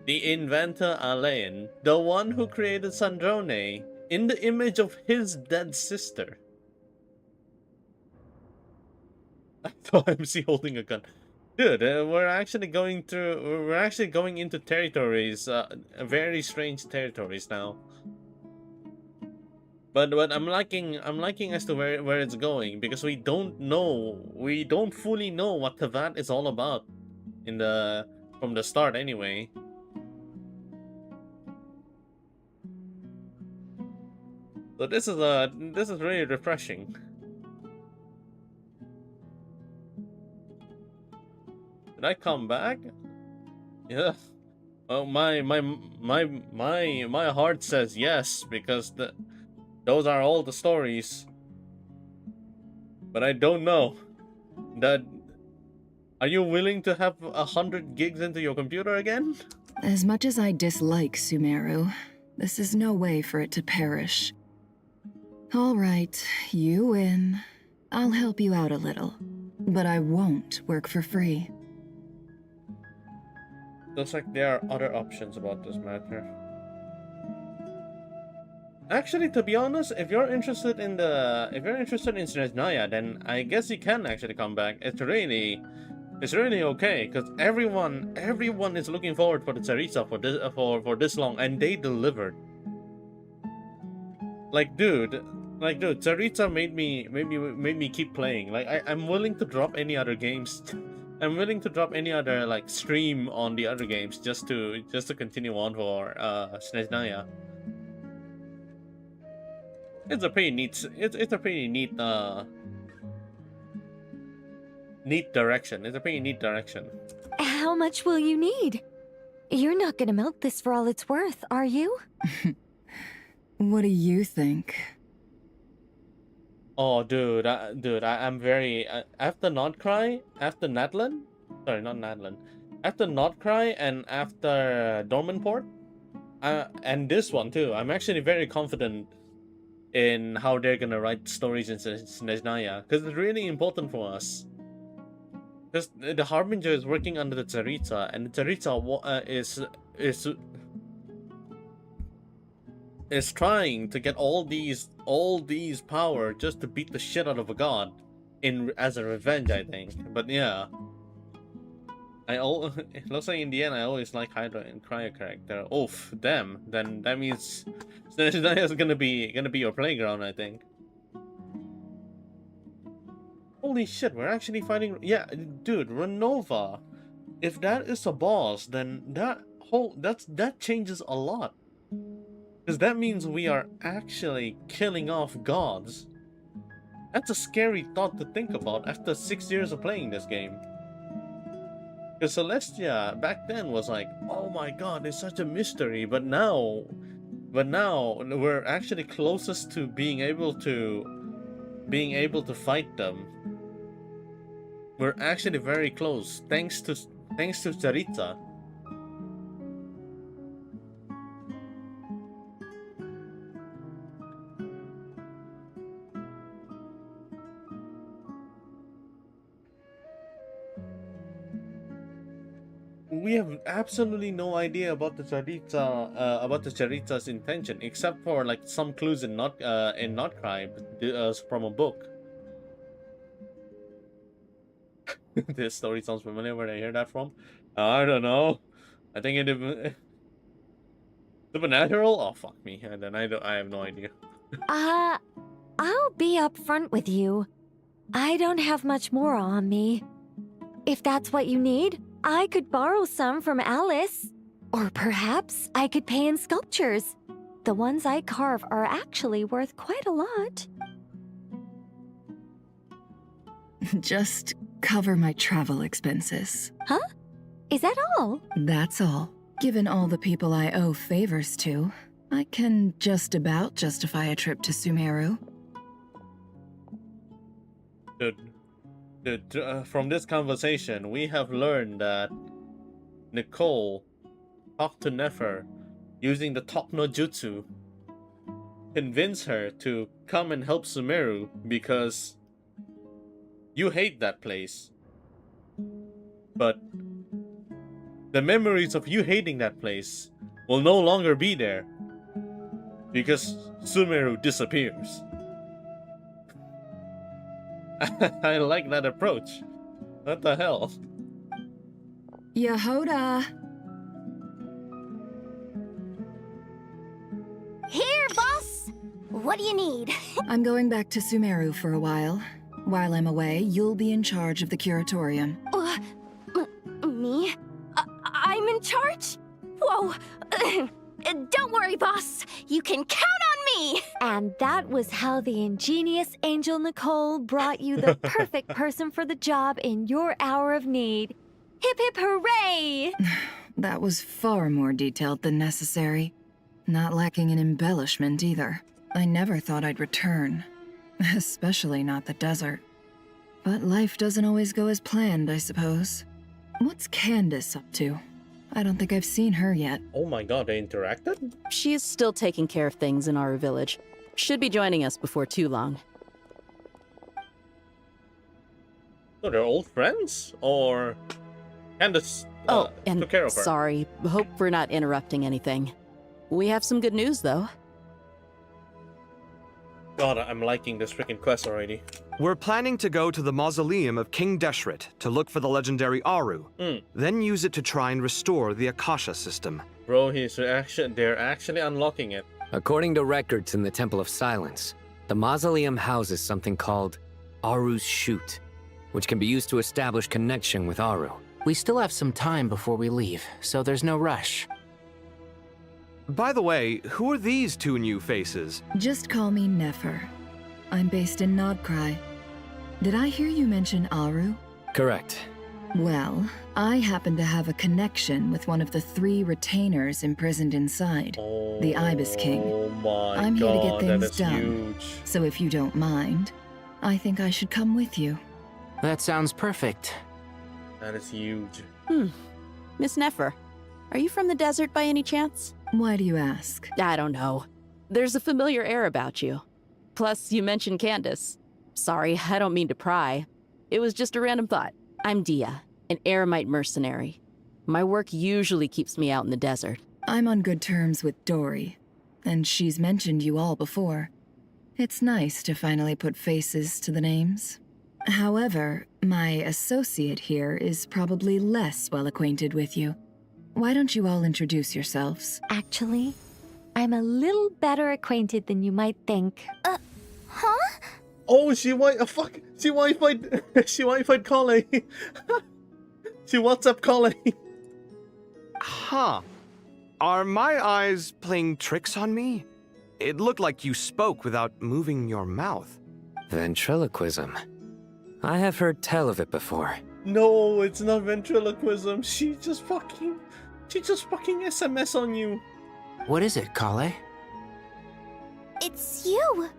The inventor Alen, the one who created Sandrone in the image of his dead sister. I saw MC holding a gun. Dude, we're actually going into territories, very strange territories now. But I'm liking as to where it's going, because we don't fully know what Tavat is all about from the start anyway. So this is really refreshing. Did I come back? Yeah. Oh, my heart says yes, because those are all the stories. But I don't know. Are you willing to have 100 gigs into your computer again? As much as I dislike Sumeru, this is no way for it to perish. All right, you win. I'll help you out a little, but I won't work for free. Looks like there are other options about this matter. Actually, to be honest, if you're interested in Snezhnaya, then I guess you can actually come back. It's really okay, because everyone is looking forward for the Tsaritsa for this long, and they delivered. Like dude, Tsaritsa made me keep playing. Like I'm willing to drop any other games. I'm willing to drop any other like stream on the other games just to continue on for Snezhnaya. It's a pretty neat. It's a pretty neat. Neat direction. It's a pretty neat direction. How much will you need? You're not gonna milk this for all it's worth, are you? What do you think? Oh, dude, I'm very after Notcry, after Natlan, sorry, not Natlan, after Notcry and after Dormanport, and this one too. I'm actually very confident in how they're gonna write stories in Snezhnaya, because it's really important for us. Because the Harbinger is working under the Tsaritsa, and the Tsaritsa is trying to get all these power just to beat the shit out of a god as a revenge, I think. But yeah, it looks like in the end I always like Hydra and Cryo character. Oof, damn. Then that means Snezhnaya is gonna be your playground, I think. Holy shit, we're actually fighting. Yeah, dude, Renova. If that is a boss, then that changes a lot. Because that means we are actually killing off gods. That's a scary thought to think about after 6 years of playing this game. Because Celestia back then was like, oh my god, it's such a mystery. But now we're actually closest to being able to fight them. We're actually very close, thanks to Tsaritsa. We have absolutely no idea about the Tsaritsa's intention, except for like some clues in Notcry from a book. This story sounds familiar. Where did I hear that from? I don't know. I think it Supernatural? Oh fuck me. And then I have no idea. I'll be upfront with you. I don't have much more on me. If that's what you need, I could borrow some from Alice. Or perhaps I could pay in sculptures. The ones I carve are actually worth quite a lot. Just cover my travel expenses. Huh? Is that all? That's all. Given all the people I owe favors to, I can just about justify a trip to Sumeru. From this conversation, we have learned that Nicole talked to Nefer using the top no jutsu, convince her to come and help Sumeru because you hate that place. But the memories of you hating that place will no longer be there because Sumeru disappears. I like that approach. What the hell? Yehoda! Here, boss! What do you need? I'm going back to Sumeru for a while. While I'm away, you'll be in charge of the curatorium. Me? I'm in charge? Whoa! Don't worry, boss. You can count on me! And that was how the ingenious Angel Nicole brought you the perfect person for the job in your hour of need. Hip hip hooray! That was far more detailed than necessary. Not lacking in embellishment either. I never thought I'd return. Especially not the desert. But life doesn't always go as planned, I suppose. What's Candace up to? I don't think I've seen her yet. Oh my god, they interacted? She is still taking care of things in our village. Should be joining us before too long. So they're old friends? Or Candace and took care of her? sorry. Hope we're not interrupting anything. We have some good news, though. God, I'm liking this freaking quest already. We're planning to go to the mausoleum of King Deshret to look for the legendary Aru, then use it to try and restore the Akasha system. Bro, they're actually unlocking it. According to records in the Temple of Silence, the mausoleum houses something called Aru's Chute, which can be used to establish connection with Aru. We still have some time before we leave, so there's no rush. By the way, who are these two new faces? Just call me Nefer. I'm based in Nodcry. Did I hear you mention Aru? Correct. Well, I happen to have a connection with one of the 3 retainers imprisoned inside, the Ibis King. Oh my I'm here to get god, that things is done. huge. So if you don't mind, I think I should come with you. That sounds perfect. That is huge. Miss Nefer, are you from the desert by any chance? Why do you ask? I don't know. There's a familiar air about you. Plus, you mentioned Candace. Sorry, I don't mean to pry. It was just a random thought. I'm Dia, an Eremite mercenary. My work usually keeps me out in the desert. I'm on good terms with Dory, and she's mentioned you all before. It's nice to finally put faces to the names. However, my associate here is probably less well acquainted with you. Why don't you all introduce yourselves? Actually, I'm a little better acquainted than you might think. Huh? Oh, she Wi-Fi'd Collie. She WhatsApp Collie. Huh. Are my eyes playing tricks on me? It looked like you spoke without moving your mouth. Ventriloquism. I have heard tell of it before. No, it's not ventriloquism. She just fucking SMS on you. What is it, Kale? It's you.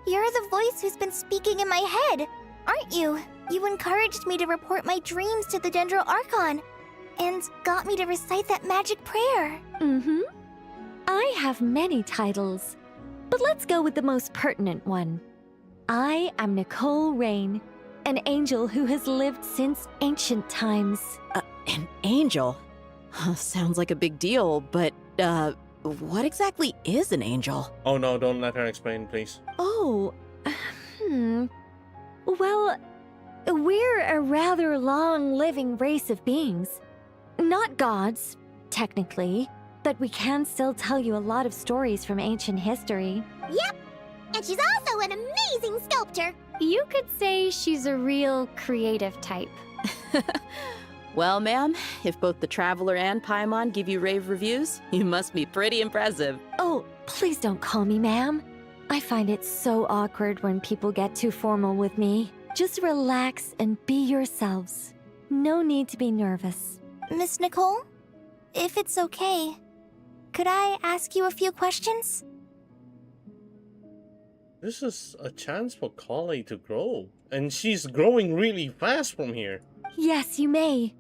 You're the voice who's been speaking in my head, aren't you? You encouraged me to report my dreams to the Dendro Archon, and got me to recite that magic prayer. Mm-hmm. I have many titles, but let's go with the most pertinent one. I am Nicole Rain, an angel who has lived since ancient times. An angel? Sounds like a big deal, but, what exactly is an angel? Oh no, don't let her explain, please. Oh, Well, we're a rather long-living race of beings. Not gods, technically, but we can still tell you a lot of stories from ancient history. Yep, and she's also an amazing sculptor. You could say she's a real creative type. Well, ma'am, if both the Traveler and Paimon give you rave reviews, you must be pretty impressive. Oh, please don't call me ma'am. I find it so awkward when people get too formal with me. Just relax and be yourselves. No need to be nervous. Miss Nicole, if it's okay, could I ask you a few questions? This is a chance for Kale to grow. And she's growing really fast from here. Yes, you may.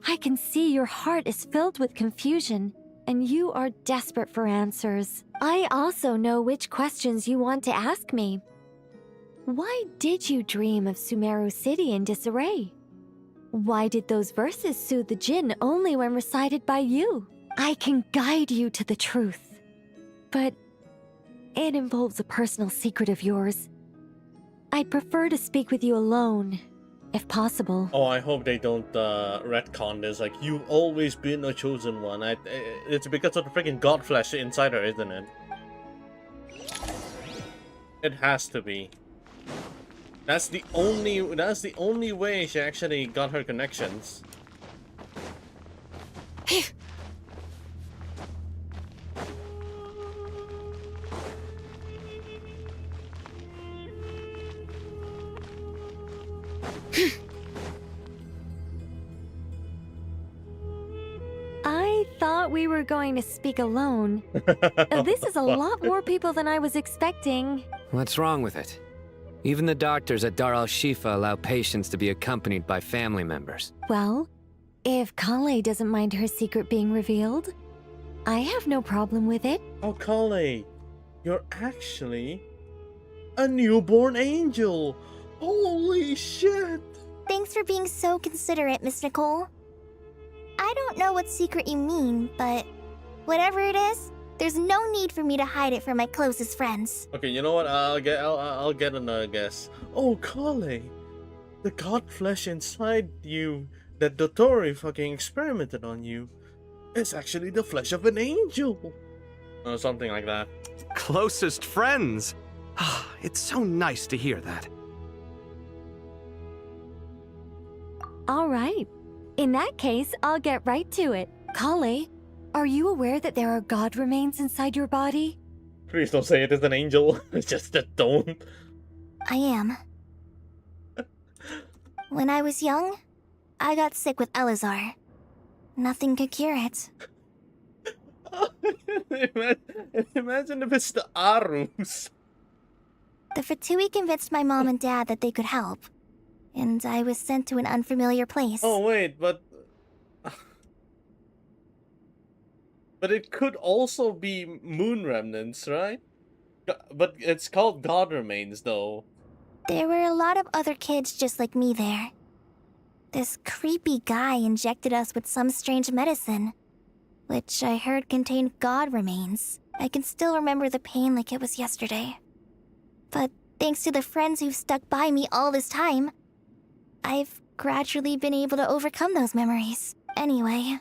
I can see your heart is filled with confusion, and you are desperate for answers. I also know which questions you want to ask me. Why did you dream of Sumeru City in disarray? Why did those verses soothe the Jinn only when recited by you? I can guide you to the truth, but it involves a personal secret of yours. I'd prefer to speak with you alone, if possible. Oh, I hope they don't retcon this. Like, you've always been a chosen one. It's because of the freaking god flesh inside her, isn't it? It has to be. That's the only way she actually got her connections. I thought we were going to speak alone. This is a lot more people than I was expecting. What's wrong with it? Even the doctors at Dar al-Shifa allow patients to be accompanied by family members. Well, if Kale doesn't mind her secret being revealed, I have no problem with it. Oh, Kale, you're actually a newborn angel. Holy shit. Thanks for being so considerate, Miss Nicole. I don't know what secret you mean, but whatever it is, there's no need for me to hide it from my closest friends. Okay, you know what? I'll get another guess. Oh, Kale, the god flesh inside you that Dotori fucking experimented on you is actually the flesh of an angel. Or something like that. Closest friends. It's so nice to hear that. All right. In that case, I'll get right to it. Kale, are you aware that there are god remains inside your body? Please don't say it is an angel. It's just that don't. I am. When I was young, I got sick with Elazar. Nothing could cure it. Imagine if it's the Arus. The Fatui convinced my mom and dad that they could help, and I was sent to an unfamiliar place. Oh wait, but it could also be moon remnants, right? But it's called God Remains, though. There were a lot of other kids just like me there. This creepy guy injected us with some strange medicine, which I heard contained God Remains. I can still remember the pain like it was yesterday. But thanks to the friends who've stuck by me all this time, I've gradually been able to overcome those memories. Anyway,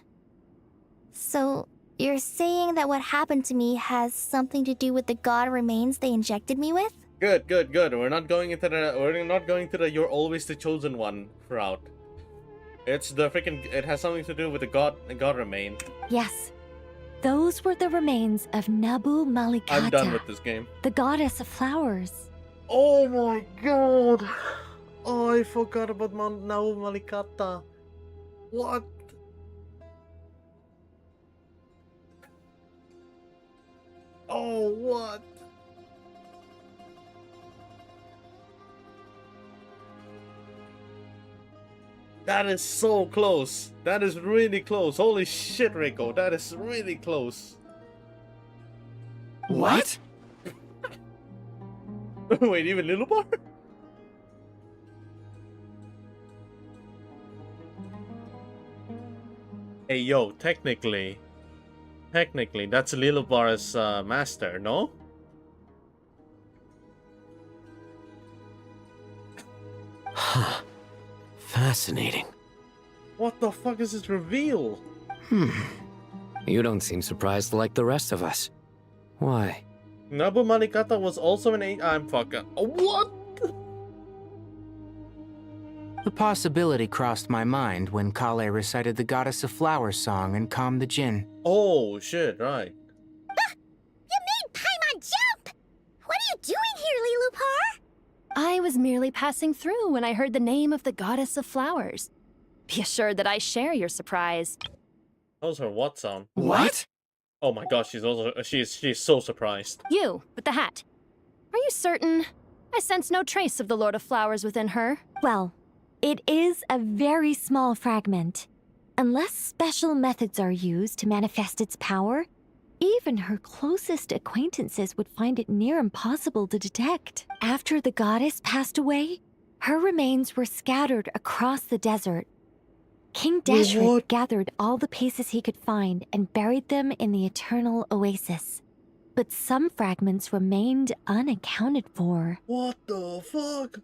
so you're saying that what happened to me has something to do with the God Remains they injected me with? Good, good, good. We're not going to the you're always the chosen one route. It's the freaking. It has something to do with the God Remain. Yes. Those were the remains of Nabu Malikata. I'm done with this game. The goddess of flowers. Oh my god! Oh, I forgot about Nabu Malikata. What? Oh, what? That is so close. That is really close. Holy shit, Rico. That is really close. What? Wait, even Little Bar? Hey, yo, technically, that's Little Bar's master, no? Huh. Fascinating. What the fuck is this reveal? You don't seem surprised like the rest of us. Why? Nabu Malikata was also an I'm fucking. What? The possibility crossed my mind when Kale recited the Goddess of Flowers song and calmed the Jinn. Oh, shit, right. You made Paimon jump! What are you doing here, Lilupar? I was merely passing through when I heard the name of the Goddess of Flowers. Be assured that I share your surprise. That was her what sound? What? Oh my gosh, she's so surprised. You, with the hat. Are you certain? I sense no trace of the Lord of Flowers within her. Well, it is a very small fragment. Unless special methods are used to manifest its power, even her closest acquaintances would find it near impossible to detect. After the goddess passed away, her remains were scattered across the desert. King Deshret gathered all the pieces he could find and buried them in the Eternal Oasis. But some fragments remained unaccounted for. What the fuck?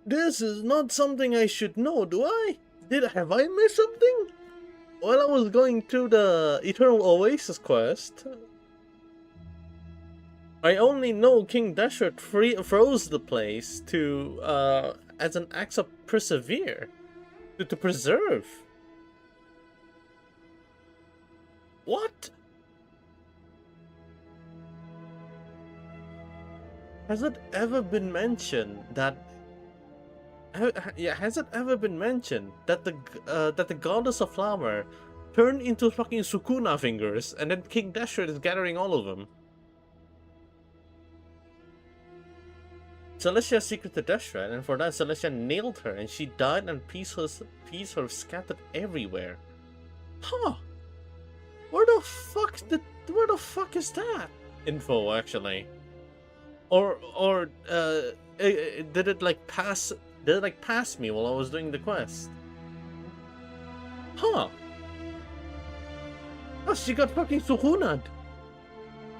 This is not something I should know, do I? Have I missed something? While I was going through the Eternal Oasis quest, I only know King Deshret froze the place to, as an act of persevere. To preserve. What? Has it ever been mentioned that? Has it ever been mentioned that the Goddess of Flower turned into fucking Sukuna fingers, and then King Deshret is gathering all of them? Celestia secreted Deshret, and for that Celestia nailed her, and she died, and pieces were scattered everywhere. Huh? Where the fuck is that info actually? Or did it like pass me while I was doing the quest? Huh? Oh, she got fucking Suhunad.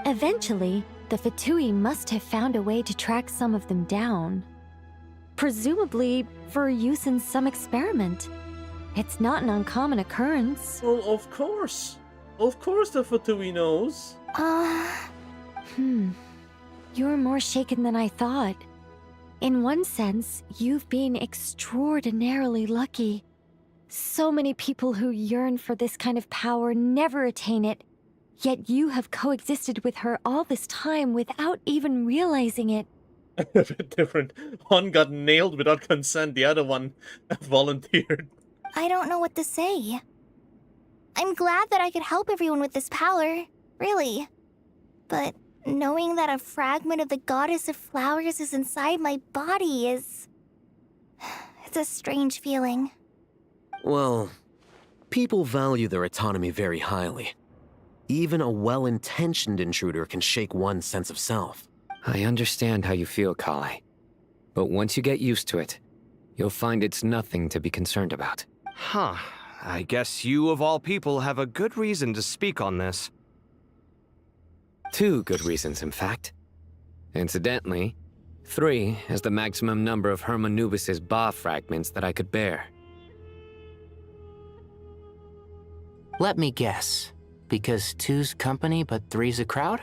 Eventually, the Fatui must have found a way to track some of them down. Presumably for use in some experiment. It's not an uncommon occurrence. Well, of course. Of course the Fatui knows. You're more shaken than I thought. In one sense, you've been extraordinarily lucky. So many people who yearn for this kind of power never attain it, yet you have coexisted with her all this time without even realizing it. A bit different. One got nailed without consent, the other one volunteered. I don't know what to say. I'm glad that I could help everyone with this power, really. But knowing that a fragment of the Goddess of Flowers is inside my body is... it's a strange feeling. Well, people value their autonomy very highly. Even a well-intentioned intruder can shake one's sense of self. I understand how you feel, Kale. But once you get used to it, you'll find it's nothing to be concerned about. Huh. I guess you, of all people, have a good reason to speak on this. 2 good reasons, in fact. Incidentally, 3 is the maximum number of Hermanubis' Ba fragments that I could bear. Let me guess. Because 2's company, but 3's a crowd?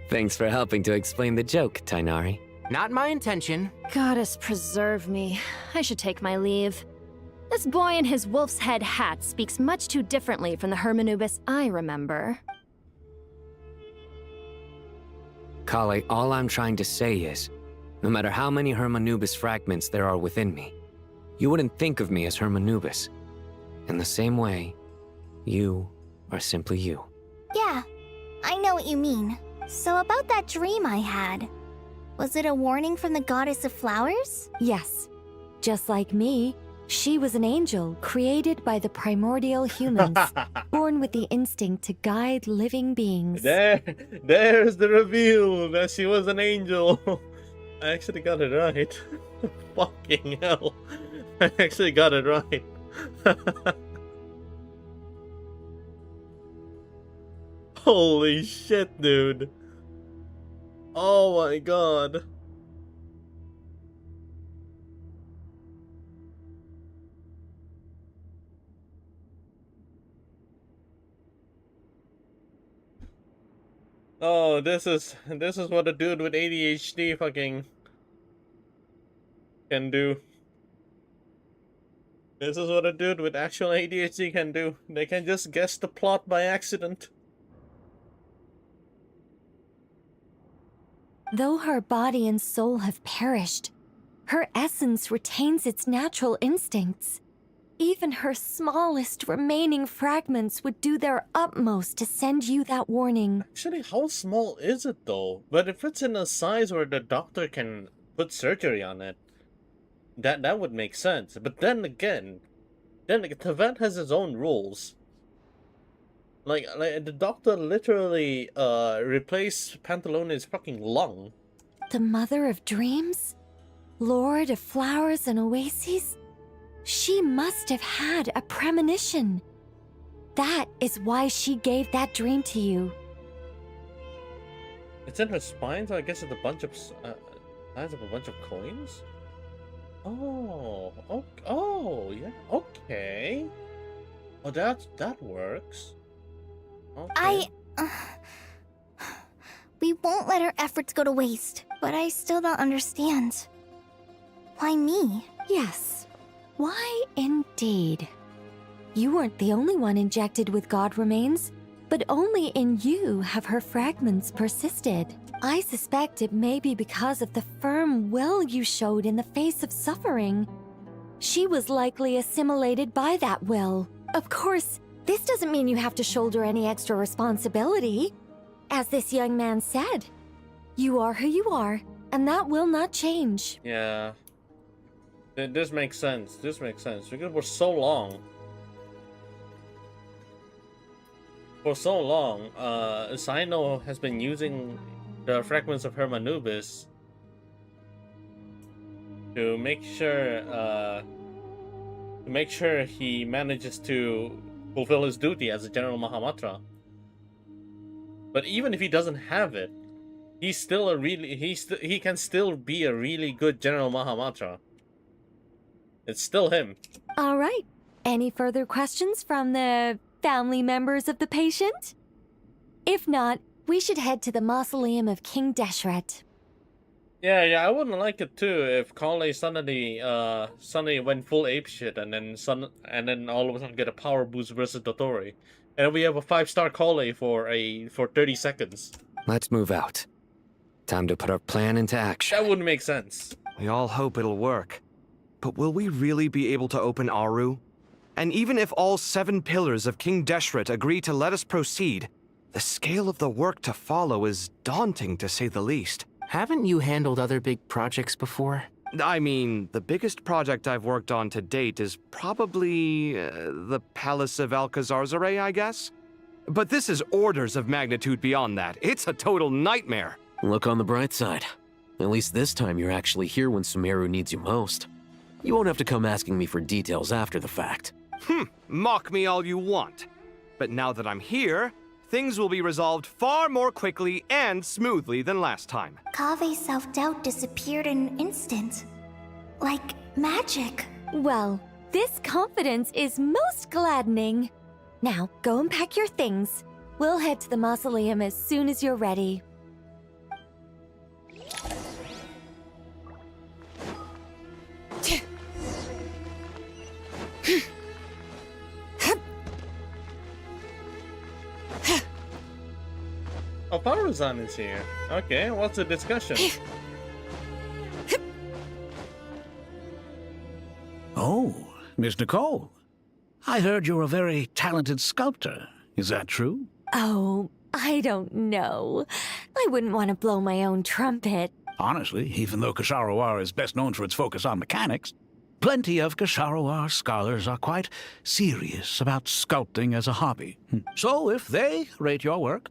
Thanks for helping to explain the joke, Tainari. Not my intention. Goddess preserve me. I should take my leave. This boy in his wolf's head hat speaks much too differently from the Hermanubis I remember. Kale, all I'm trying to say is, no matter how many Hermanubis fragments there are within me, you wouldn't think of me as Hermanubis. In the same way, you are simply you. Yeah, I know what you mean. So about that dream I had, was it a warning from the Goddess of Flowers? Yes. Just like me, she was an angel created by the primordial humans, born with the instinct to guide living beings. There's the reveal that she was an angel. I actually got it right. Fucking hell. I actually got it right. Holy shit, dude. Oh my god. Oh, this is what a dude with ADHD fucking can do. This is what a dude with actual ADHD can do. They can just guess the plot by accident. Though her body and soul have perished, her essence retains its natural instincts. Even her smallest remaining fragments would do their utmost to send you that warning. Actually, how small is it though? But if it's in a size where the doctor can put surgery on it, that would make sense. But then again, Tevent has his own rules. Like the doctor literally replaced Pantalone's fucking lung. The mother of dreams? Lord of flowers and oases? She must have had a premonition. That is why she gave that dream to you. It's in her spine, so I guess it's a bunch of size of a bunch of coins. Oh, yeah, okay. Oh, that works. Okay. We won't let our efforts go to waste, but I still don't understand. Why me? Yes. Why indeed? You weren't the only one injected with God remains, but only in you have her fragments persisted. I suspect it may be because of the firm will you showed in the face of suffering. She was likely assimilated by that will. Of course, this doesn't mean you have to shoulder any extra responsibility. As this young man said, you are who you are, and that will not change. Yeah. This makes sense. This makes sense. Because for so long, Sino has been using the fragments of Hermanubis to make sure he manages to fulfill his duty as a General Mahamatra. But even if he doesn't have it, he's still he can still be a really good General Mahamatra. It's still him. All right. Any further questions from the family members of the patient? If not, we should head to the mausoleum of King Deshret. Yeah, I wouldn't like it too if Kale suddenly went full ape shit and then all of a sudden get a power boost versus Dotori. And we have a 5-star Kale for 30 seconds. Let's move out. Time to put our plan into action. That wouldn't make sense. We all hope it'll work. But will we really be able to open Aru? And even if all 7 pillars of King Deshret agree to let us proceed, the scale of the work to follow is daunting to say the least. Haven't you handled other big projects before? I mean, the biggest project I've worked on to date is probably the Palace of Alcazarzaray, I guess? But this is orders of magnitude beyond that. It's a total nightmare. Look on the bright side. At least this time you're actually here when Sumeru needs you most. You won't have to come asking me for details after the fact. Mock me all you want. But now that I'm here, things will be resolved far more quickly and smoothly than last time. Kave's self-doubt disappeared in an instant. Like magic. Well, this confidence is most gladdening. Now, go and pack your things. We'll head to the mausoleum as soon as you're ready. Oh, Paruzan is here. Okay, what's the discussion? Oh, Miss Nicole. I heard you're a very talented sculptor. Is that true? Oh, I don't know. I wouldn't want to blow my own trumpet. Honestly, even though Kasharawar is best known for its focus on mechanics, plenty of Kasharawar scholars are quite serious about sculpting as a hobby. So if they rate your work,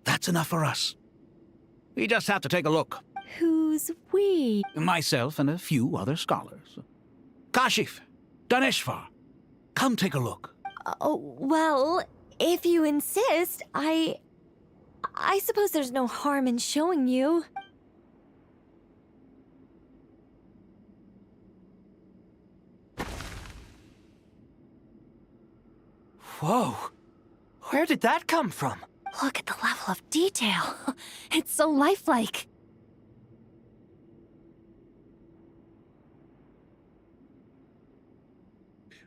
that's enough for us. We just have to take a look. Who's we? Myself and a few other scholars. Kashif, Daneshvar, come take a look. Oh, well, if you insist, I suppose there's no harm in showing you. Whoa! Where did that come from? Look at the level of detail. It's so lifelike.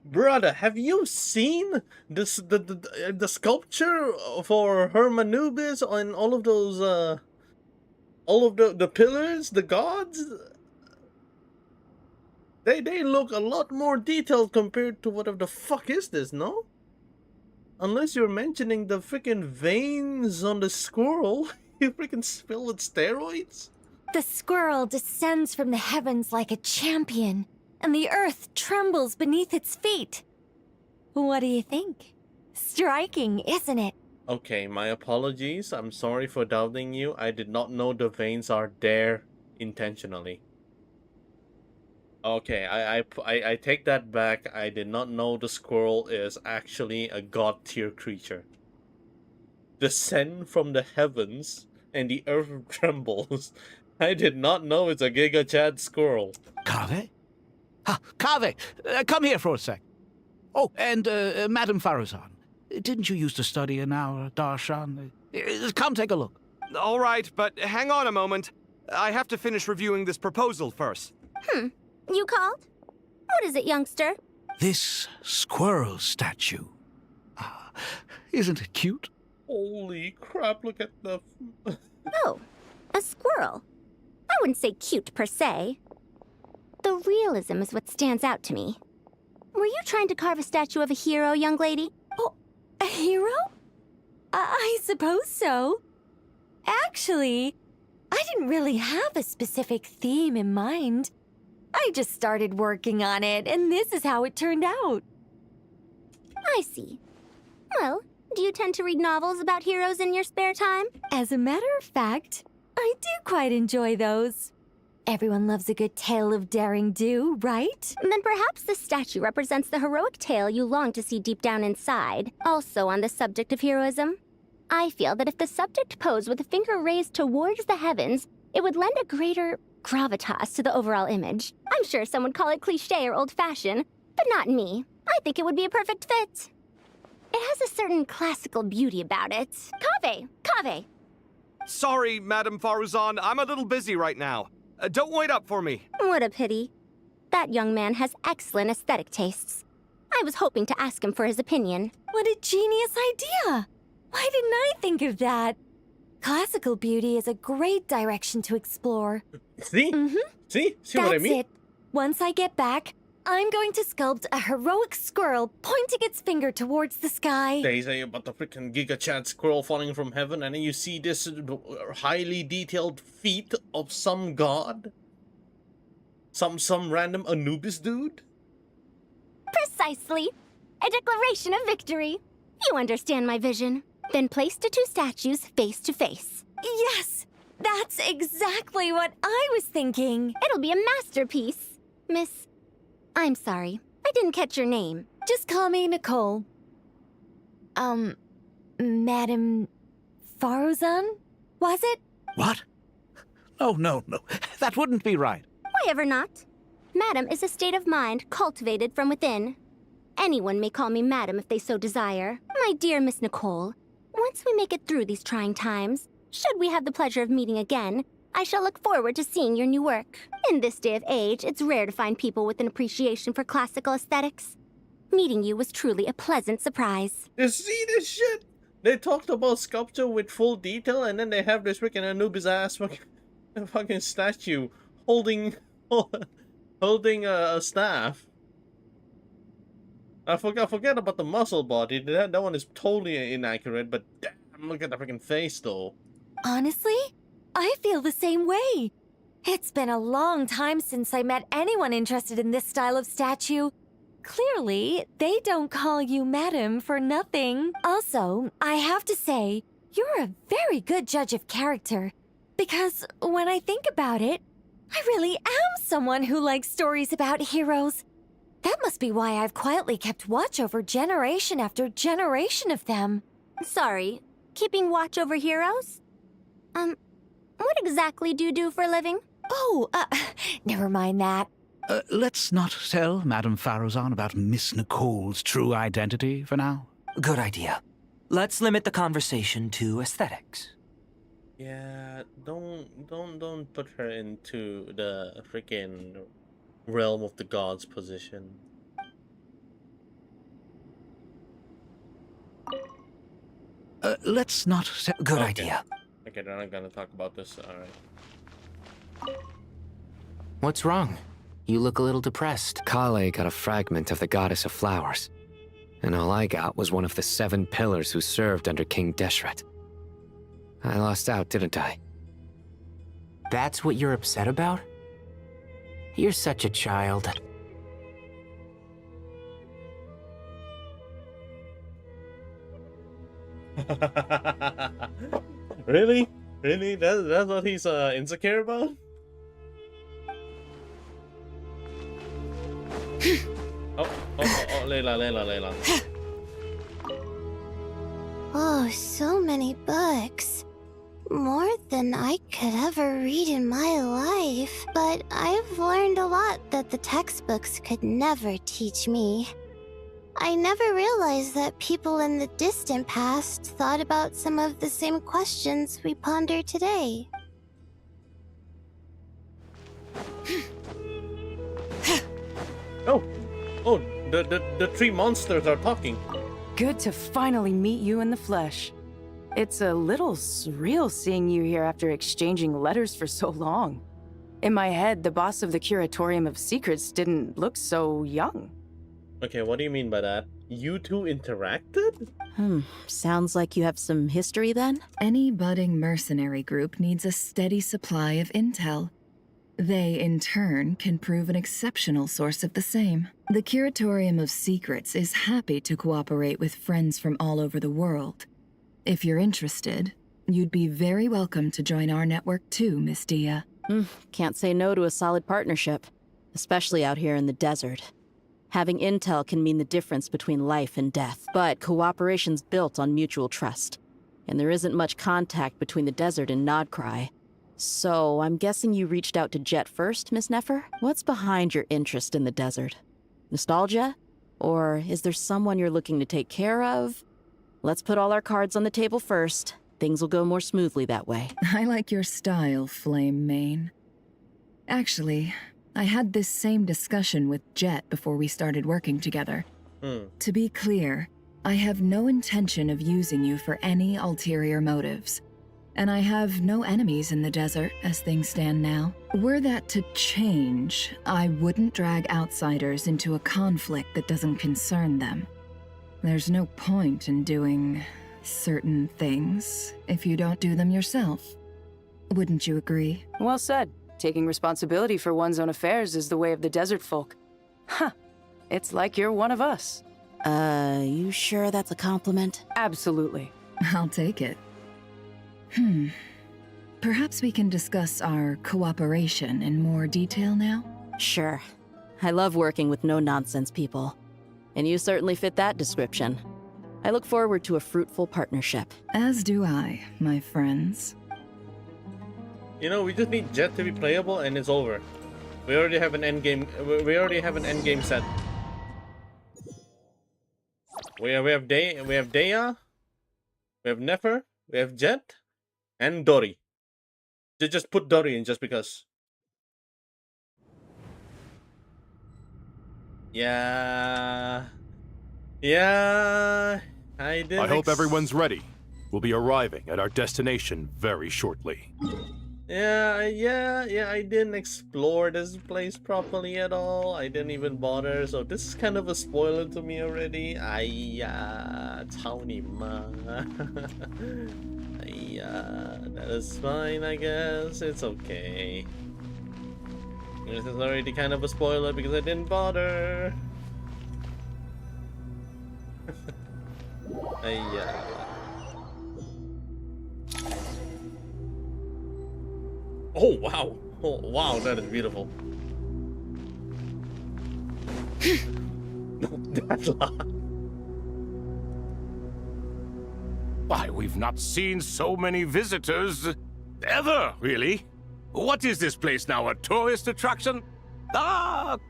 Brother, have you seen this the sculpture for Hermanubis and all of the pillars, the gods? They look a lot more detailed compared to whatever the fuck is this, no? Unless you're mentioning the freaking veins on the squirrel, you freaking spill with steroids? The squirrel descends from the heavens like a champion, and the earth trembles beneath its feet. What do you think? Striking, isn't it? Okay, my apologies. I'm sorry for doubting you. I did not know the veins are there intentionally. Okay, I take that back. I did not know the squirrel is actually a god tier creature. Descend from the heavens and the earth trembles. I did not know it's a Giga Chad squirrel. Kaveh? Kaveh, come here for a sec. Oh, and Madame Faruzan, didn't you used to study in our darshan? Come take a look. All right, but hang on a moment. I have to finish reviewing this proposal first. You called? What is it, youngster? This squirrel statue. Isn't it cute? Holy crap, look at the... Oh, a squirrel. I wouldn't say cute per se. The realism is what stands out to me. Were you trying to carve a statue of a hero, young lady? Oh, a hero? I suppose so. Actually, I didn't really have a specific theme in mind. I just started working on it, and this is how it turned out. I see. Well, do you tend to read novels about heroes in your spare time? As a matter of fact, I do quite enjoy those. Everyone loves a good tale of daring do, right? Then perhaps this statue represents the heroic tale you long to see deep down inside. Also on the subject of heroism, I feel that if the subject posed with a finger raised towards the heavens, it would lend a greater gravitas to the overall image. I'm sure some would call it cliché or old-fashioned, but not me. I think it would be a perfect fit. It has a certain classical beauty about it. Kaveh! Sorry, Madame Faruzan, I'm a little busy right now. Don't wait up for me. What a pity. That young man has excellent aesthetic tastes. I was hoping to ask him for his opinion. What a genius idea! Why didn't I think of that? Classical beauty is a great direction to explore. See? See That's what I mean? it. Once I get back, I'm going to sculpt a heroic squirrel pointing its finger towards the sky. They say about the freaking Giga Chad squirrel falling from heaven, and then you see this highly detailed feat of some god? Some random Anubis dude? Precisely. A declaration of victory. You understand my vision. Then place the two statues face to face. Yes! That's exactly what I was thinking. It'll be a masterpiece. Miss... I'm sorry. I didn't catch your name. Just call me Nicole. Madame Faruzan? Was it? What? No. That wouldn't be right. Why ever not? Madam is a state of mind cultivated from within. Anyone may call me Madam if they so desire. My dear Miss Nicole, once we make it through these trying times, should we have the pleasure of meeting again, I shall look forward to seeing your new work. In this day of age, it's rare to find people with an appreciation for classical aesthetics. Meeting you was truly a pleasant surprise. You see this shit? They talked about sculpture with full detail, and then they have this freaking Anubis ass fucking statue holding a staff. I forget about the muscle body. That one is totally inaccurate, but damn, look at the freaking face though. Honestly, I feel the same way. It's been a long time since I met anyone interested in this style of statue. Clearly, they don't call you Madam for nothing. Also, I have to say, you're a very good judge of character. Because when I think about it, I really am someone who likes stories about heroes. That must be why I've quietly kept watch over generation after generation of them. Sorry, keeping watch over heroes? What exactly do you do for a living? Oh, never mind that. Let's not tell Madame Faruzan about Miss Nicole's true identity for now. Good idea. Let's limit the conversation to aesthetics. Yeah, don't put her into the freaking realm of the gods position. Let's not... Good Okay. idea. Okay, they're not gonna talk about this. Alright. What's wrong? You look a little depressed. Kale got a fragment of the Goddess of Flowers, and all I got was one of the 7 pillars who served under King Deshret. I lost out, didn't I? That's what you're upset about? You're such a child. Really? Really? That's what he's insecure about? Layla. Oh, so many books. More than I could ever read in my life. But I've learned a lot that the textbooks could never teach me. I never realized that people in the distant past thought about some of the same questions we ponder today. Oh, the 3 monsters are talking. Good to finally meet you in the flesh. It's a little surreal seeing you here after exchanging letters for so long. In my head, the boss of the Curatorium of Secrets didn't look so young. Okay, what do you mean by that? You two interacted? Sounds like you have some history then? Any budding mercenary group needs a steady supply of intel. They, in turn, can prove an exceptional source of the same. The Curatorium of Secrets is happy to cooperate with friends from all over the world. If you're interested, you'd be very welcome to join our network too, Miss Dia. Can't say no to a solid partnership, especially out here in the desert. Having intel can mean the difference between life and death, but cooperation's built on mutual trust. And there isn't much contact between the desert and Nodcry. So, I'm guessing you reached out to Jet first, Miss Nefer? What's behind your interest in the desert? Nostalgia? Or is there someone you're looking to take care of? Let's put all our cards on the table first. Things will go more smoothly that way. I like your style, Flame Mane. Actually, I had this same discussion with Jet before we started working together. To be clear, I have no intention of using you for any ulterior motives. And I have no enemies in the desert as things stand now. Were that to change, I wouldn't drag outsiders into a conflict that doesn't concern them. There's no point in doing certain things if you don't do them yourself. Wouldn't you agree? Well said. Taking responsibility for one's own affairs is the way of the desert folk. Huh. It's like you're one of us. You sure that's a compliment? Absolutely. I'll take it. Perhaps we can discuss our cooperation in more detail now? Sure. I love working with no-nonsense people. And you certainly fit that description. I look forward to a fruitful partnership. As do I, my friends. You know, we just need Jet to be playable and it's over. We already have an endgame. We already have an endgame set. We have Dea, we have Nefer, we have Jet, and Dory. Just put Dory in just because. Yeah. I hope everyone's ready. We'll be arriving at our destination very shortly. Yeah, I didn't explore this place properly at all. I didn't even bother, so this is kind of a spoiler to me already. That is fine, I guess. It's okay. This is already kind of a spoiler because I didn't bother. Oh wow! Oh wow, that is beautiful. That's Why, we've not seen so many visitors ever, really. What is this place now, a tourist attraction?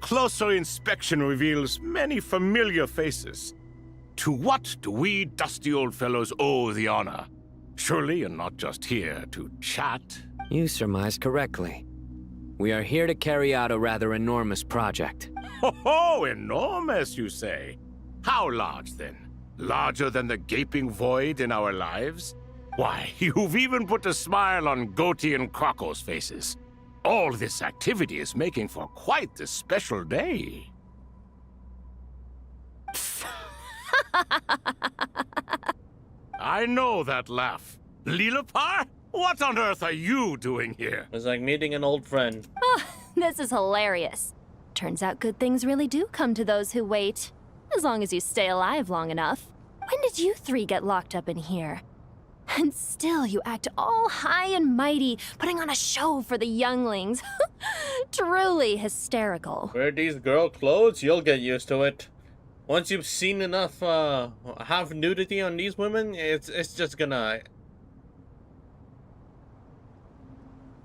Closer inspection reveals many familiar faces. To what do we dusty old fellows owe the honor? Surely you're not just here to chat. You surmised correctly. We are here to carry out a rather enormous project. Ho, enormous, you say? How large, then? Larger than the gaping void in our lives? Why, you've even put a smile on Goatee and Crocco's faces. All this activity is making for quite the special day. I know that laugh. Lilipar? What on earth are you doing here? It's like meeting an old friend. Oh, this is hilarious. Turns out good things really do come to those who wait. As long as you stay alive long enough. When did you three get locked up in here? And still you act all high and mighty, putting on a show for the younglings. Truly hysterical. Wear these girl clothes, you'll get used to it. Once you've seen enough have nudity on these women, it's just gonna...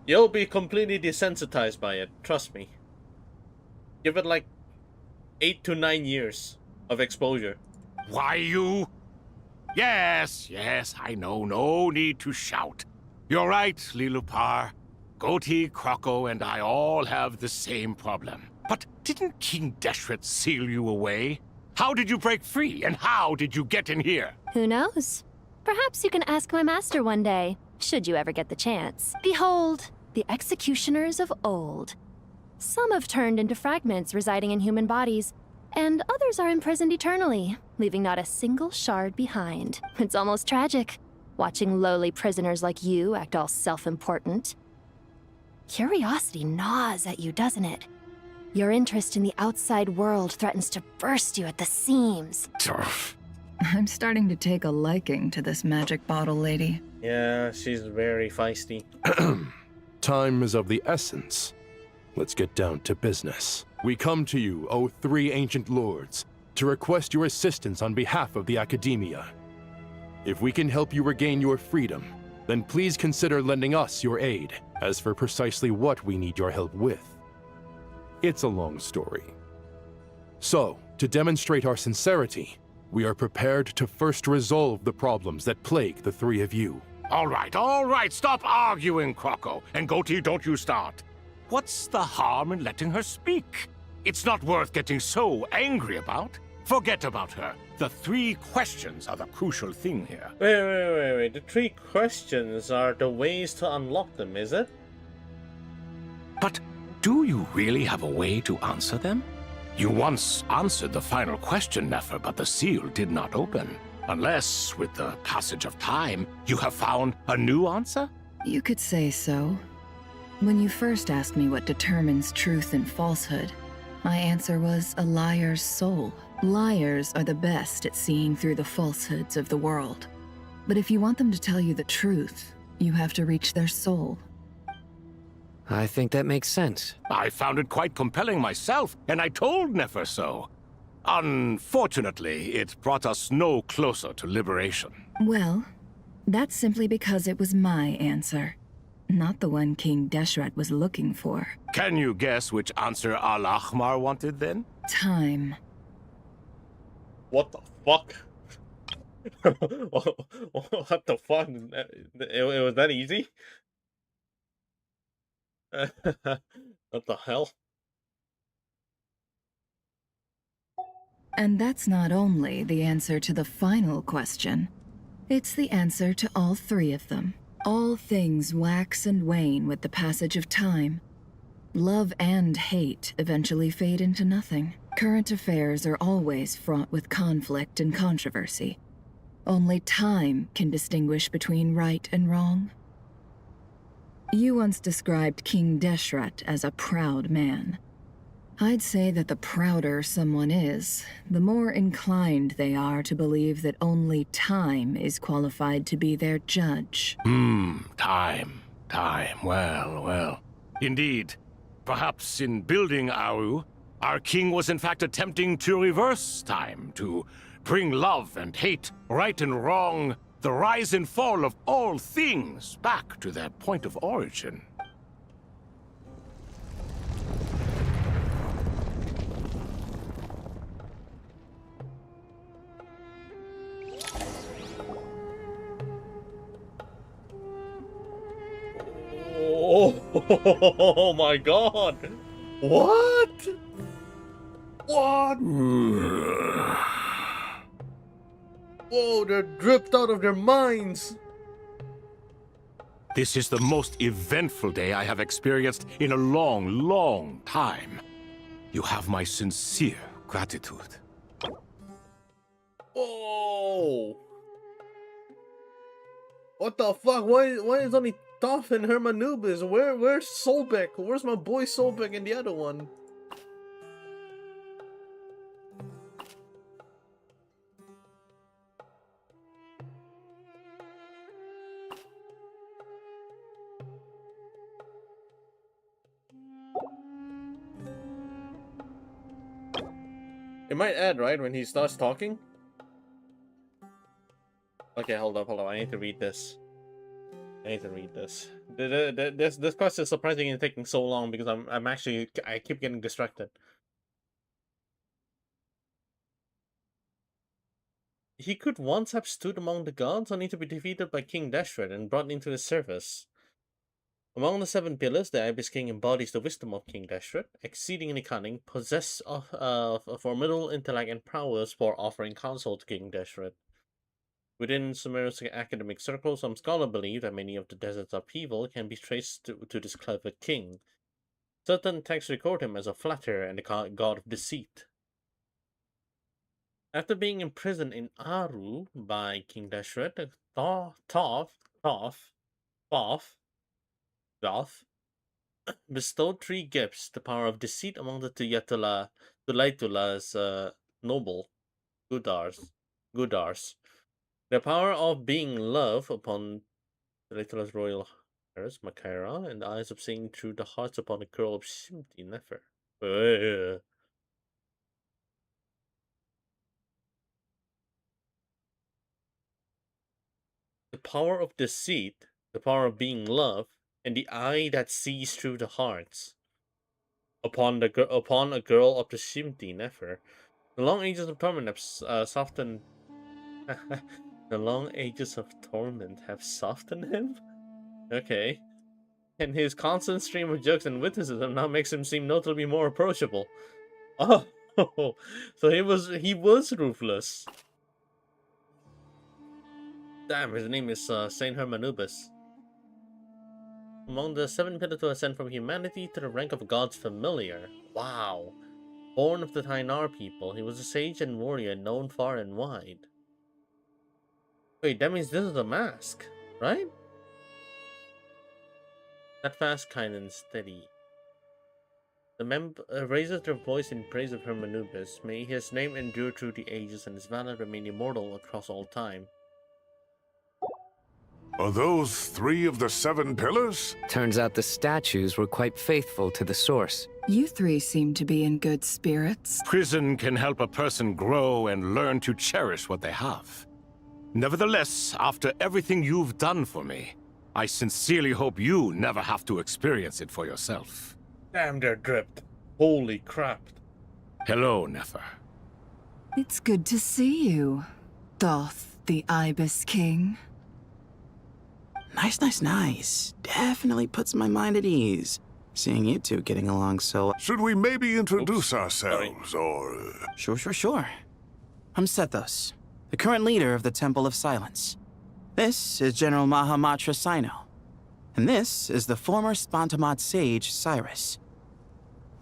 You'll be completely desensitized by it, trust me. Give it like 8 to 9 years of exposure. Why you? Yes, I know. No need to shout. You're right, Lilipar. Goatee, Crocco, and I all have the same problem. But didn't King Deshret seal you away? How did you break free, and how did you get in here? Who knows? Perhaps you can ask my master one day, should you ever get the chance. Behold, the executioners of old. Some have turned into fragments residing in human bodies, and others are imprisoned eternally, leaving not a single shard behind. It's almost tragic, watching lowly prisoners like you act all self-important. Curiosity gnaws at you, doesn't it? Your interest in the outside world threatens to burst you at the seams. I'm starting to take a liking to this magic bottle lady. Yeah, she's very feisty. Time is of the essence. Let's get down to business. We come to you, O three ancient lords, to request your assistance on behalf of the Academia. If we can help you regain your freedom, then please consider lending us your aid. As for precisely what we need your help with, it's a long story. So, to demonstrate our sincerity, we are prepared to first resolve the problems that plague the three of you. All right, stop arguing, Crocco. And Goatee, don't you start. What's the harm in letting her speak? It's not worth getting so angry about. Forget about her. The 3 questions are the crucial thing here. Wait. The 3 questions are the ways to unlock them, is it? But do you really have a way to answer them? You once answered the final question, Nefer, but the seal did not open. Unless, with the passage of time, you have found a new answer? You could say so. When you first asked me what determines truth and falsehood, my answer was a liar's soul. Liars are the best at seeing through the falsehoods of the world. But if you want them to tell you the truth, you have to reach their soul. I think that makes sense. I found it quite compelling myself, and I told Nefer so. Unfortunately, it brought us no closer to liberation. Well, that's simply because it was my answer, not the one King Deshret was looking for. Can you guess which answer Al-Ahmar wanted then? Time. What the fuck? What the fuck? It was that easy? What the hell? And that's not only the answer to the final question. It's the answer to all 3 of them. All things wax and wane with the passage of time. Love and hate eventually fade into nothing. Current affairs are always fraught with conflict and controversy. Only time can distinguish between right and wrong. You once described King Deshret as a proud man. I'd say that the prouder someone is, the more inclined they are to believe that only time is qualified to be their judge. Time. Well. Indeed. Perhaps in building Aru, our king was in fact attempting to reverse time, to bring love and hate, right and wrong, the rise and fall of all things back to their point of origin. Oh my god! What? What? Whoa, they're dripped out of their minds. This is the most eventful day I have experienced in a long, long time. You have my sincere gratitude. Oh! What the fuck? Why is only Toph and Hermanubis? Where's Solbeck? Where's my boy Solbeck and the other one? It might add, right, when he starts talking? Okay, hold up. I need to read this. This quest is surprisingly taking so long because I keep getting distracted. He could once have stood among the gods, only to be defeated by King Dashred and brought into his service. Among the 7 pillars, the Ibis King embodies the wisdom of King Dashred, exceedingly cunning, possessed of a formidable intellect and prowess for offering counsel to King Dashred. Within Sumeru's academic circle, some scholars believe that many of the desert's upheaval can be traced to this clever king. Certain texts record him as a flatterer and a god of deceit. After being imprisoned in Aru by King Dashred, Thoth bestowed 3 gifts: the power of deceit among the Tulaitula's noble Gudars, the power of being love upon Tulaitula's royal heiress Makaira, and the eyes of seeing through the hearts upon the girl of Shimti Nefer. The power of deceit, the power of being love, and the eye that sees through the hearts. Upon a girl of the Shimti Nefer, the long ages of torment have softened. The long ages of torment have softened him. Okay, and his constant stream of jokes and witticism now makes him seem notably more approachable. Oh, so he was ruthless. Damn, his name is Saint Hermanubis. Among the 7 pillars to ascend from humanity to the rank of God's familiar. Wow. Born of the Tainar people, he was a sage and warrior known far and wide. Wait, that means this is a mask, right? That fast, kind, and steady. The member raises their voice in praise of Hermanubis. May his name endure through the ages and his valor remain immortal across all time. Are those 3 of the 7 pillars? Turns out the statues were quite faithful to the source. You 3 seem to be in good spirits. Prison can help a person grow and learn to cherish what they have. Nevertheless, after everything you've done for me, I sincerely hope you never have to experience it for yourself. Damn, they're dripped. Holy crap. Hello, Nefer. It's good to see you, Thoth, the Ibis King. Nice. Definitely puts my mind at ease. Seeing you 2 getting along so... Should we maybe introduce ourselves, or... Sure. I'm Sethos, the current leader of the Temple of Silence. This is General Mahamatra Sino. And this is the former Spantamot sage, Cyrus.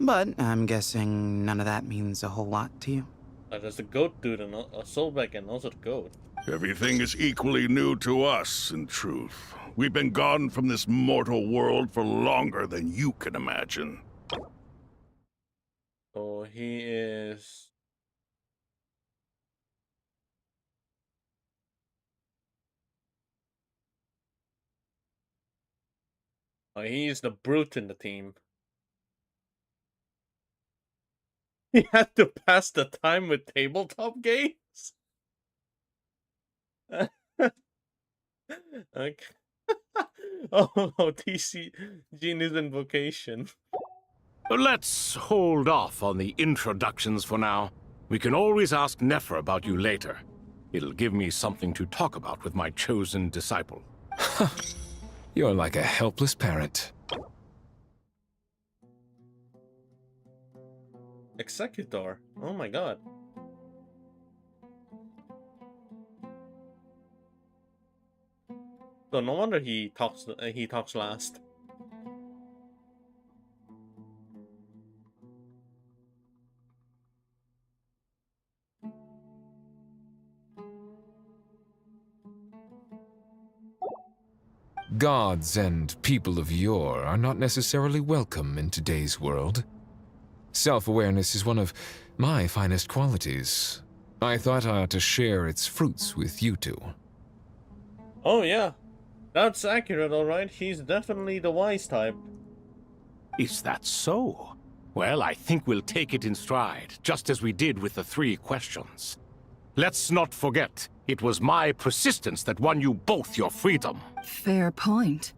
But I'm guessing none of that means a whole lot to you. There's the goat dude and a Solbeck and also the goat. Everything is equally new to us, in truth. We've been gone from this mortal world for longer than you can imagine. So he is... Oh, he's the brute in the team. He had to pass the time with tabletop games? Okay. Oh, TC Genius Invocation. Let's hold off on the introductions for now. We can always ask Nefer about you later. It'll give me something to talk about with my chosen disciple. You're like a helpless parent. Executor. Oh my god. So no wonder he talks last. Gods and people of yore are not necessarily welcome in today's world. Self-awareness is one of my finest qualities. I thought I ought to share its fruits with you two. Oh yeah, that's accurate, alright. He's definitely the wise type. Is that so? Well, I think we'll take it in stride, just as we did with the 3 questions. Let's not forget, it was my persistence that won you both your freedom. Fair point.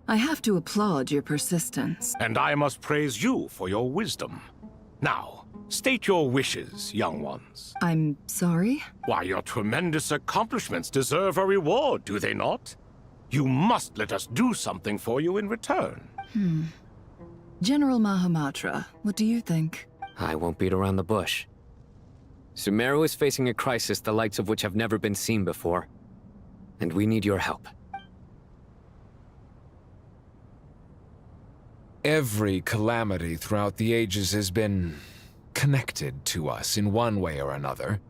I have to applaud your persistence. And I must praise you for your wisdom. Now, state your wishes, young ones. I'm sorry? Why, your tremendous accomplishments deserve a reward, do they not? You must let us do something for you in return. General Mahamatra, what do you think? I won't beat around the bush. Sumeru is facing a crisis the likes of which have never been seen before. And we need your help. Every calamity throughout the ages has been connected to us in one way or another,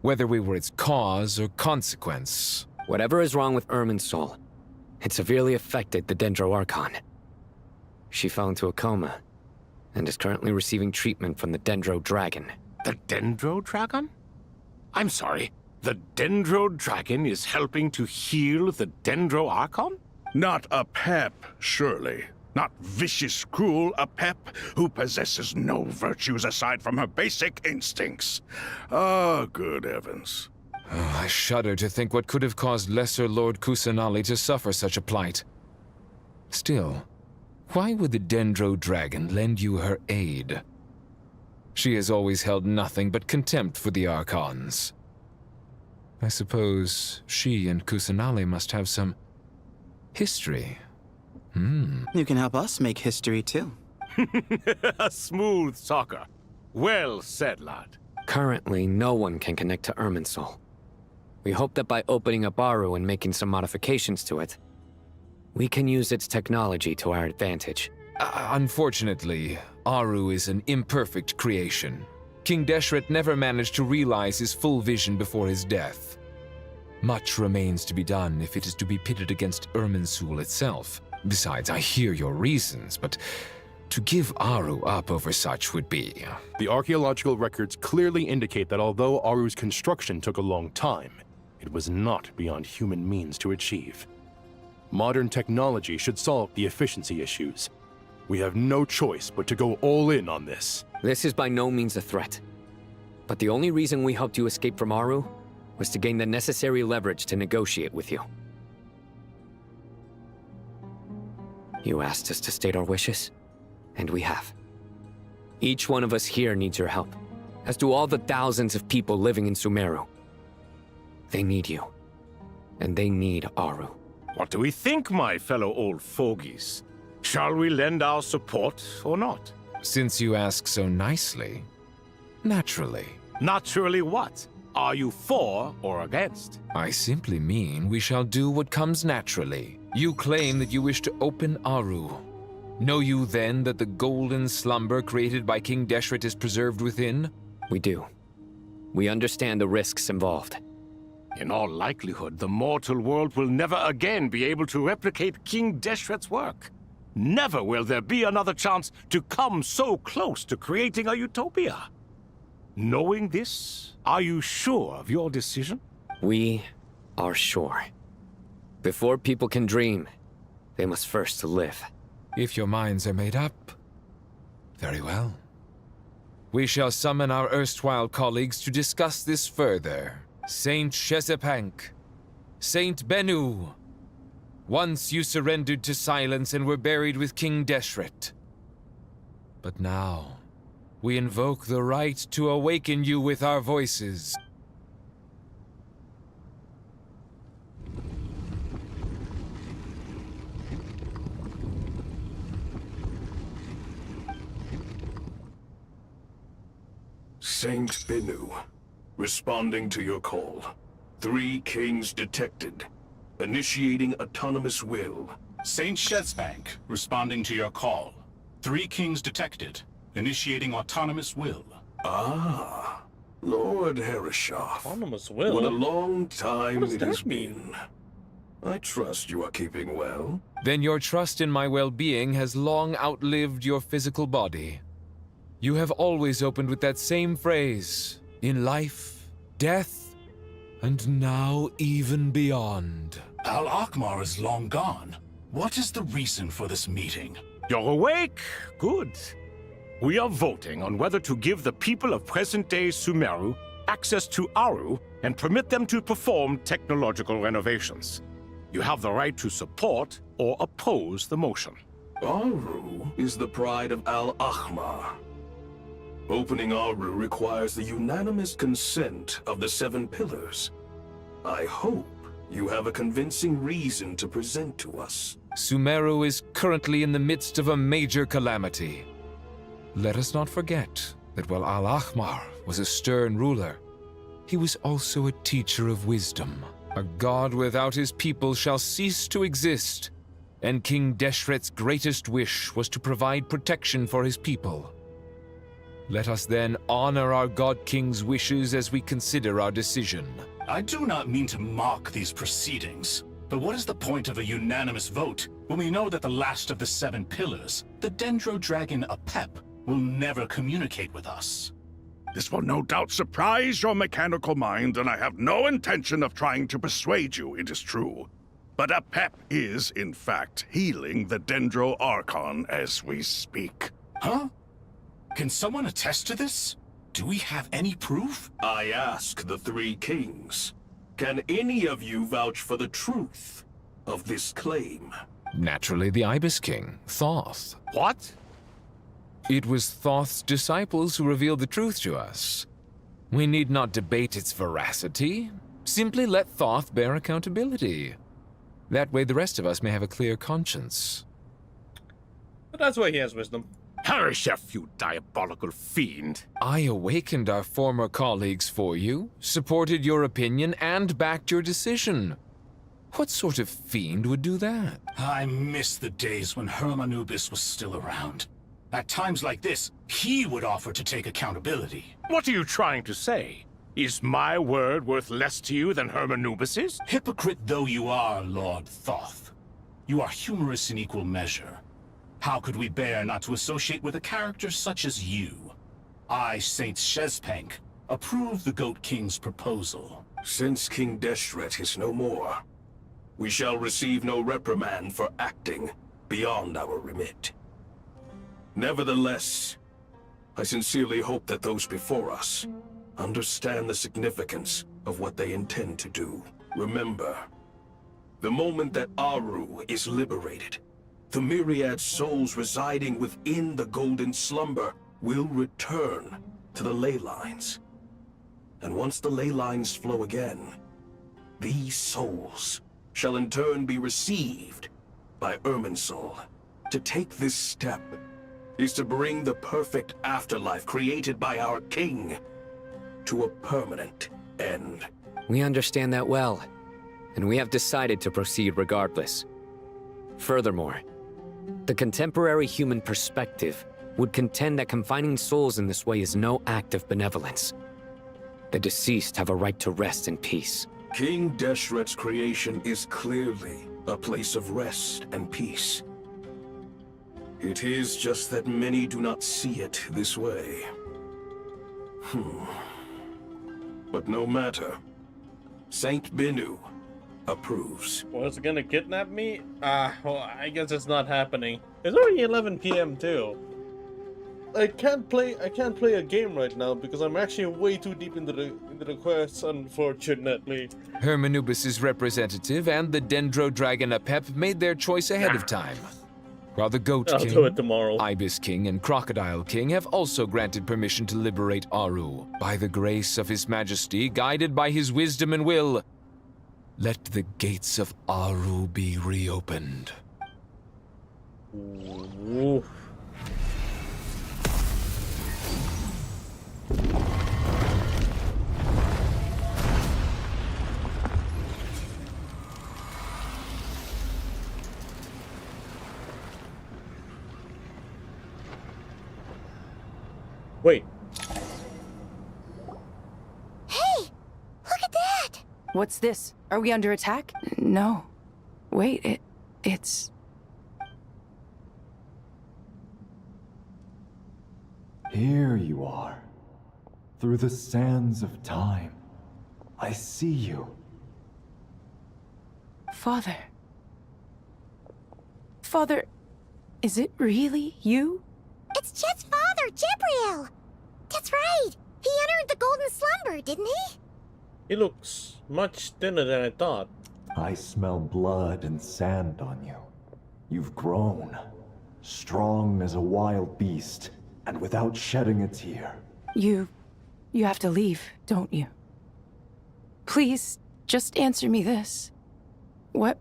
whether we were its cause or consequence. Whatever is wrong with Irminsul, it severely affected the Dendro Archon. She fell into a coma and is currently receiving treatment from the Dendro Dragon. The Dendro Dragon? I'm sorry, the Dendro Dragon is helping to heal the Dendro Archon? Not a pep, surely. Not vicious, cruel a pep who possesses no virtues aside from her basic instincts. Ah, good heavens. Oh, I shudder to think what could have caused Lesser Lord Kusanali to suffer such a plight. Still, why would the Dendro Dragon lend you her aid? She has always held nothing but contempt for the Archons. I suppose she and Kusanali must have some history. You can help us make history too. A smooth talker. Well said, lad. Currently, no one can connect to Irminsul. We hope that by opening up Aru and making some modifications to it, we can use its technology to our advantage. Unfortunately, Aru is an imperfect creation. King Deshret never managed to realize his full vision before his death. Much remains to be done if it is to be pitted against Irminsul itself. Besides, I hear your reasons, but to give Aru up over such would be... The archaeological records clearly indicate that although Aru's construction took a long time, it was not beyond human means to achieve. Modern technology should solve the efficiency issues. We have no choice but to go all in on this. This is by no means a threat. But the only reason we helped you escape from Aru was to gain the necessary leverage to negotiate with you. You asked us to state our wishes, and we have. Each one of us here needs your help, as do all the thousands of people living in Sumeru. They need you, and they need Aru. What do we think, my fellow old fogies? Shall we lend our support or not? Since you ask so nicely, naturally. Naturally what? Are you for or against? I simply mean we shall do what comes naturally. You claim that you wish to open Aru. Know you then that the golden slumber created by King Deshret is preserved within? We do. We understand the risks involved. In all likelihood, the mortal world will never again be able to replicate King Deshret's work. Never will there be another chance to come so close to creating a utopia. Knowing this, are you sure of your decision? We are sure. Before people can dream, they must first live. If your minds are made up, very well. We shall summon our erstwhile colleagues to discuss this further. Saint Shezepank, Saint Bennu. Once you surrendered to silence and were buried with King Deshret. But now, we invoke the right to awaken you with our voices. Saint Bennu, responding to your call. 3 kings detected. Initiating autonomous will. Saint Shezbank, responding to your call. 3 kings detected. Initiating autonomous will. Ah, Lord Herreshoff. Autonomous will? What a long time What does it that has mean? been. I trust you are keeping well. Then your trust in my well-being has long outlived your physical body. You have always opened with that same phrase, in life, death, and now even beyond. Al-Akmar is long gone. What is the reason for this meeting? You're awake? Good. We are voting on whether to give the people of present-day Sumeru access to Aru and permit them to perform technological renovations. You have the right to support or oppose the motion. Aru is the pride of Al-Ahmar. Opening Aru requires the unanimous consent of the 7 pillars. I hope you have a convincing reason to present to us. Sumeru is currently in the midst of a major calamity. Let us not forget that while Al-Ahmar was a stern ruler, he was also a teacher of wisdom. A god without his people shall cease to exist, and King Deshret's greatest wish was to provide protection for his people. Let us then honor our God King's wishes as we consider our decision. I do not mean to mock these proceedings, but what is the point of a unanimous vote when we know that the last of the 7 pillars, the Dendro Dragon Apep, will never communicate with us? This will no doubt surprise your mechanical mind, and I have no intention of trying to persuade you it is true. But Apep is, in fact, healing the Dendro Archon as we speak. Huh? Can someone attest to this? Do we have any proof? I ask the 3 kings. Can any of you vouch for the truth of this claim? Naturally, the Ibis King, Thoth. What? It was Thoth's disciples who revealed the truth to us. We need not debate its veracity. Simply let Thoth bear accountability. That way the rest of us may have a clear conscience. But that's why he has wisdom. Herreshoff, you diabolical fiend. I awakened our former colleagues for you, supported your opinion, and backed your decision. What sort of fiend would do that? I miss the days when Hermanubis was still around. At times like this, he would offer to take accountability. What are you trying to say? Is my word worth less to you than Hermanubis's? Hypocrite though you are, Lord Thoth, you are humorous in equal measure. How could we bear not to associate with a character such as you? I, Saint Shezpank, approve the Goat King's proposal. Since King Deshret is no more, we shall receive no reprimand for acting beyond our remit. Nevertheless, I sincerely hope that those before us understand the significance of what they intend to do. Remember, the moment that Aru is liberated, the myriad souls residing within the Golden Slumber will return to the ley lines. And once the ley lines flow again, these souls shall in turn be received by Irminsul. To take this step is to bring the perfect afterlife created by our king to a permanent end. We understand that well, and we have decided to proceed regardless. Furthermore, the contemporary human perspective would contend that confining souls in this way is no act of benevolence. The deceased have a right to rest in peace. King Deshret's creation is clearly a place of rest and peace. It is just that many do not see it this way. But no matter. Saint Binu approves. Was it gonna kidnap me? Well, I guess it's not happening. It's already 11 p.m. too. I can't play a game right now because I'm actually way too deep into the quests, unfortunately. Hermanubis' representative and the Dendro Dragon Apep made their choice ahead of time. While the Goat I'll King, do it tomorrow. Ibis King, and Crocodile King have also granted permission to liberate Aru. By the grace of His Majesty, guided by his wisdom and will, let the gates of Aru be reopened. Ooh. Wait. Hey! Look at that! What's this? Are we under attack? No. Wait, it's... Here you are. Through the sands of time. I see you. Father. Father, is it really you? It's Jet's father, Jibriel! That's right! He entered the golden slumber, didn't he? He looks much thinner than I thought. I smell blood and sand on you. You've grown. Strong as a wild beast, and without shedding a tear. You have to leave, don't you? Please, just answer me this. What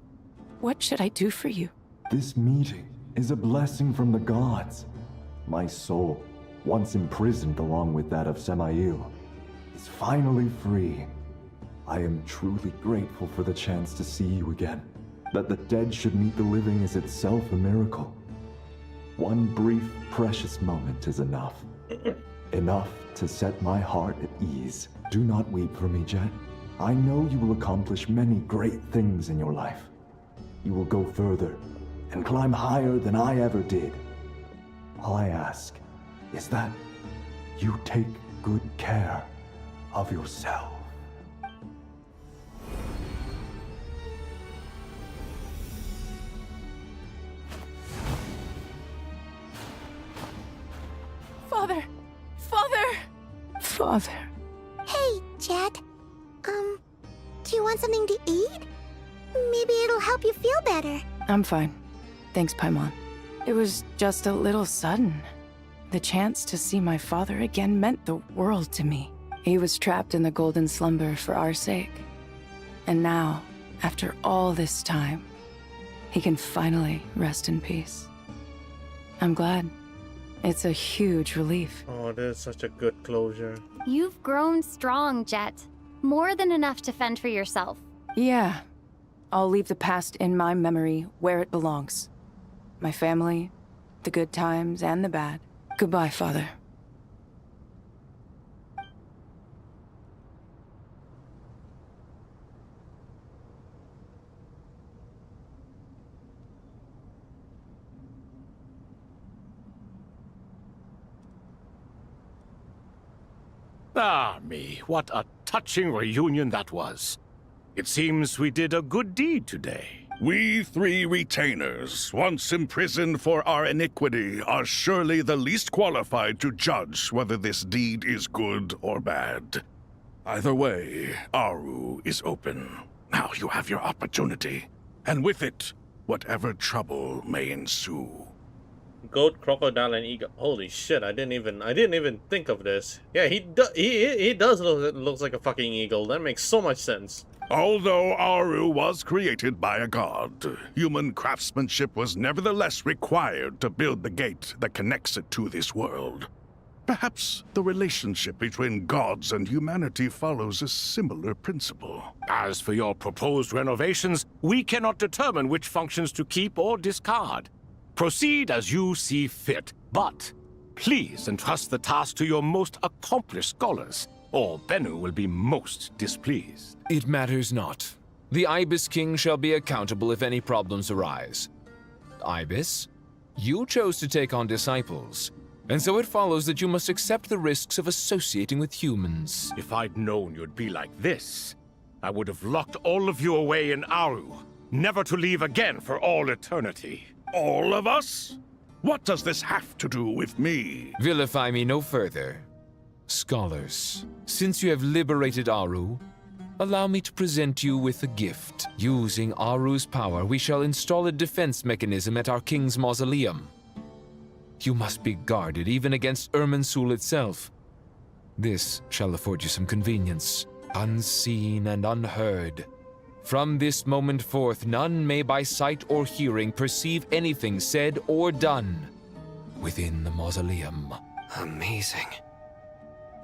should I do for you? This meeting is a blessing from the gods. My soul, once imprisoned along with that of Samael, is finally free. I am truly grateful for the chance to see you again. That the dead should meet the living is itself a miracle. One brief, precious moment is enough. Enough to set my heart at ease. Do not weep for me, Jet. I know you will accomplish many great things in your life. You will go further and climb higher than I ever did. All I ask is that you take good care of yourself. Father! Father! Father. Hey, Jet. Do you want something to eat? Maybe it'll help you feel better. I'm fine. Thanks, Paimon. It was just a little sudden. The chance to see my father again meant the world to me. He was trapped in the golden slumber for our sake. And now, after all this time, he can finally rest in peace. I'm glad. It's a huge relief. Oh, this is such a good closure. You've grown strong, Jet. More than enough to fend for yourself. Yeah. I'll leave the past in my memory where it belongs. My family, the good times and the bad. Goodbye, Father. Ah, me, what a touching reunion that was. It seems we did a good deed today. We three retainers, once imprisoned for our iniquity, are surely the least qualified to judge whether this deed is good or bad. Either way, Aru is open. Now you have your opportunity, and with it, whatever trouble may ensue. Goat, crocodile, and eagle. Holy shit! I didn't even think of this. Yeah, he does looks like a fucking eagle. That makes so much sense. Although Aru was created by a god, human craftsmanship was nevertheless required to build the gate that connects it to this world. Perhaps the relationship between gods and humanity follows a similar principle. As for your proposed renovations, we cannot determine which functions to keep or discard. Proceed as you see fit, but please entrust the task to your most accomplished scholars, or Bennu will be most displeased. It matters not. The Ibis King shall be accountable if any problems arise. Ibis, you chose to take on disciples, and so it follows that you must accept the risks of associating with humans. If I'd known you'd be like this, I would have locked all of you away in Aru, never to leave again for all eternity. All of us? What does this have to do with me? Vilify me no further. Scholars, since you have liberated Aru, allow me to present you with a gift. Using Aru's power, we shall install a defense mechanism at our king's mausoleum. You must be guarded even against Irminsul itself. This shall afford you some convenience, unseen and unheard. From this moment forth, none may by sight or hearing perceive anything said or done within the mausoleum. Amazing.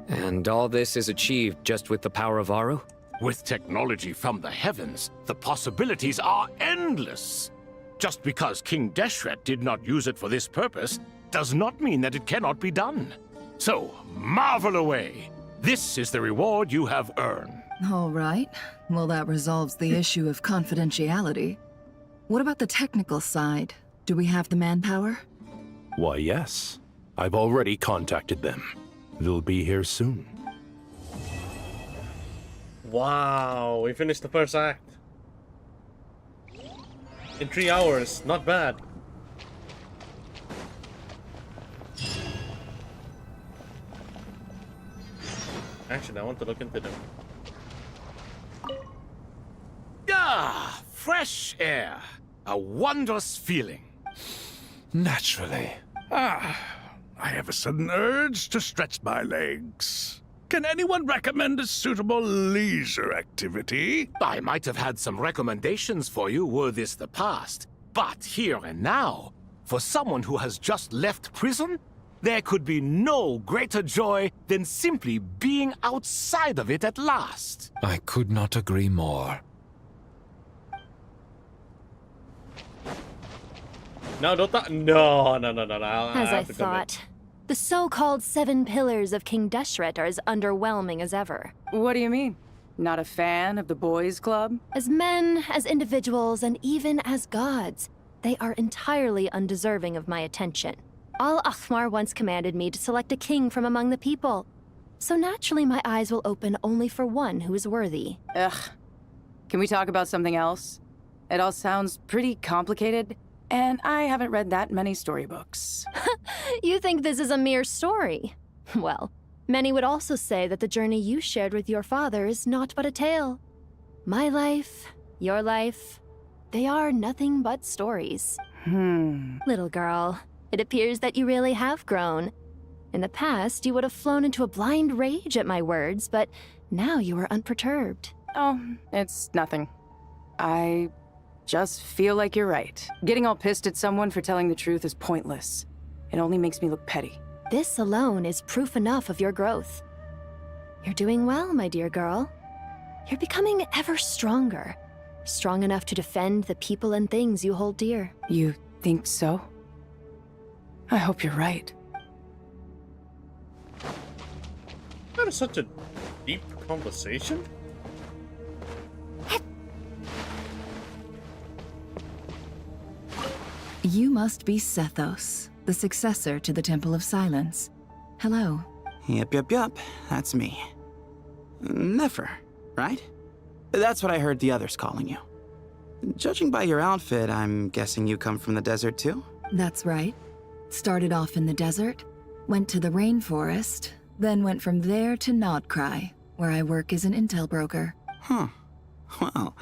And all this is achieved just with the power of Aru? With technology from the heavens, the possibilities are endless. Just because King Deshret did not use it for this purpose does not mean that it cannot be done. So, marvel away. This is the reward you have earned. All right. Well, that resolves the issue of confidentiality. What about the technical side? Do we have the manpower? Why, yes. I've already contacted them. They'll be here soon. Wow, we finished the first act. In 3 hours, not bad. Actually, I want to look into them. Ah, fresh air. A wondrous feeling. Naturally. I have a sudden urge to stretch my legs. Can anyone recommend a suitable leisure activity? I might have had some recommendations for you were this the past. But here and now, for someone who has just left prison, there could be no greater joy than simply being outside of it at last. I could not agree more. No, don't no. As I thought. The so-called 7 pillars of King Deshret are as underwhelming as ever. What do you mean? Not a fan of the boys' club? As men, as individuals, and even as gods, they are entirely undeserving of my attention. Al-Akhmar once commanded me to select a king from among the people. So naturally my eyes will open only for one who is worthy. Ugh. Can we talk about something else? It all sounds pretty complicated, and I haven't read that many storybooks. You think this is a mere story? Well, many would also say that the journey you shared with your father is not but a tale. My life, your life, they are nothing but stories. Little girl, it appears that you really have grown. In the past, you would have flown into a blind rage at my words, but now you are unperturbed. Oh, it's nothing. I just feel like you're right. Getting all pissed at someone for telling the truth is pointless. It only makes me look petty. This alone is proof enough of your growth. You're doing well, my dear girl. You're becoming ever stronger. Strong enough to defend the people and things you hold dear. You think so? I hope you're right. That is such a deep conversation. You must be Sethos, the successor to the Temple of Silence. Hello. Yep. That's me. Nefer, right? That's what I heard the others calling you. Judging by your outfit, I'm guessing you come from the desert too? That's right. Started off in the desert, went to the rainforest, then went from there to Nodcry, where I work as an intel broker. Huh. Well,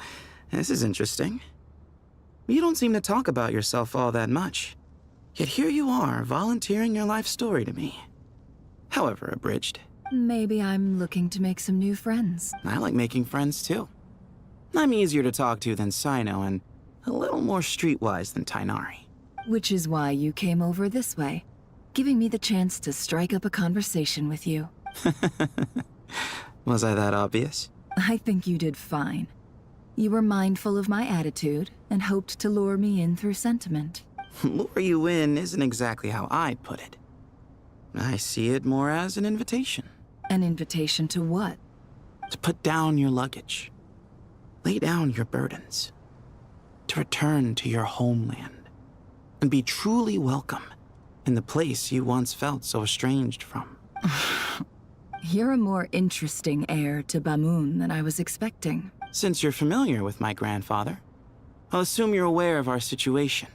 this is interesting. You don't seem to talk about yourself all that much. Yet here you are, volunteering your life story to me. However abridged. Maybe I'm looking to make some new friends. I like making friends too. I'm easier to talk to than Sino and a little more streetwise than Tainari. Which is why you came over this way, giving me the chance to strike up a conversation with you. Was I that obvious? I think you did fine. You were mindful of my attitude and hoped to lure me in through sentiment. Lure you in isn't exactly how I'd put it. I see it more as an invitation. An invitation to what? To put down your luggage. Lay down your burdens. To return to your homeland. And be truly welcome in the place you once felt so estranged from. You're a more interesting heir to Bamun than I was expecting. Since you're familiar with my grandfather, I'll assume you're aware of our situation.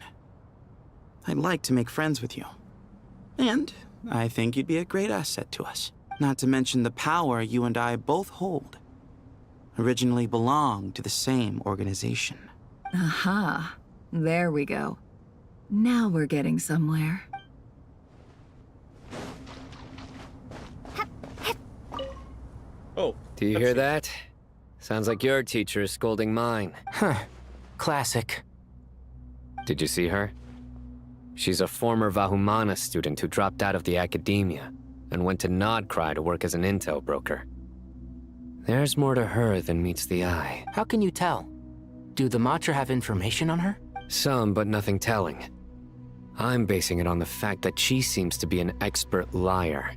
I'd like to make friends with you. And I think you'd be a great asset to us. Not to mention the power you and I both hold. Originally belonged to the same organization. Aha. There we go. Now we're getting somewhere. Oh. Do you hear that? Sounds like your teacher is scolding mine. Huh. Classic. Did you see her? She's a former Vahumana student who dropped out of the academia and went to Nodcry to work as an intel broker. There's more to her than meets the eye. How can you tell? Do the Matra have information on her? Some, but nothing telling. I'm basing it on the fact that she seems to be an expert liar.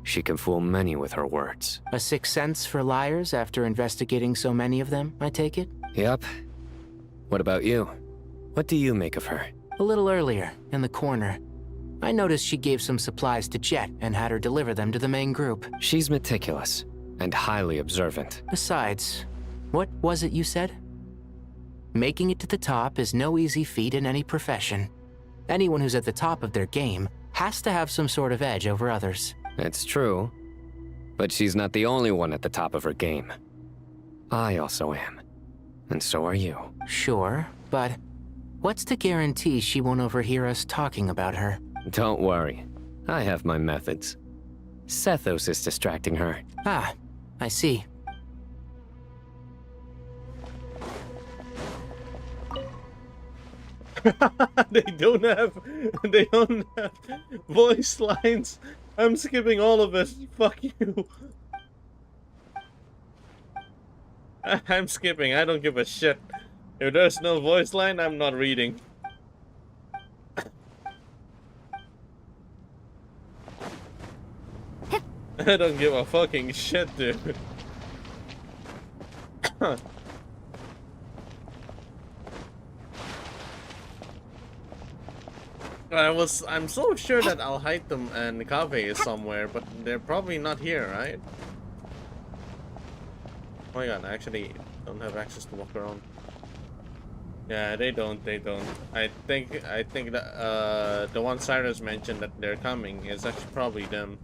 She can fool many with her words. A sixth sense for liars after investigating so many of them, I take it? Yep. What about you? What do you make of her? A little earlier, in the corner, I noticed she gave some supplies to Jet and had her deliver them to the main group. She's meticulous and highly observant. Besides, what was it you said? Making it to the top is no easy feat in any profession. Anyone who's at the top of their game has to have some sort of edge over others. It's true, but she's not the only one at the top of her game. I also am, and so are you. Sure, but what's to guarantee she won't overhear us talking about her? Don't worry, I have my methods. Sethos is distracting her. Ah, I see. They don't have voice lines. I'm skipping all of it. Fuck you. I'm skipping. I don't give a shit. If there's no voice line, I'm not reading. I don't give a fucking shit, dude. I'm so sure that Alhaitam and Kave is somewhere, but they're probably not here, right? Oh my god, I actually don't have access to walk around. Yeah, they don't. I think that the one Cyrus mentioned that they're coming is actually probably them.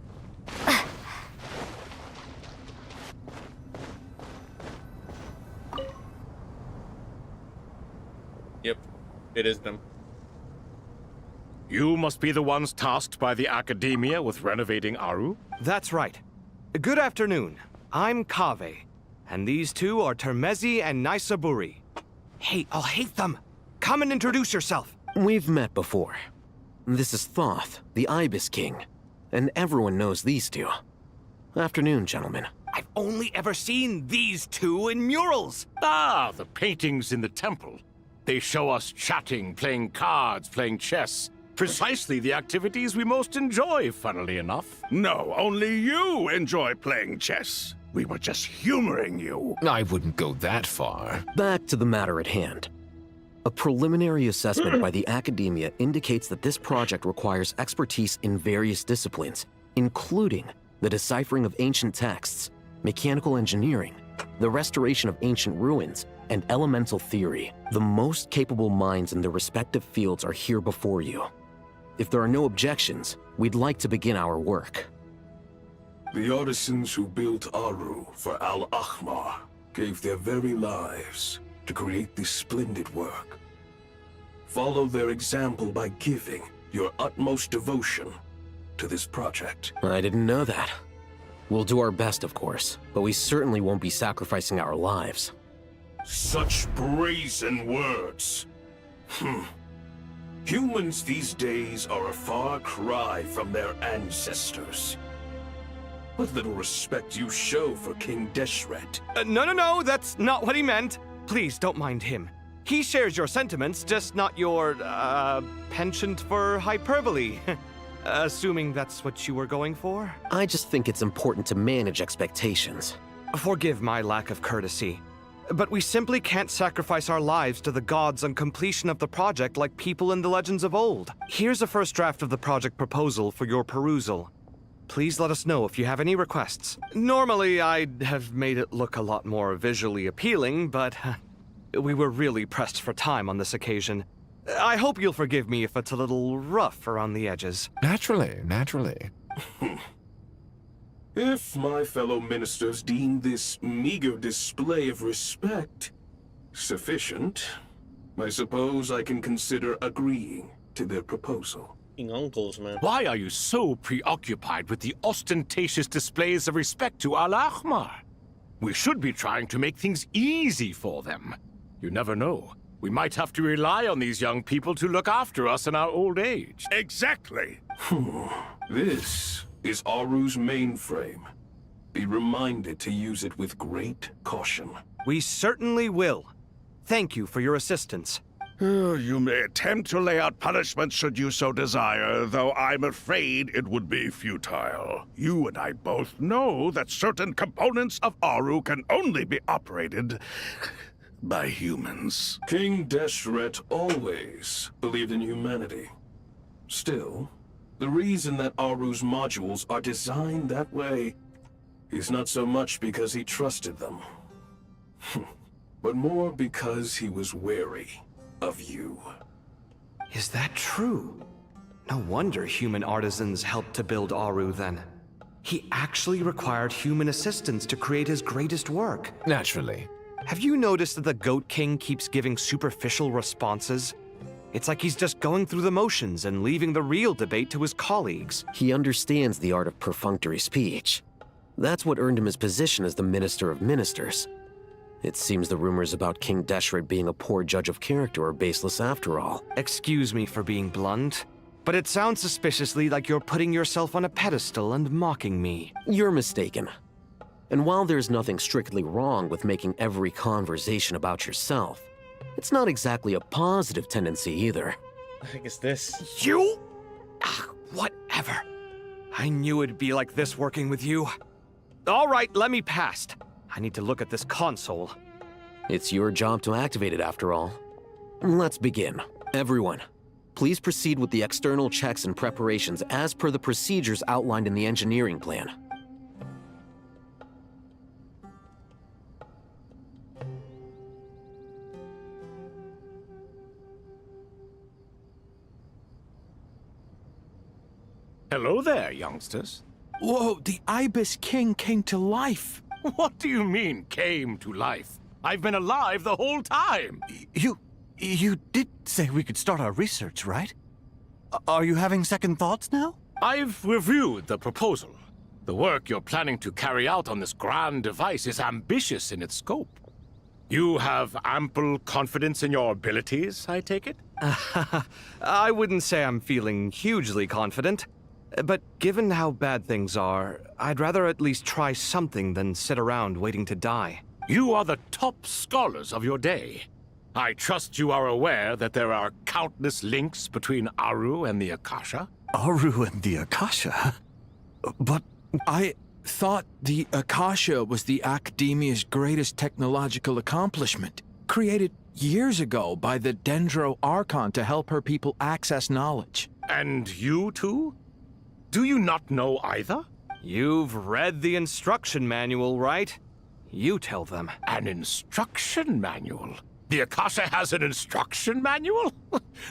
Yep, it is them. You must be the ones tasked by the Academia with renovating Aru? That's right. Good afternoon. I'm Kave, and these two are Termezi and Naisaburi. Hey, I'll hate them. Come and introduce yourself. We've met before. This is Thoth, the Ibis King, and everyone knows these two. Afternoon, gentlemen. I've only ever seen these two in murals. Ah, the paintings in the temple. They show us chatting, playing cards, playing chess. Precisely the activities we most enjoy, funnily enough. No, only you enjoy playing chess. We were just humoring you. I wouldn't go that far. Back to the matter at hand. A preliminary assessment by the Academia indicates that this project requires expertise in various disciplines, including the deciphering of ancient texts, mechanical engineering, the restoration of ancient ruins, and elemental theory. The most capable minds in their respective fields are here before you. If there are no objections, we'd like to begin our work. The artisans who built Aru for Al-Ahmar gave their very lives to create this splendid work. Follow their example by giving your utmost devotion to this project. I didn't know that. We'll do our best, of course, but we certainly won't be sacrificing our lives. Such brazen words. Humans these days are a far cry from their ancestors. What little respect you show for King Deshret. No, that's not what he meant. Please, don't mind him. He shares your sentiments, just not your, penchant for hyperbole. Assuming that's what you were going for? I just think it's important to manage expectations. Forgive my lack of courtesy, but we simply can't sacrifice our lives to the gods on completion of the project like people in the legends of old. Here's a first draft of the project proposal for your perusal. Please let us know if you have any requests. Normally, I'd have made it look a lot more visually appealing, but we were really pressed for time on this occasion. I hope you'll forgive me if it's a little rough around the edges. Naturally. If my fellow ministers deem this meager display of respect sufficient, I suppose I can consider agreeing to their proposal. Uncles, man. Why are you so preoccupied with the ostentatious displays of respect to Al-Ahmar? We should be trying to make things easy for them. You never know. We might have to rely on these young people to look after us in our old age. Exactly. This is Aru's mainframe. Be reminded to use it with great caution. We certainly will. Thank you for your assistance. You may attempt to lay out punishment should you so desire, though I'm afraid it would be futile. You and I both know that certain components of Aru can only be operated by humans. King Deshret always believed in humanity. Still, the reason that Aru's modules are designed that way is not so much because he trusted them, but more because he was wary of you. Is that true? No wonder human artisans helped to build Aru then. He actually required human assistance to create his greatest work. Naturally. Have you noticed that the Goat King keeps giving superficial responses? It's like he's just going through the motions and leaving the real debate to his colleagues. He understands the art of perfunctory speech. That's what earned him his position as the Minister of Ministers. It seems the rumors about King Deshret being a poor judge of character are baseless after all. Excuse me for being blunt, but it sounds suspiciously like you're putting yourself on a pedestal and mocking me. You're mistaken. And while there's nothing strictly wrong with making every conversation about yourself, it's not exactly a positive tendency either. I think it's this. You? Whatever. I knew it'd be like this working with you. All right, let me past. I need to look at this console. It's your job to activate it after all. Let's begin. Everyone, please proceed with the external checks and preparations as per the procedures outlined in the engineering plan. Hello there, youngsters. Whoa, the Ibis King came to life. What do you mean, came to life? I've been alive the whole time. You did say we could start our research, right? Are you having second thoughts now? I've reviewed the proposal. The work you're planning to carry out on this grand device is ambitious in its scope. You have ample confidence in your abilities, I take it? I wouldn't say I'm feeling hugely confident. But given how bad things are, I'd rather at least try something than sit around waiting to die. You are the top scholars of your day. I trust you are aware that there are countless links between Aru and the Akasha? Aru and the Akasha? But I thought the Akasha was the Academia's greatest technological accomplishment, created years ago by the Dendro Archon to help her people access knowledge. And you too? Do you not know either? You've read the instruction manual, right? You tell them. An instruction manual? The Akasha has an instruction manual?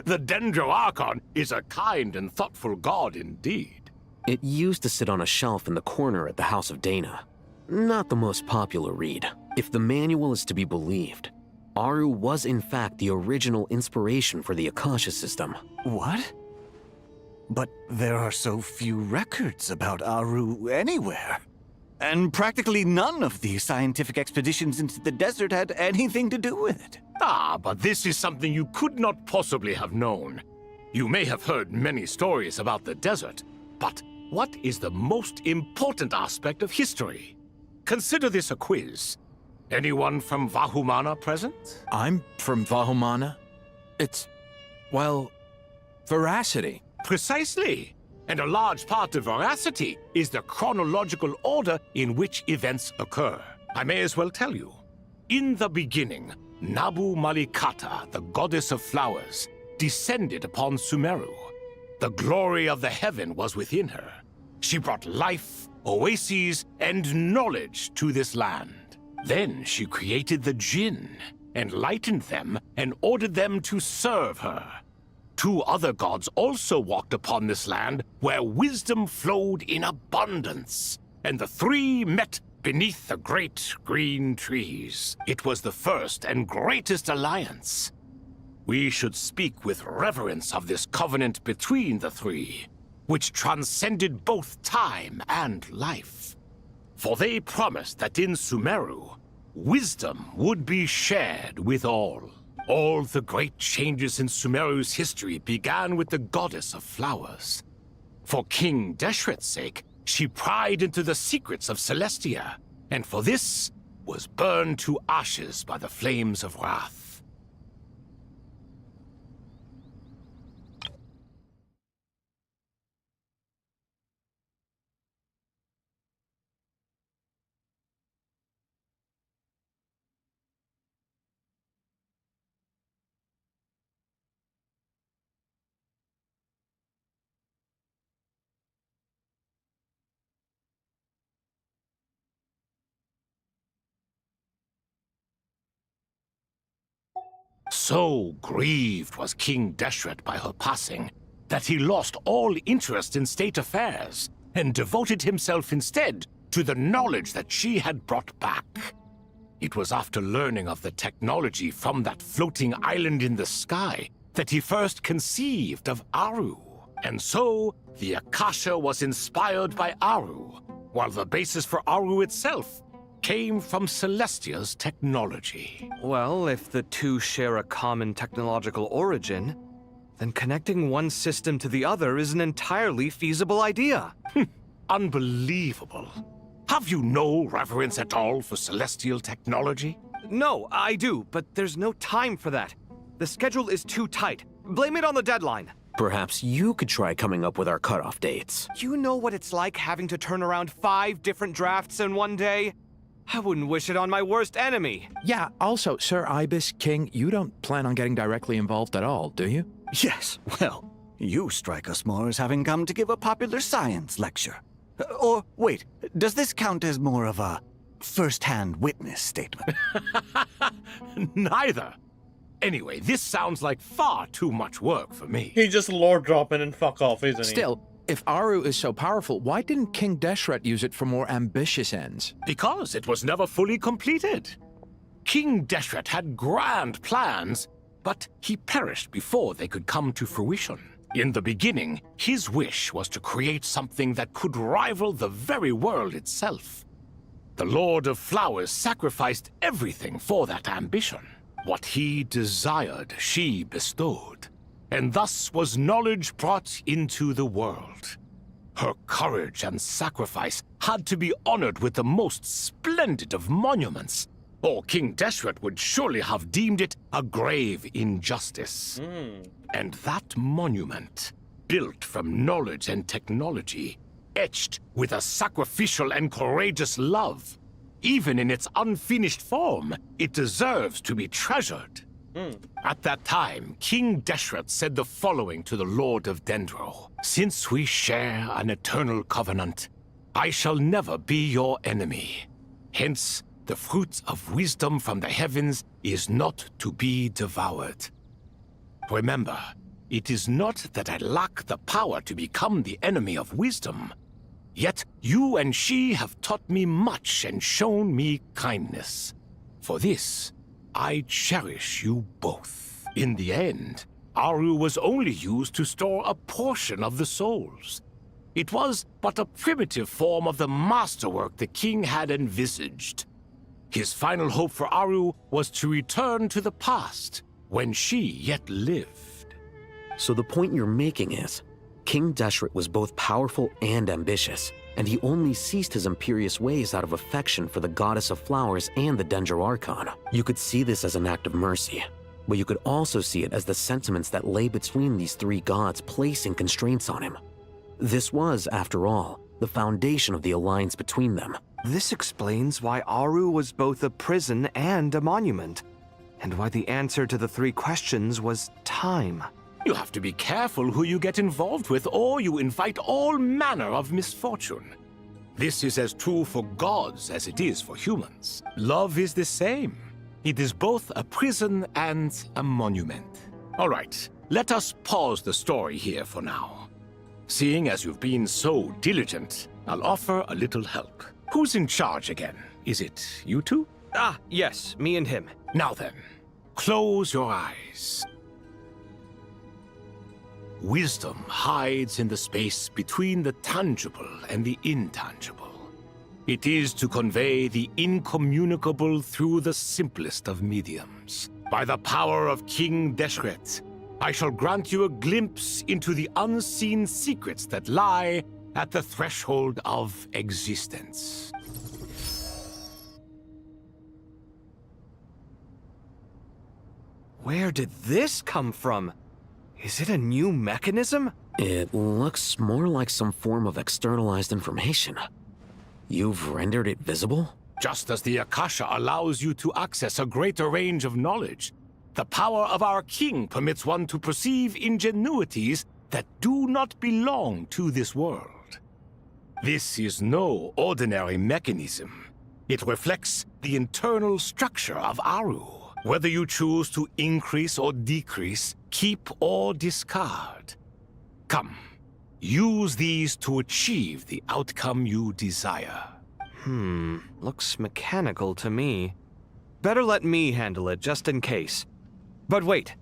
The Dendro Archon is a kind and thoughtful god indeed. It used to sit on a shelf in the corner at the House of Dana. Not the most popular read. If the manual is to be believed, Aru was in fact the original inspiration for the Akasha system. What? But there are so few records about Aru anywhere. And practically none of the scientific expeditions into the desert had anything to do with it. Ah, but this is something you could not possibly have known. You may have heard many stories about the desert, but what is the most important aspect of history? Consider this a quiz. Anyone from Vahumana present? I'm from Vahumana. It's, well, veracity. Precisely. And a large part of veracity is the chronological order in which events occur. I may as well tell you. In the beginning, Nabu Malikata, the goddess of flowers, descended upon Sumeru. The glory of the heaven was within her. She brought life, oases, and knowledge to this land. Then she created the Jinn, enlightened them, and ordered them to serve her. Two other gods also walked upon this land where wisdom flowed in abundance, and the three met beneath the great green trees. It was the first and greatest alliance. We should speak with reverence of this covenant between the three, which transcended both time and life. For they promised that in Sumeru, wisdom would be shared with all. All the great changes in Sumeru's history began with the goddess of flowers. For King Deshret's sake, she pried into the secrets of Celestia, and for this was burned to ashes by the flames of wrath. So grieved was King Deshret by her passing that he lost all interest in state affairs and devoted himself instead to the knowledge that she had brought back. It was after learning of the technology from that floating island in the sky that he first conceived of Aru. And so, the Akasha was inspired by Aru, while the basis for Aru itself came from Celestia's technology. Well, if the two share a common technological origin, then connecting one system to the other is an entirely feasible idea. Unbelievable. Have you no reverence at all for celestial technology? No, I do, but there's no time for that. The schedule is too tight. Blame it on the deadline. Perhaps you could try coming up with our cutoff dates. You know what it's like having to turn around 5 different drafts in one day? I wouldn't wish it on my worst enemy. Yeah, also, Sir Ibis, King, you don't plan on getting directly involved at all, do you? Yes, well, you strike us more as having come to give a popular science lecture. Or, wait, does this count as more of a first-hand witness statement? Neither. Anyway, this sounds like far too much work for me. He just lore dropping and fuck off, isn't he? Still, if Aru is so powerful, why didn't King Deshret use it for more ambitious ends? Because it was never fully completed. King Deshret had grand plans, but he perished before they could come to fruition. In the beginning, his wish was to create something that could rival the very world itself. The Lord of Flowers sacrificed everything for that ambition. What he desired, she bestowed. And thus was knowledge brought into the world. Her courage and sacrifice had to be honored with the most splendid of monuments, or King Deshret would surely have deemed it a grave injustice. And that monument, built from knowledge and technology, etched with a sacrificial and courageous love, even in its unfinished form, it deserves to be treasured. At that time, King Deshret said the following to the Lord of Dendro. Since we share an eternal covenant, I shall never be your enemy. Hence, the fruit of wisdom from the heavens is not to be devoured. Remember, it is not that I lack the power to become the enemy of wisdom. Yet you and she have taught me much and shown me kindness. For this, I cherish you both. In the end, Aru was only used to store a portion of the souls. It was but a primitive form of the masterwork the king had envisaged. His final hope for Aru was to return to the past, when she yet lived. So the point you're making is, King Deshret was both powerful and ambitious, and he only ceased his imperious ways out of affection for the Goddess of Flowers and the Dendro Archon. You could see this as an act of mercy, but you could also see it as the sentiments that lay between these three gods placing constraints on him. This was, after all, the foundation of the alliance between them. This explains why Aru was both a prison and a monument, and why the answer to the 3 questions was time. You have to be careful who you get involved with, or you invite all manner of misfortune. This is as true for gods as it is for humans. Love is the same. It is both a prison and a monument. All right, let us pause the story here for now. Seeing as you've been so diligent, I'll offer a little help. Who's in charge again? Is it you two? Ah, yes, me and him. Now then, close your eyes. Wisdom hides in the space between the tangible and the intangible. It is to convey the incommunicable through the simplest of mediums. By the power of King Deshret, I shall grant you a glimpse into the unseen secrets that lie at the threshold of existence. Where did this come from? Is it a new mechanism? It looks more like some form of externalized information. You've rendered it visible? Just as the Akasha allows you to access a greater range of knowledge, the power of our king permits one to perceive ingenuities that do not belong to this world. This is no ordinary mechanism. It reflects the internal structure of Aru. Whether you choose to increase or decrease, keep or discard. Come, use these to achieve the outcome you desire. Looks mechanical to me. Better let me handle it, just in case. But wait,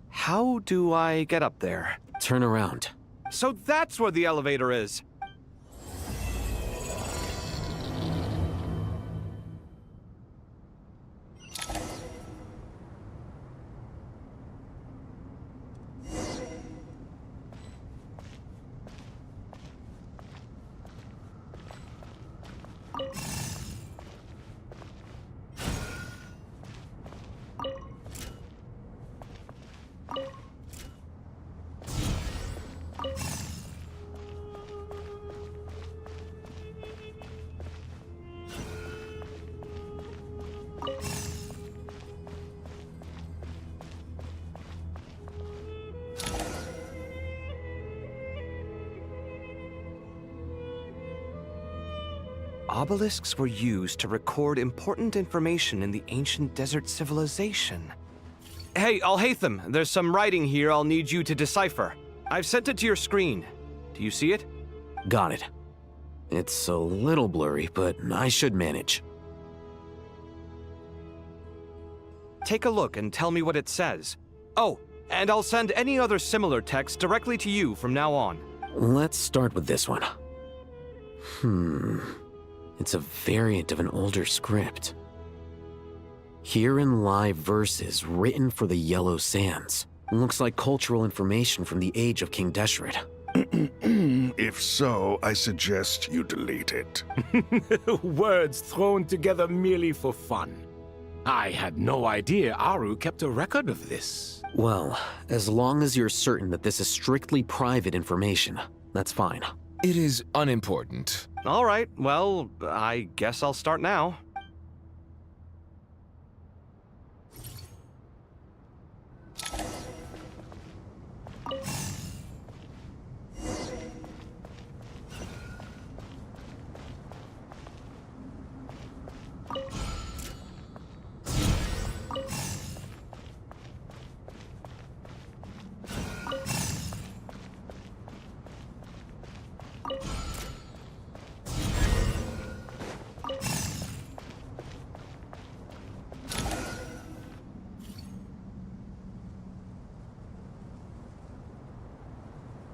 how do I get up there? Turn around. So that's where the elevator is! Obelisks were used to record important information in the ancient desert civilization. Hey, Alhaitham, there's some writing here I'll need you to decipher. I've sent it to your screen. Do you see it? Got it. It's a little blurry, but I should manage. Take a look and tell me what it says. Oh, and I'll send any other similar text directly to you from now on. Let's start with this one. It's a variant of an older script. Herein lie verses written for the Yellow Sands. Looks like cultural information from the age of King Deshret. If so, I suggest you delete it. Words thrown together merely for fun. I had no idea Aru kept a record of this. Well, as long as you're certain that this is strictly private information, that's fine. It is unimportant. All right, well, I guess I'll start now.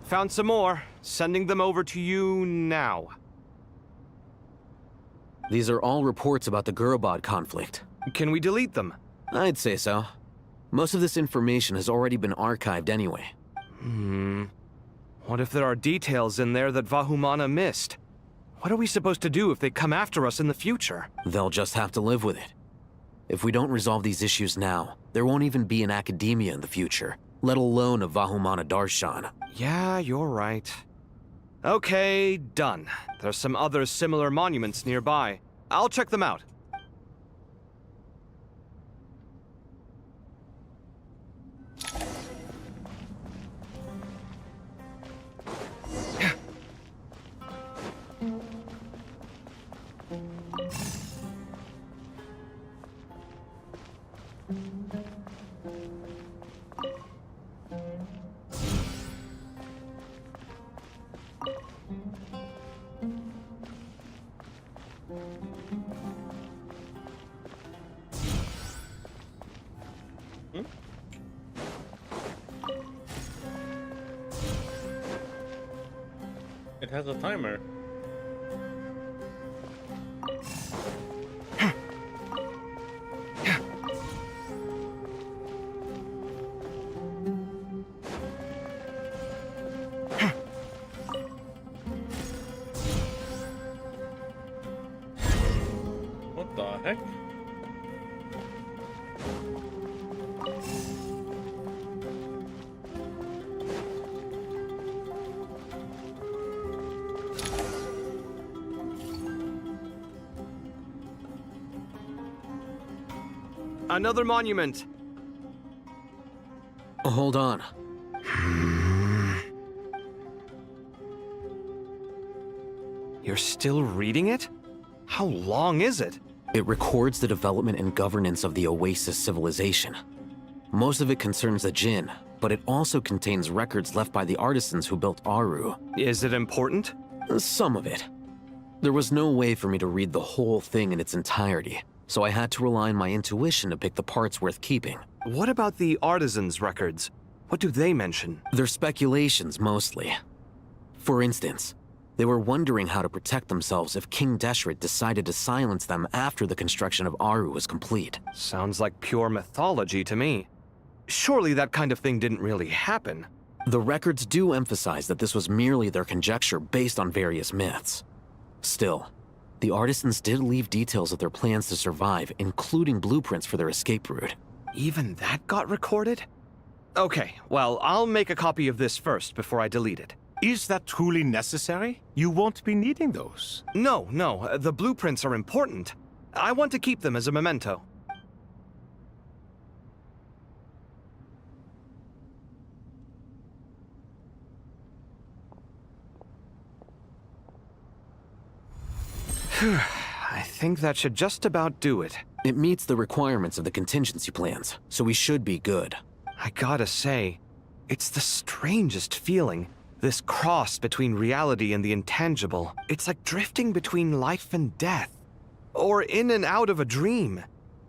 Found some more. Sending them over to you now. These are all reports about the Gurabad conflict. Can we delete them? I'd say so. Most of this information has already been archived anyway. What if there are details in there that Vahumana missed? What are we supposed to do if they come after us in the future? They'll just have to live with it. If we don't resolve these issues now, there won't even be an academia in the future, let alone a Vahumana Darshan. Yeah, you're right. Okay, done. There's some other similar monuments nearby. I'll check them out. It has a timer. What the heck? Another monument. Hold on. You're still reading it? How long is it? It records the development and governance of the Oasis civilization. Most of it concerns the Jinn, but it also contains records left by the artisans who built Aru. Is it important? Some of it. There was no way for me to read the whole thing in its entirety, so I had to rely on my intuition to pick the parts worth keeping. What about the artisans' records? What do they mention? They're speculations, mostly. For instance, they were wondering how to protect themselves if King Deshret decided to silence them after the construction of Aru was complete. Sounds like pure mythology to me. Surely that kind of thing didn't really happen. The records do emphasize that this was merely their conjecture based on various myths. Still, the artisans did leave details of their plans to survive, including blueprints for their escape route. Even that got recorded? Okay, well, I'll make a copy of this first before I delete it. Is that truly necessary? You won't be needing those. No, the blueprints are important. I want to keep them as a memento. I think that should just about do it. It meets the requirements of the contingency plans, so we should be good. I gotta say, it's the strangest feeling. This cross between reality and the intangible. It's like drifting between life and death. Or in and out of a dream.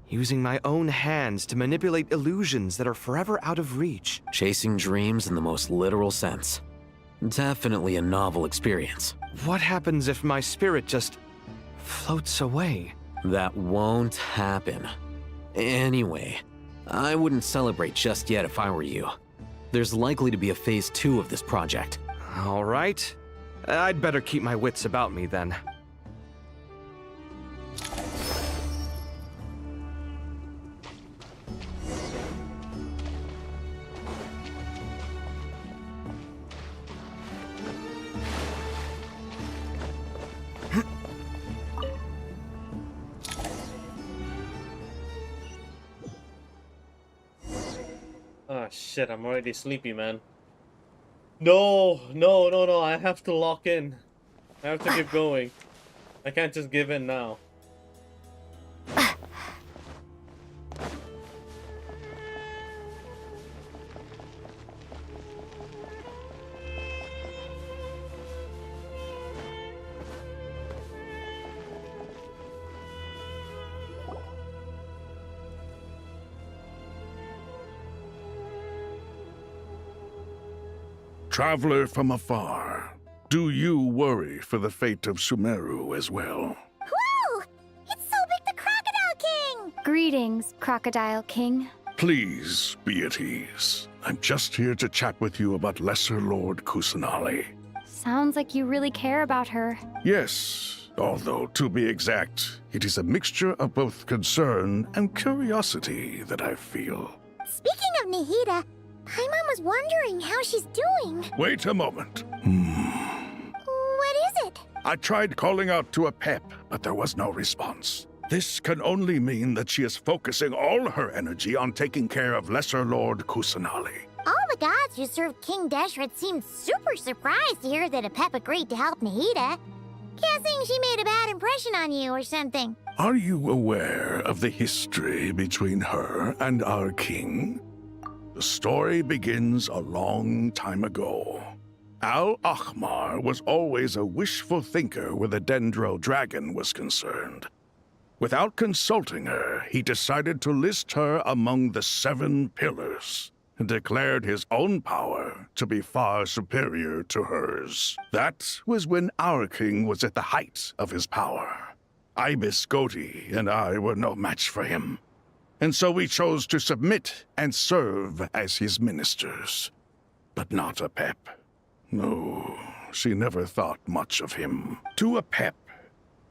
Using my own hands to manipulate illusions that are forever out of reach. Chasing dreams in the most literal sense. Definitely a novel experience. What happens if my spirit just floats away? That won't happen. Anyway, I wouldn't celebrate just yet if I were you. There's likely to be a phase 2 of this project. All right. I'd better keep my wits about me then. Ah, shit, I'm already sleepy, man. No, I have to lock in. I have to keep going. I can't just give in now. Traveler from afar, do you worry for the fate of Sumeru as well? Whoa! It's so big the Crocodile King! Greetings, Crocodile King. Please be at ease. I'm just here to chat with you about Lesser Lord Kusanali. Sounds like you really care about her. Yes, although to be exact, it is a mixture of both concern and curiosity that I feel. Speaking of Nahida, Paimon was wondering how she's doing. Wait a moment. What is it? I tried calling out to a Pep, but there was no response. This can only mean that she is focusing all her energy on taking care of Lesser Lord Kusanali. All the gods who served King Deshret seemed super surprised to hear that a Pep agreed to help Nahida. Guessing she made a bad impression on you or something. Are you aware of the history between her and our king? The story begins a long time ago. Al-Ahmar was always a wishful thinker where the Dendro dragon was concerned. Without consulting her, he decided to list her among the 7 pillars and declared his own power to be far superior to hers. That was when our king was at the height of his power. Ibis Goti and I were no match for him. And so we chose to submit and serve as his ministers. But not a Pep. No, she never thought much of him. To a Pep,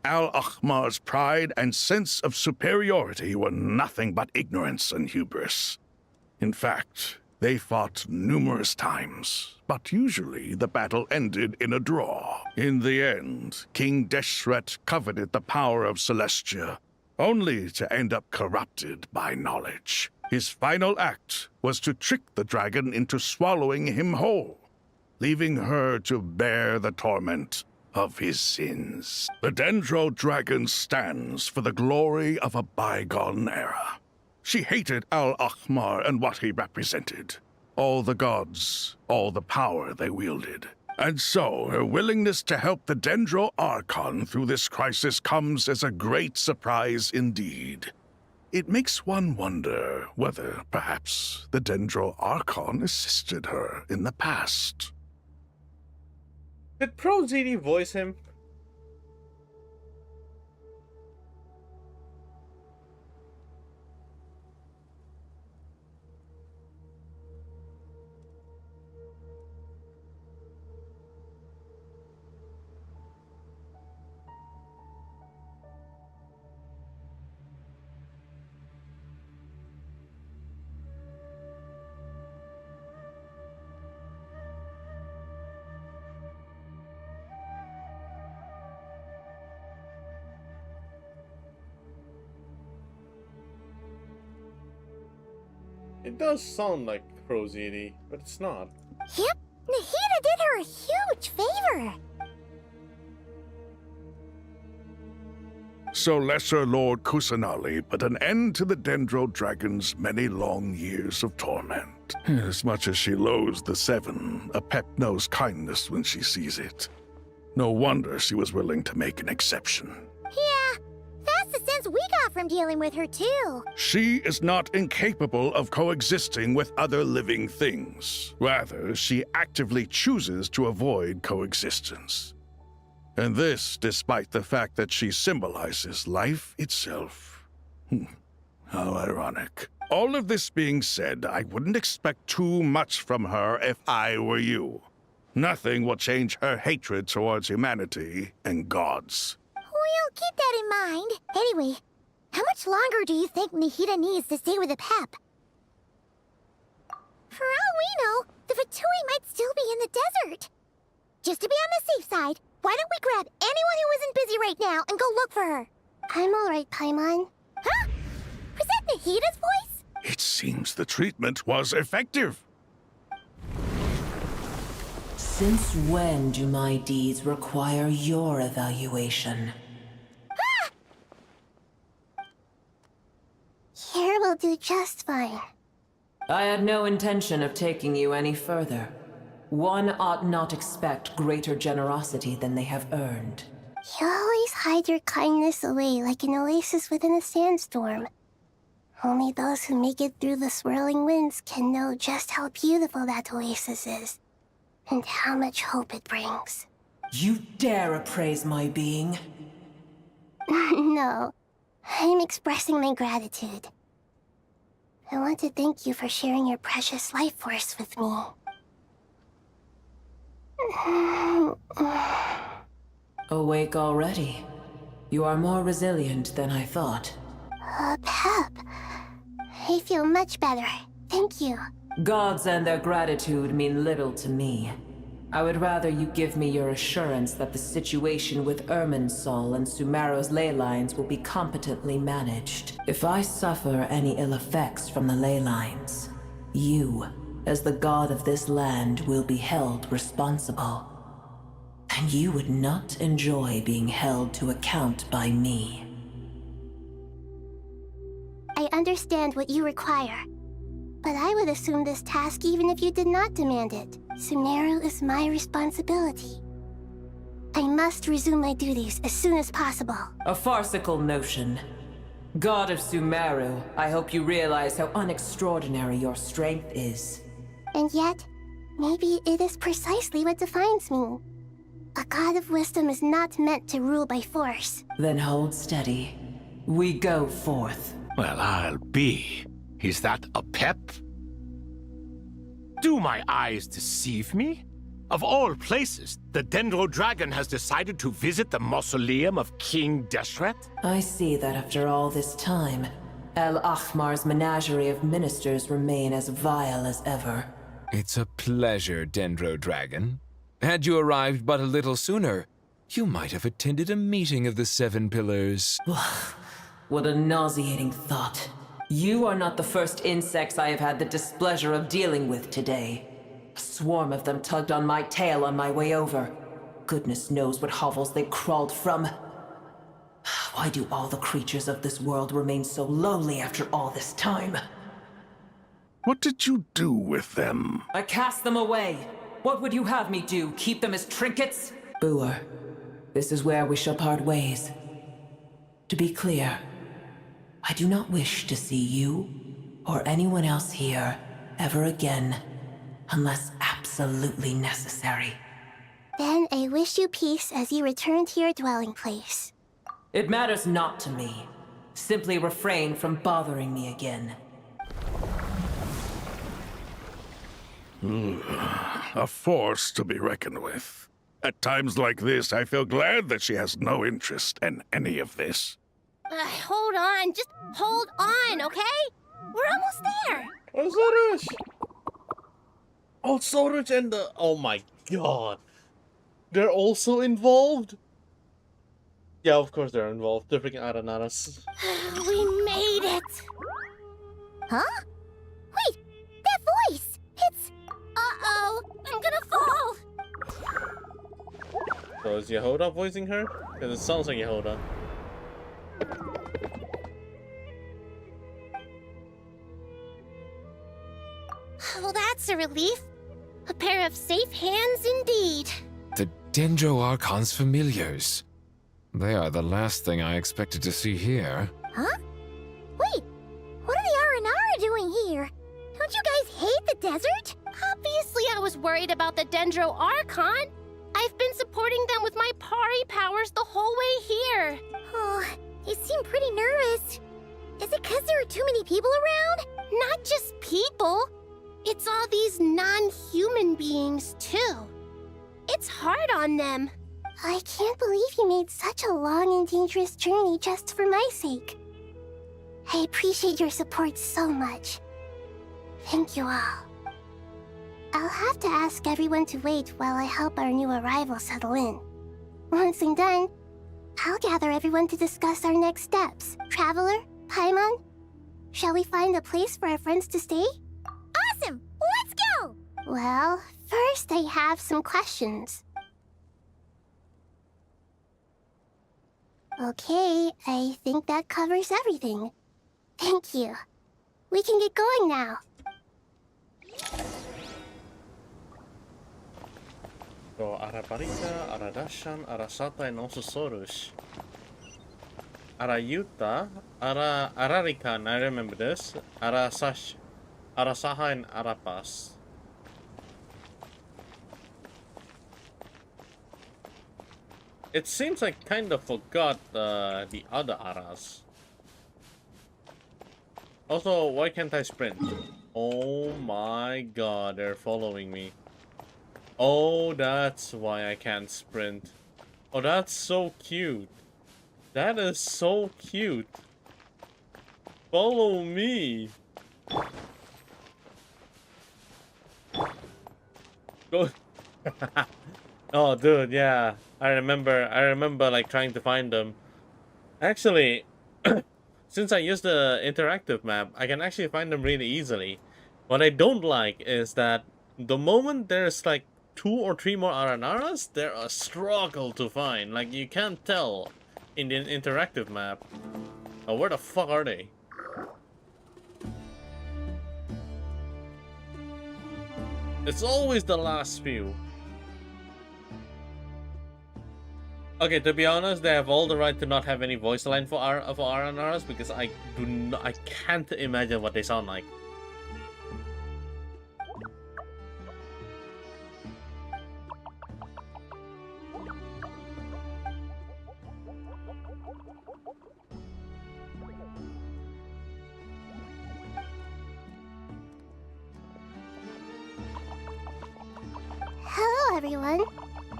Al-Ahmar's pride and sense of superiority were nothing but ignorance and hubris. In fact, they fought numerous times, but usually the battle ended in a draw. In the end, King Deshret coveted the power of Celestia, only to end up corrupted by knowledge. His final act was to trick the dragon into swallowing him whole, leaving her to bear the torment of his sins. The Dendro Dragon stands for the glory of a bygone era. She hated Al-Ahmar and what he represented. All the gods, all the power they wielded. And so, her willingness to help the Dendro Archon through this crisis comes as a great surprise indeed. It makes one wonder whether, perhaps, the Dendro Archon assisted her in the past. Did Pro ZD voice him? It does sound like Pro ZD, but it's not. Yep, Nahida did her a huge favor. So Lesser Lord Kusanali put an end to the Dendro Dragon's many long years of torment. As much as she loathes the Seven, Apep knows kindness when she sees it. No wonder she was willing to make an exception. Yeah, that's the sense we got from dealing with her too. She is not incapable of coexisting with other living things. Rather, she actively chooses to avoid coexistence. And this despite the fact that she symbolizes life itself. How ironic. All of this being said, I wouldn't expect too much from her if I were you. Nothing will change her hatred towards humanity and gods. We'll keep that in mind. Anyway, how much longer do you think Nahida needs to stay with Apep? For all we know, the Fatui might still be in the desert. Just to be on the safe side, why don't we grab anyone who isn't busy right now and go look for her? I'm alright, Paimon. Huh? Was that Nahida's voice? It seems the treatment was effective. Since when do my deeds require your evaluation? Here will do just fine. I had no intention of taking you any further. One ought not expect greater generosity than they have earned. You always hide your kindness away like an oasis within a sandstorm. Only those who make it through the swirling winds can know just how beautiful that oasis is, and how much hope it brings. You dare appraise my being? No, I'm expressing my gratitude. I want to thank you for sharing your precious life force with me. Awake already? You are more resilient than I thought. Pep. I feel much better. Thank you. Gods and their gratitude mean little to me. I would rather you give me your assurance that the situation with Irminsul and Sumeru's ley lines will be competently managed. If I suffer any ill effects from the ley lines, you, as the god of this land, will be held responsible. And you would not enjoy being held to account by me. I understand what you require, but I would assume this task even if you did not demand it. Sumeru is my responsibility. I must resume my duties as soon as possible. A farcical notion. God of Sumeru, I hope you realize how unextraordinary your strength is. And yet, maybe it is precisely what defines me. A god of wisdom is not meant to rule by force. Then hold steady. We go forth. Well, I'll be. Is that Apep? Do my eyes deceive me? Of all places, the Dendro Dragon has decided to visit the mausoleum of King Deshret? I see that after all this time, Al-Ahmar's menagerie of ministers remain as vile as ever. It's a pleasure, Dendro Dragon. Had you arrived but a little sooner, you might have attended a meeting of the Seven Pillars. What a nauseating thought. You are not the first insects I have had the displeasure of dealing with today. A swarm of them tugged on my tail on my way over. goodness knows what hovels they crawled from. Why do all the creatures of this world remain so lowly after all this time? What did you do with them? I cast them away. What would you have me do? Keep them as trinkets? Boer, this is where we shall part ways. To be clear, I do not wish to see you or anyone else here ever again, unless absolutely necessary. Then I wish you peace as you return to your dwelling place. It matters not to me. Simply refrain from bothering me again. A force to be reckoned with. At times like this, I feel glad that she has no interest in any of this. Hold on, just hold on, okay? We're almost there. Oh, Sorush! Oh, Sorush and the... Oh my god. They're also involved? Yeah, of course they're involved. They're freaking Aranaras. We made it! Huh? Wait, that voice! It's... Uh-oh, I'm gonna fall! So is Yehoda voicing her? Because it sounds like Yehoda. Well, that's a relief. A pair of safe hands indeed. The Dendro Archon's familiars. They are the last thing I expected to see here. Huh? Wait, what are the Aranara doing here? Don't you guys hate the desert? Obviously I was worried about the Dendro Archon. I've been supporting them with my Pari powers the whole way here. Oh, they seem pretty nervous. Is it because there are too many people around? Not just people. It's all these non-human beings, too. It's hard on them. I can't believe you made such a long and dangerous journey just for my sake. I appreciate your support so much. Thank you all. I'll have to ask everyone to wait while I help our new arrival settle in. Once I'm done, I'll gather everyone to discuss our next steps. Traveler, Paimon, shall we find a place for our friends to stay? Awesome! Let's go! Well, first I have some questions. Okay, I think that covers everything. Thank you. We can get going now. So, Arabarika, Aradashan, Arasata, and also Sorush. Arayuta, Ararikan, I remember this. Arasaha, and Arapas. It seems I kind of forgot the other Aras. Also, why can't I sprint? Oh my god, they're following me. Oh, that's why I can't sprint. Oh, that's so cute. That is so cute. Follow me. Go. Oh, dude, yeah. I remember like trying to find them. Actually, since I use the interactive map, I can actually find them really easily. What I don't like is that the moment there's like 2 or 3 more Aranaras, they're a struggle to find. Like, you can't tell in the interactive map. Oh, where the fuck are they? It's always the last few. Okay, to be honest, they have all the right to not have any voice line for Aranaras because I can't imagine what they sound like. Hello, everyone.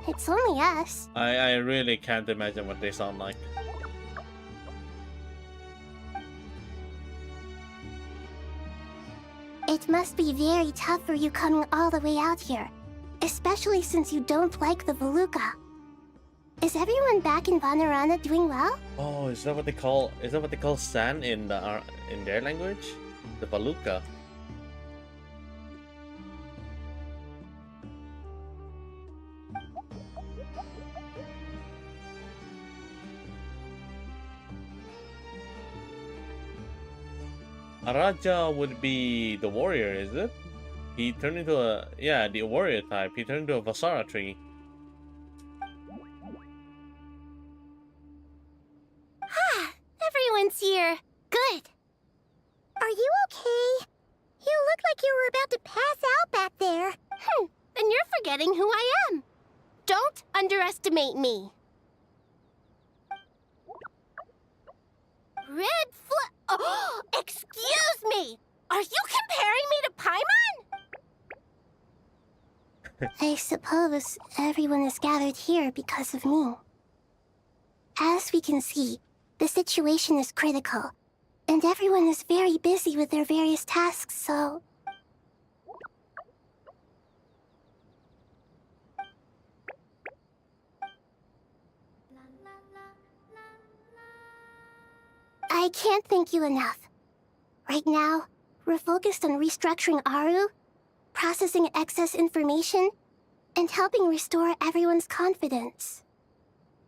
It's only us. I really can't imagine what they sound like. It must be very tough for you coming all the way out here, especially since you don't like the Voluka. Is everyone back in Vanarana doing well? Oh, is that what they call sand in their language? The Baluka. Araja would be the warrior, is it? He turned into a... yeah, the warrior type. He turned into a Vasara tree. Ah, everyone's here. Good. Are you okay? You look like you were about to pass out back there. And you're forgetting who I am. Don't underestimate me. Oh, excuse me! Are you comparing me to Paimon? I suppose everyone is gathered here because of me. As we can see, the situation is critical, and everyone is very busy with their various tasks, so... I can't thank you enough. Right now, we're focused on restructuring Aru, processing excess information, and helping restore everyone's confidence.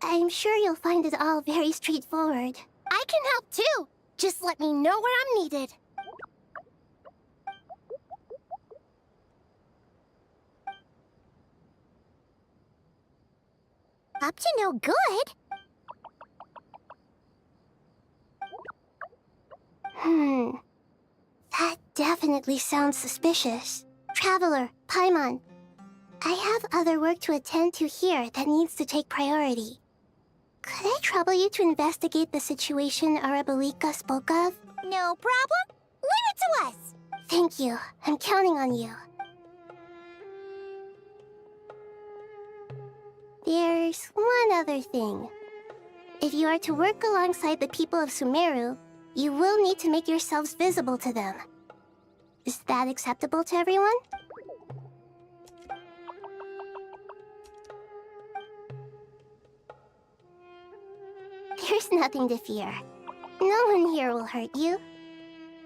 I'm sure you'll find it all very straightforward. I can help too! Just let me know where I'm needed. Up to no good? That definitely sounds suspicious. Traveler, Paimon, I have other work to attend to here that needs to take priority. Could I trouble you to investigate the situation Arabalika spoke of? No problem. Leave it to us. Thank you. I'm counting on you. There's one other thing. If you are to work alongside the people of Sumeru, you will need to make yourselves visible to them. Is that acceptable to everyone? There's nothing to fear. No one here will hurt you.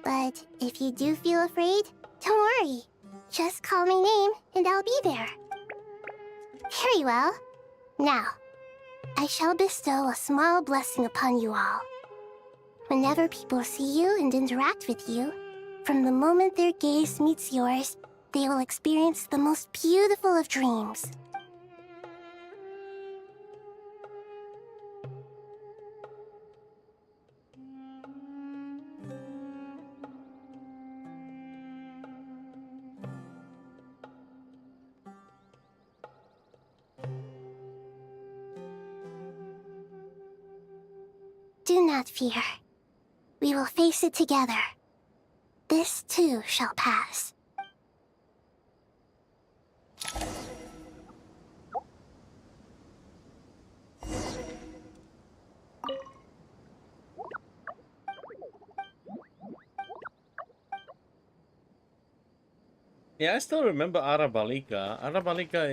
But if you do feel afraid, don't worry. Just call my name and I'll be there. Very well. Now, I shall bestow a small blessing upon you all. Whenever people see you and interact with you, from the moment their gaze meets yours, they will experience the most beautiful of dreams. Do not fear. We will face it together. This too shall pass. Yeah, I still remember Arabalika. Arabalika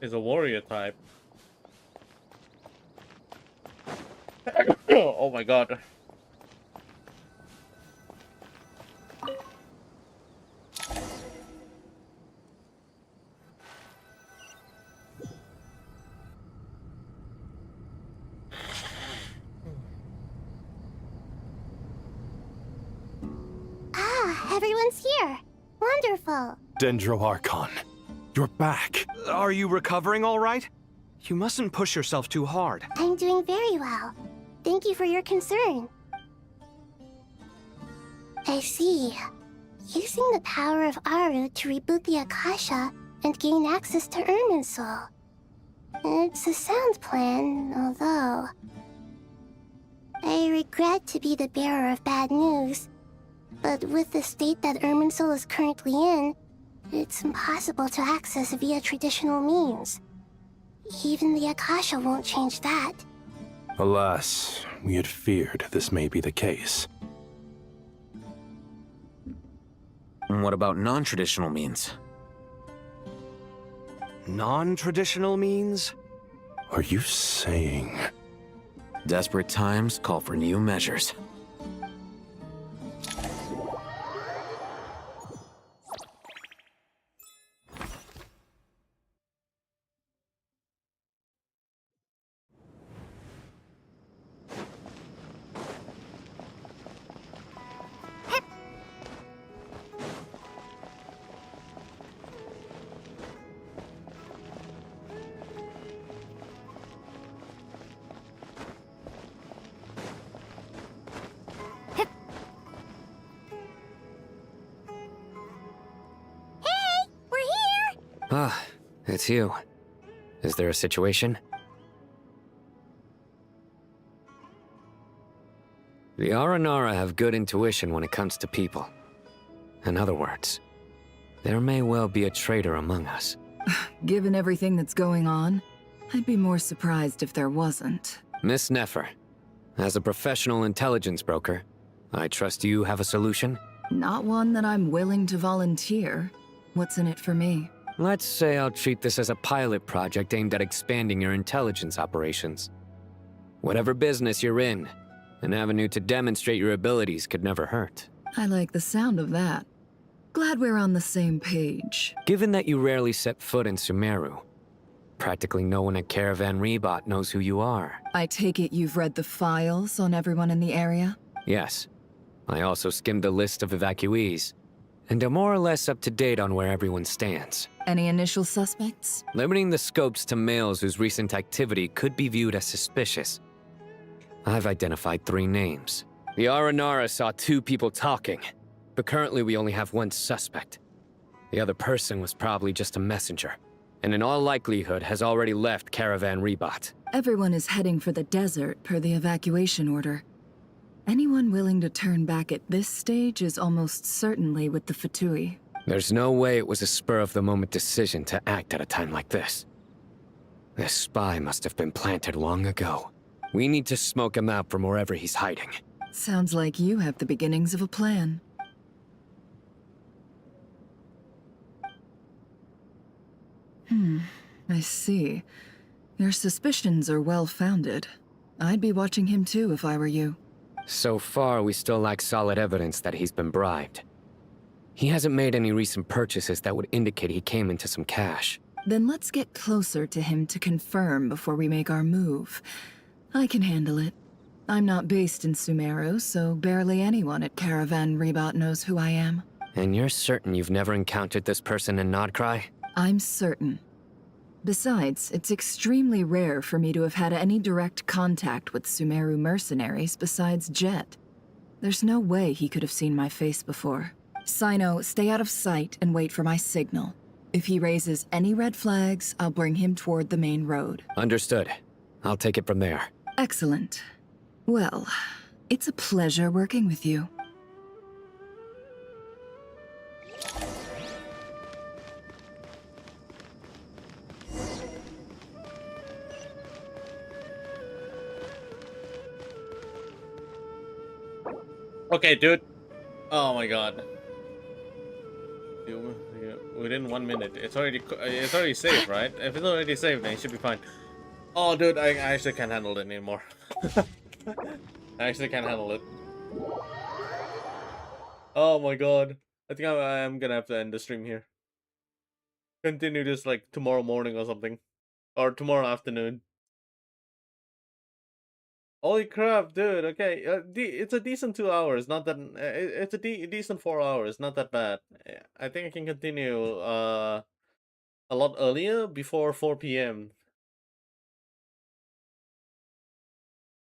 is a warrior type. Oh my god. Ah, everyone's here. Wonderful. Dendro Archon, you're back. Are you recovering all right? You mustn't push yourself too hard. I'm doing very well. Thank you for your concern. I see. Using the power of Aru to reboot the Akasha and gain access to Irminsul. It's a sound plan, although... I regret to be the bearer of bad news, but with the state that Irminsul is currently in, it's impossible to access via traditional means. Even the Akasha won't change that. Alas, we had feared this may be the case. And what about non-traditional means? Non-traditional means? Are you saying... Desperate times call for new measures. Ah, it's you. Is there a situation? The Aranara have good intuition when it comes to people. In other words, there may well be a traitor among us. Given everything that's going on, I'd be more surprised if there wasn't. Miss Nefer, as a professional intelligence broker, I trust you have a solution? Not one that I'm willing to volunteer. What's in it for me? Let's say I'll treat this as a pilot project aimed at expanding your intelligence operations. Whatever business you're in, an avenue to demonstrate your abilities could never hurt. I like the sound of that. Glad we're on the same page. Given that you rarely set foot in Sumeru, practically no one at Caravan Rebot knows who you are. I take it you've read the files on everyone in the area? Yes. I also skimmed the list of evacuees, and I'm more or less up to date on where everyone stands. Any initial suspects? Limiting the scopes to males whose recent activity could be viewed as suspicious. I've identified 3 names. The Aranara saw 2 people talking, but currently we only have 1 suspect. The other person was probably just a messenger, and in all likelihood has already left Caravan Rebot. Everyone is heading for the desert per the evacuation order. Anyone willing to turn back at this stage is almost certainly with the Fatui. There's no way it was a spur-of-the-moment decision to act at a time like this. This spy must have been planted long ago. We need to smoke him out from wherever he's hiding. Sounds like you have the beginnings of a plan. I see. Your suspicions are well-founded. I'd be watching him too if I were you. So far, we still lack solid evidence that he's been bribed. He hasn't made any recent purchases that would indicate he came into some cash. Then let's get closer to him to confirm before we make our move. I can handle it. I'm not based in Sumeru, so barely anyone at Caravan Rebot knows who I am. And you're certain you've never encountered this person in Nodcry? I'm certain. Besides, it's extremely rare for me to have had any direct contact with Sumeru mercenaries besides Jet. There's no way he could have seen my face before. Sino, stay out of sight and wait for my signal. If he raises any red flags, I'll bring him toward the main road. Understood. I'll take it from there. Excellent. Well, it's a pleasure working with you. Okay, dude. Oh my god. Within 1 minute, it's already saved, right? If it's already saved, then it should be fine. Oh, dude, I actually can't handle it anymore. I actually can't handle it. Oh my god. I think I'm gonna have to end the stream here. Continue this like tomorrow morning or something. Or tomorrow afternoon. Holy crap, dude. Okay, it's a decent 2 hours. Not that it's a decent 4 hours. Not that bad. I think I can continue a lot earlier before 4 p.m.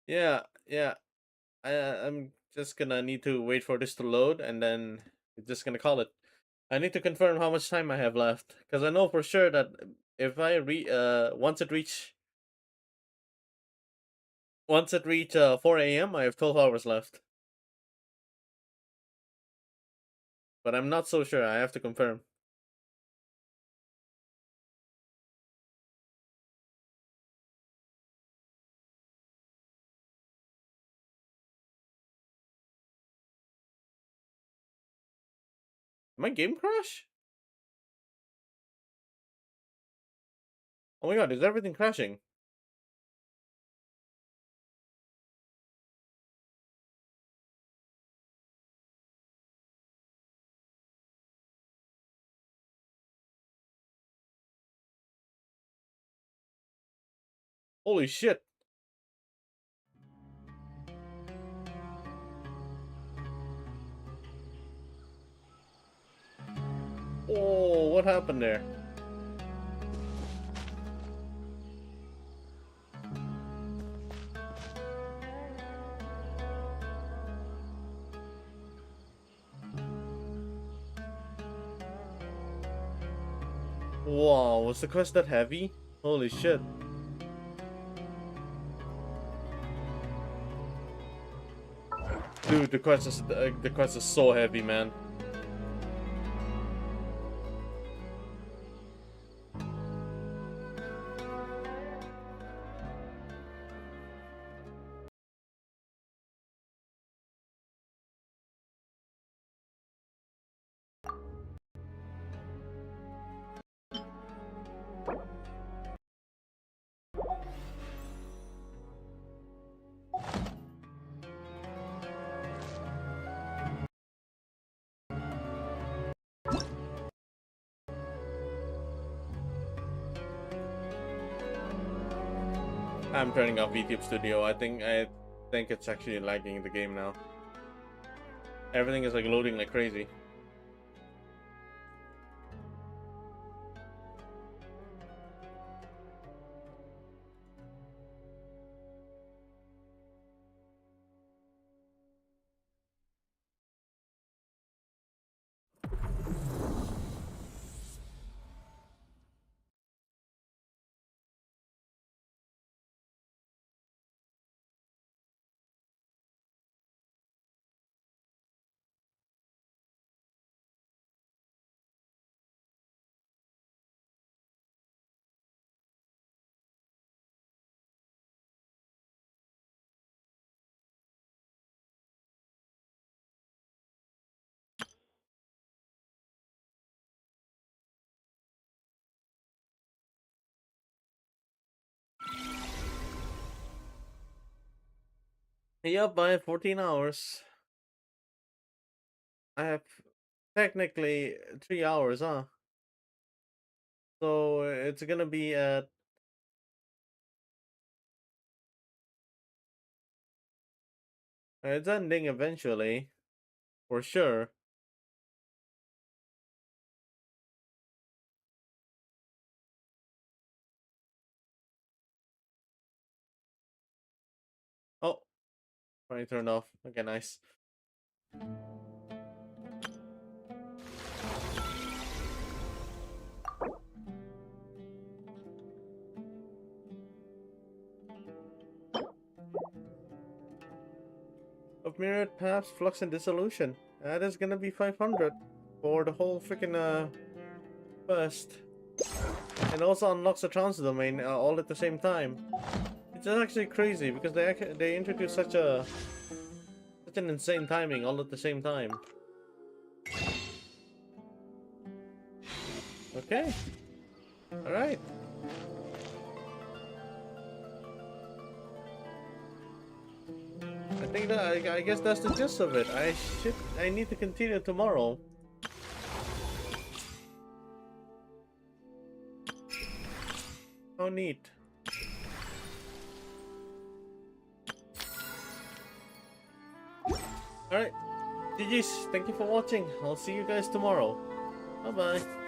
Yeah. I'm just gonna need to wait for this to load, and then it's just gonna call it. I need to confirm how much time I have left, because I know for sure that if I once it reach 4 a.m. I have 12 hours left. But I'm not so sure. I have to confirm. Did my game crash? Oh my god, is everything crashing? Holy shit. Oh, what happened there? Wow, was the quest that heavy? Holy shit. Dude, the quest is so heavy, man. I'm turning off YouTube Studio. I think it's actually lagging the game now. Everything is like loading like crazy. Yep, I have 14 hours. I have technically 3 hours, huh? So it's gonna be at it's ending eventually, for sure. Oh, already turned off. Okay, nice. Of mirrored paths, flux, and dissolution. That is gonna be 500 for the whole freaking quest. And also unlocks the trance domain all at the same time. It's actually crazy because they introduced such an insane timing all at the same time. Okay. All right. I think that I guess that's the gist of it. I need to continue tomorrow. How neat. Alright. GG's. Thank you for watching. I'll see you guys tomorrow. Bye bye.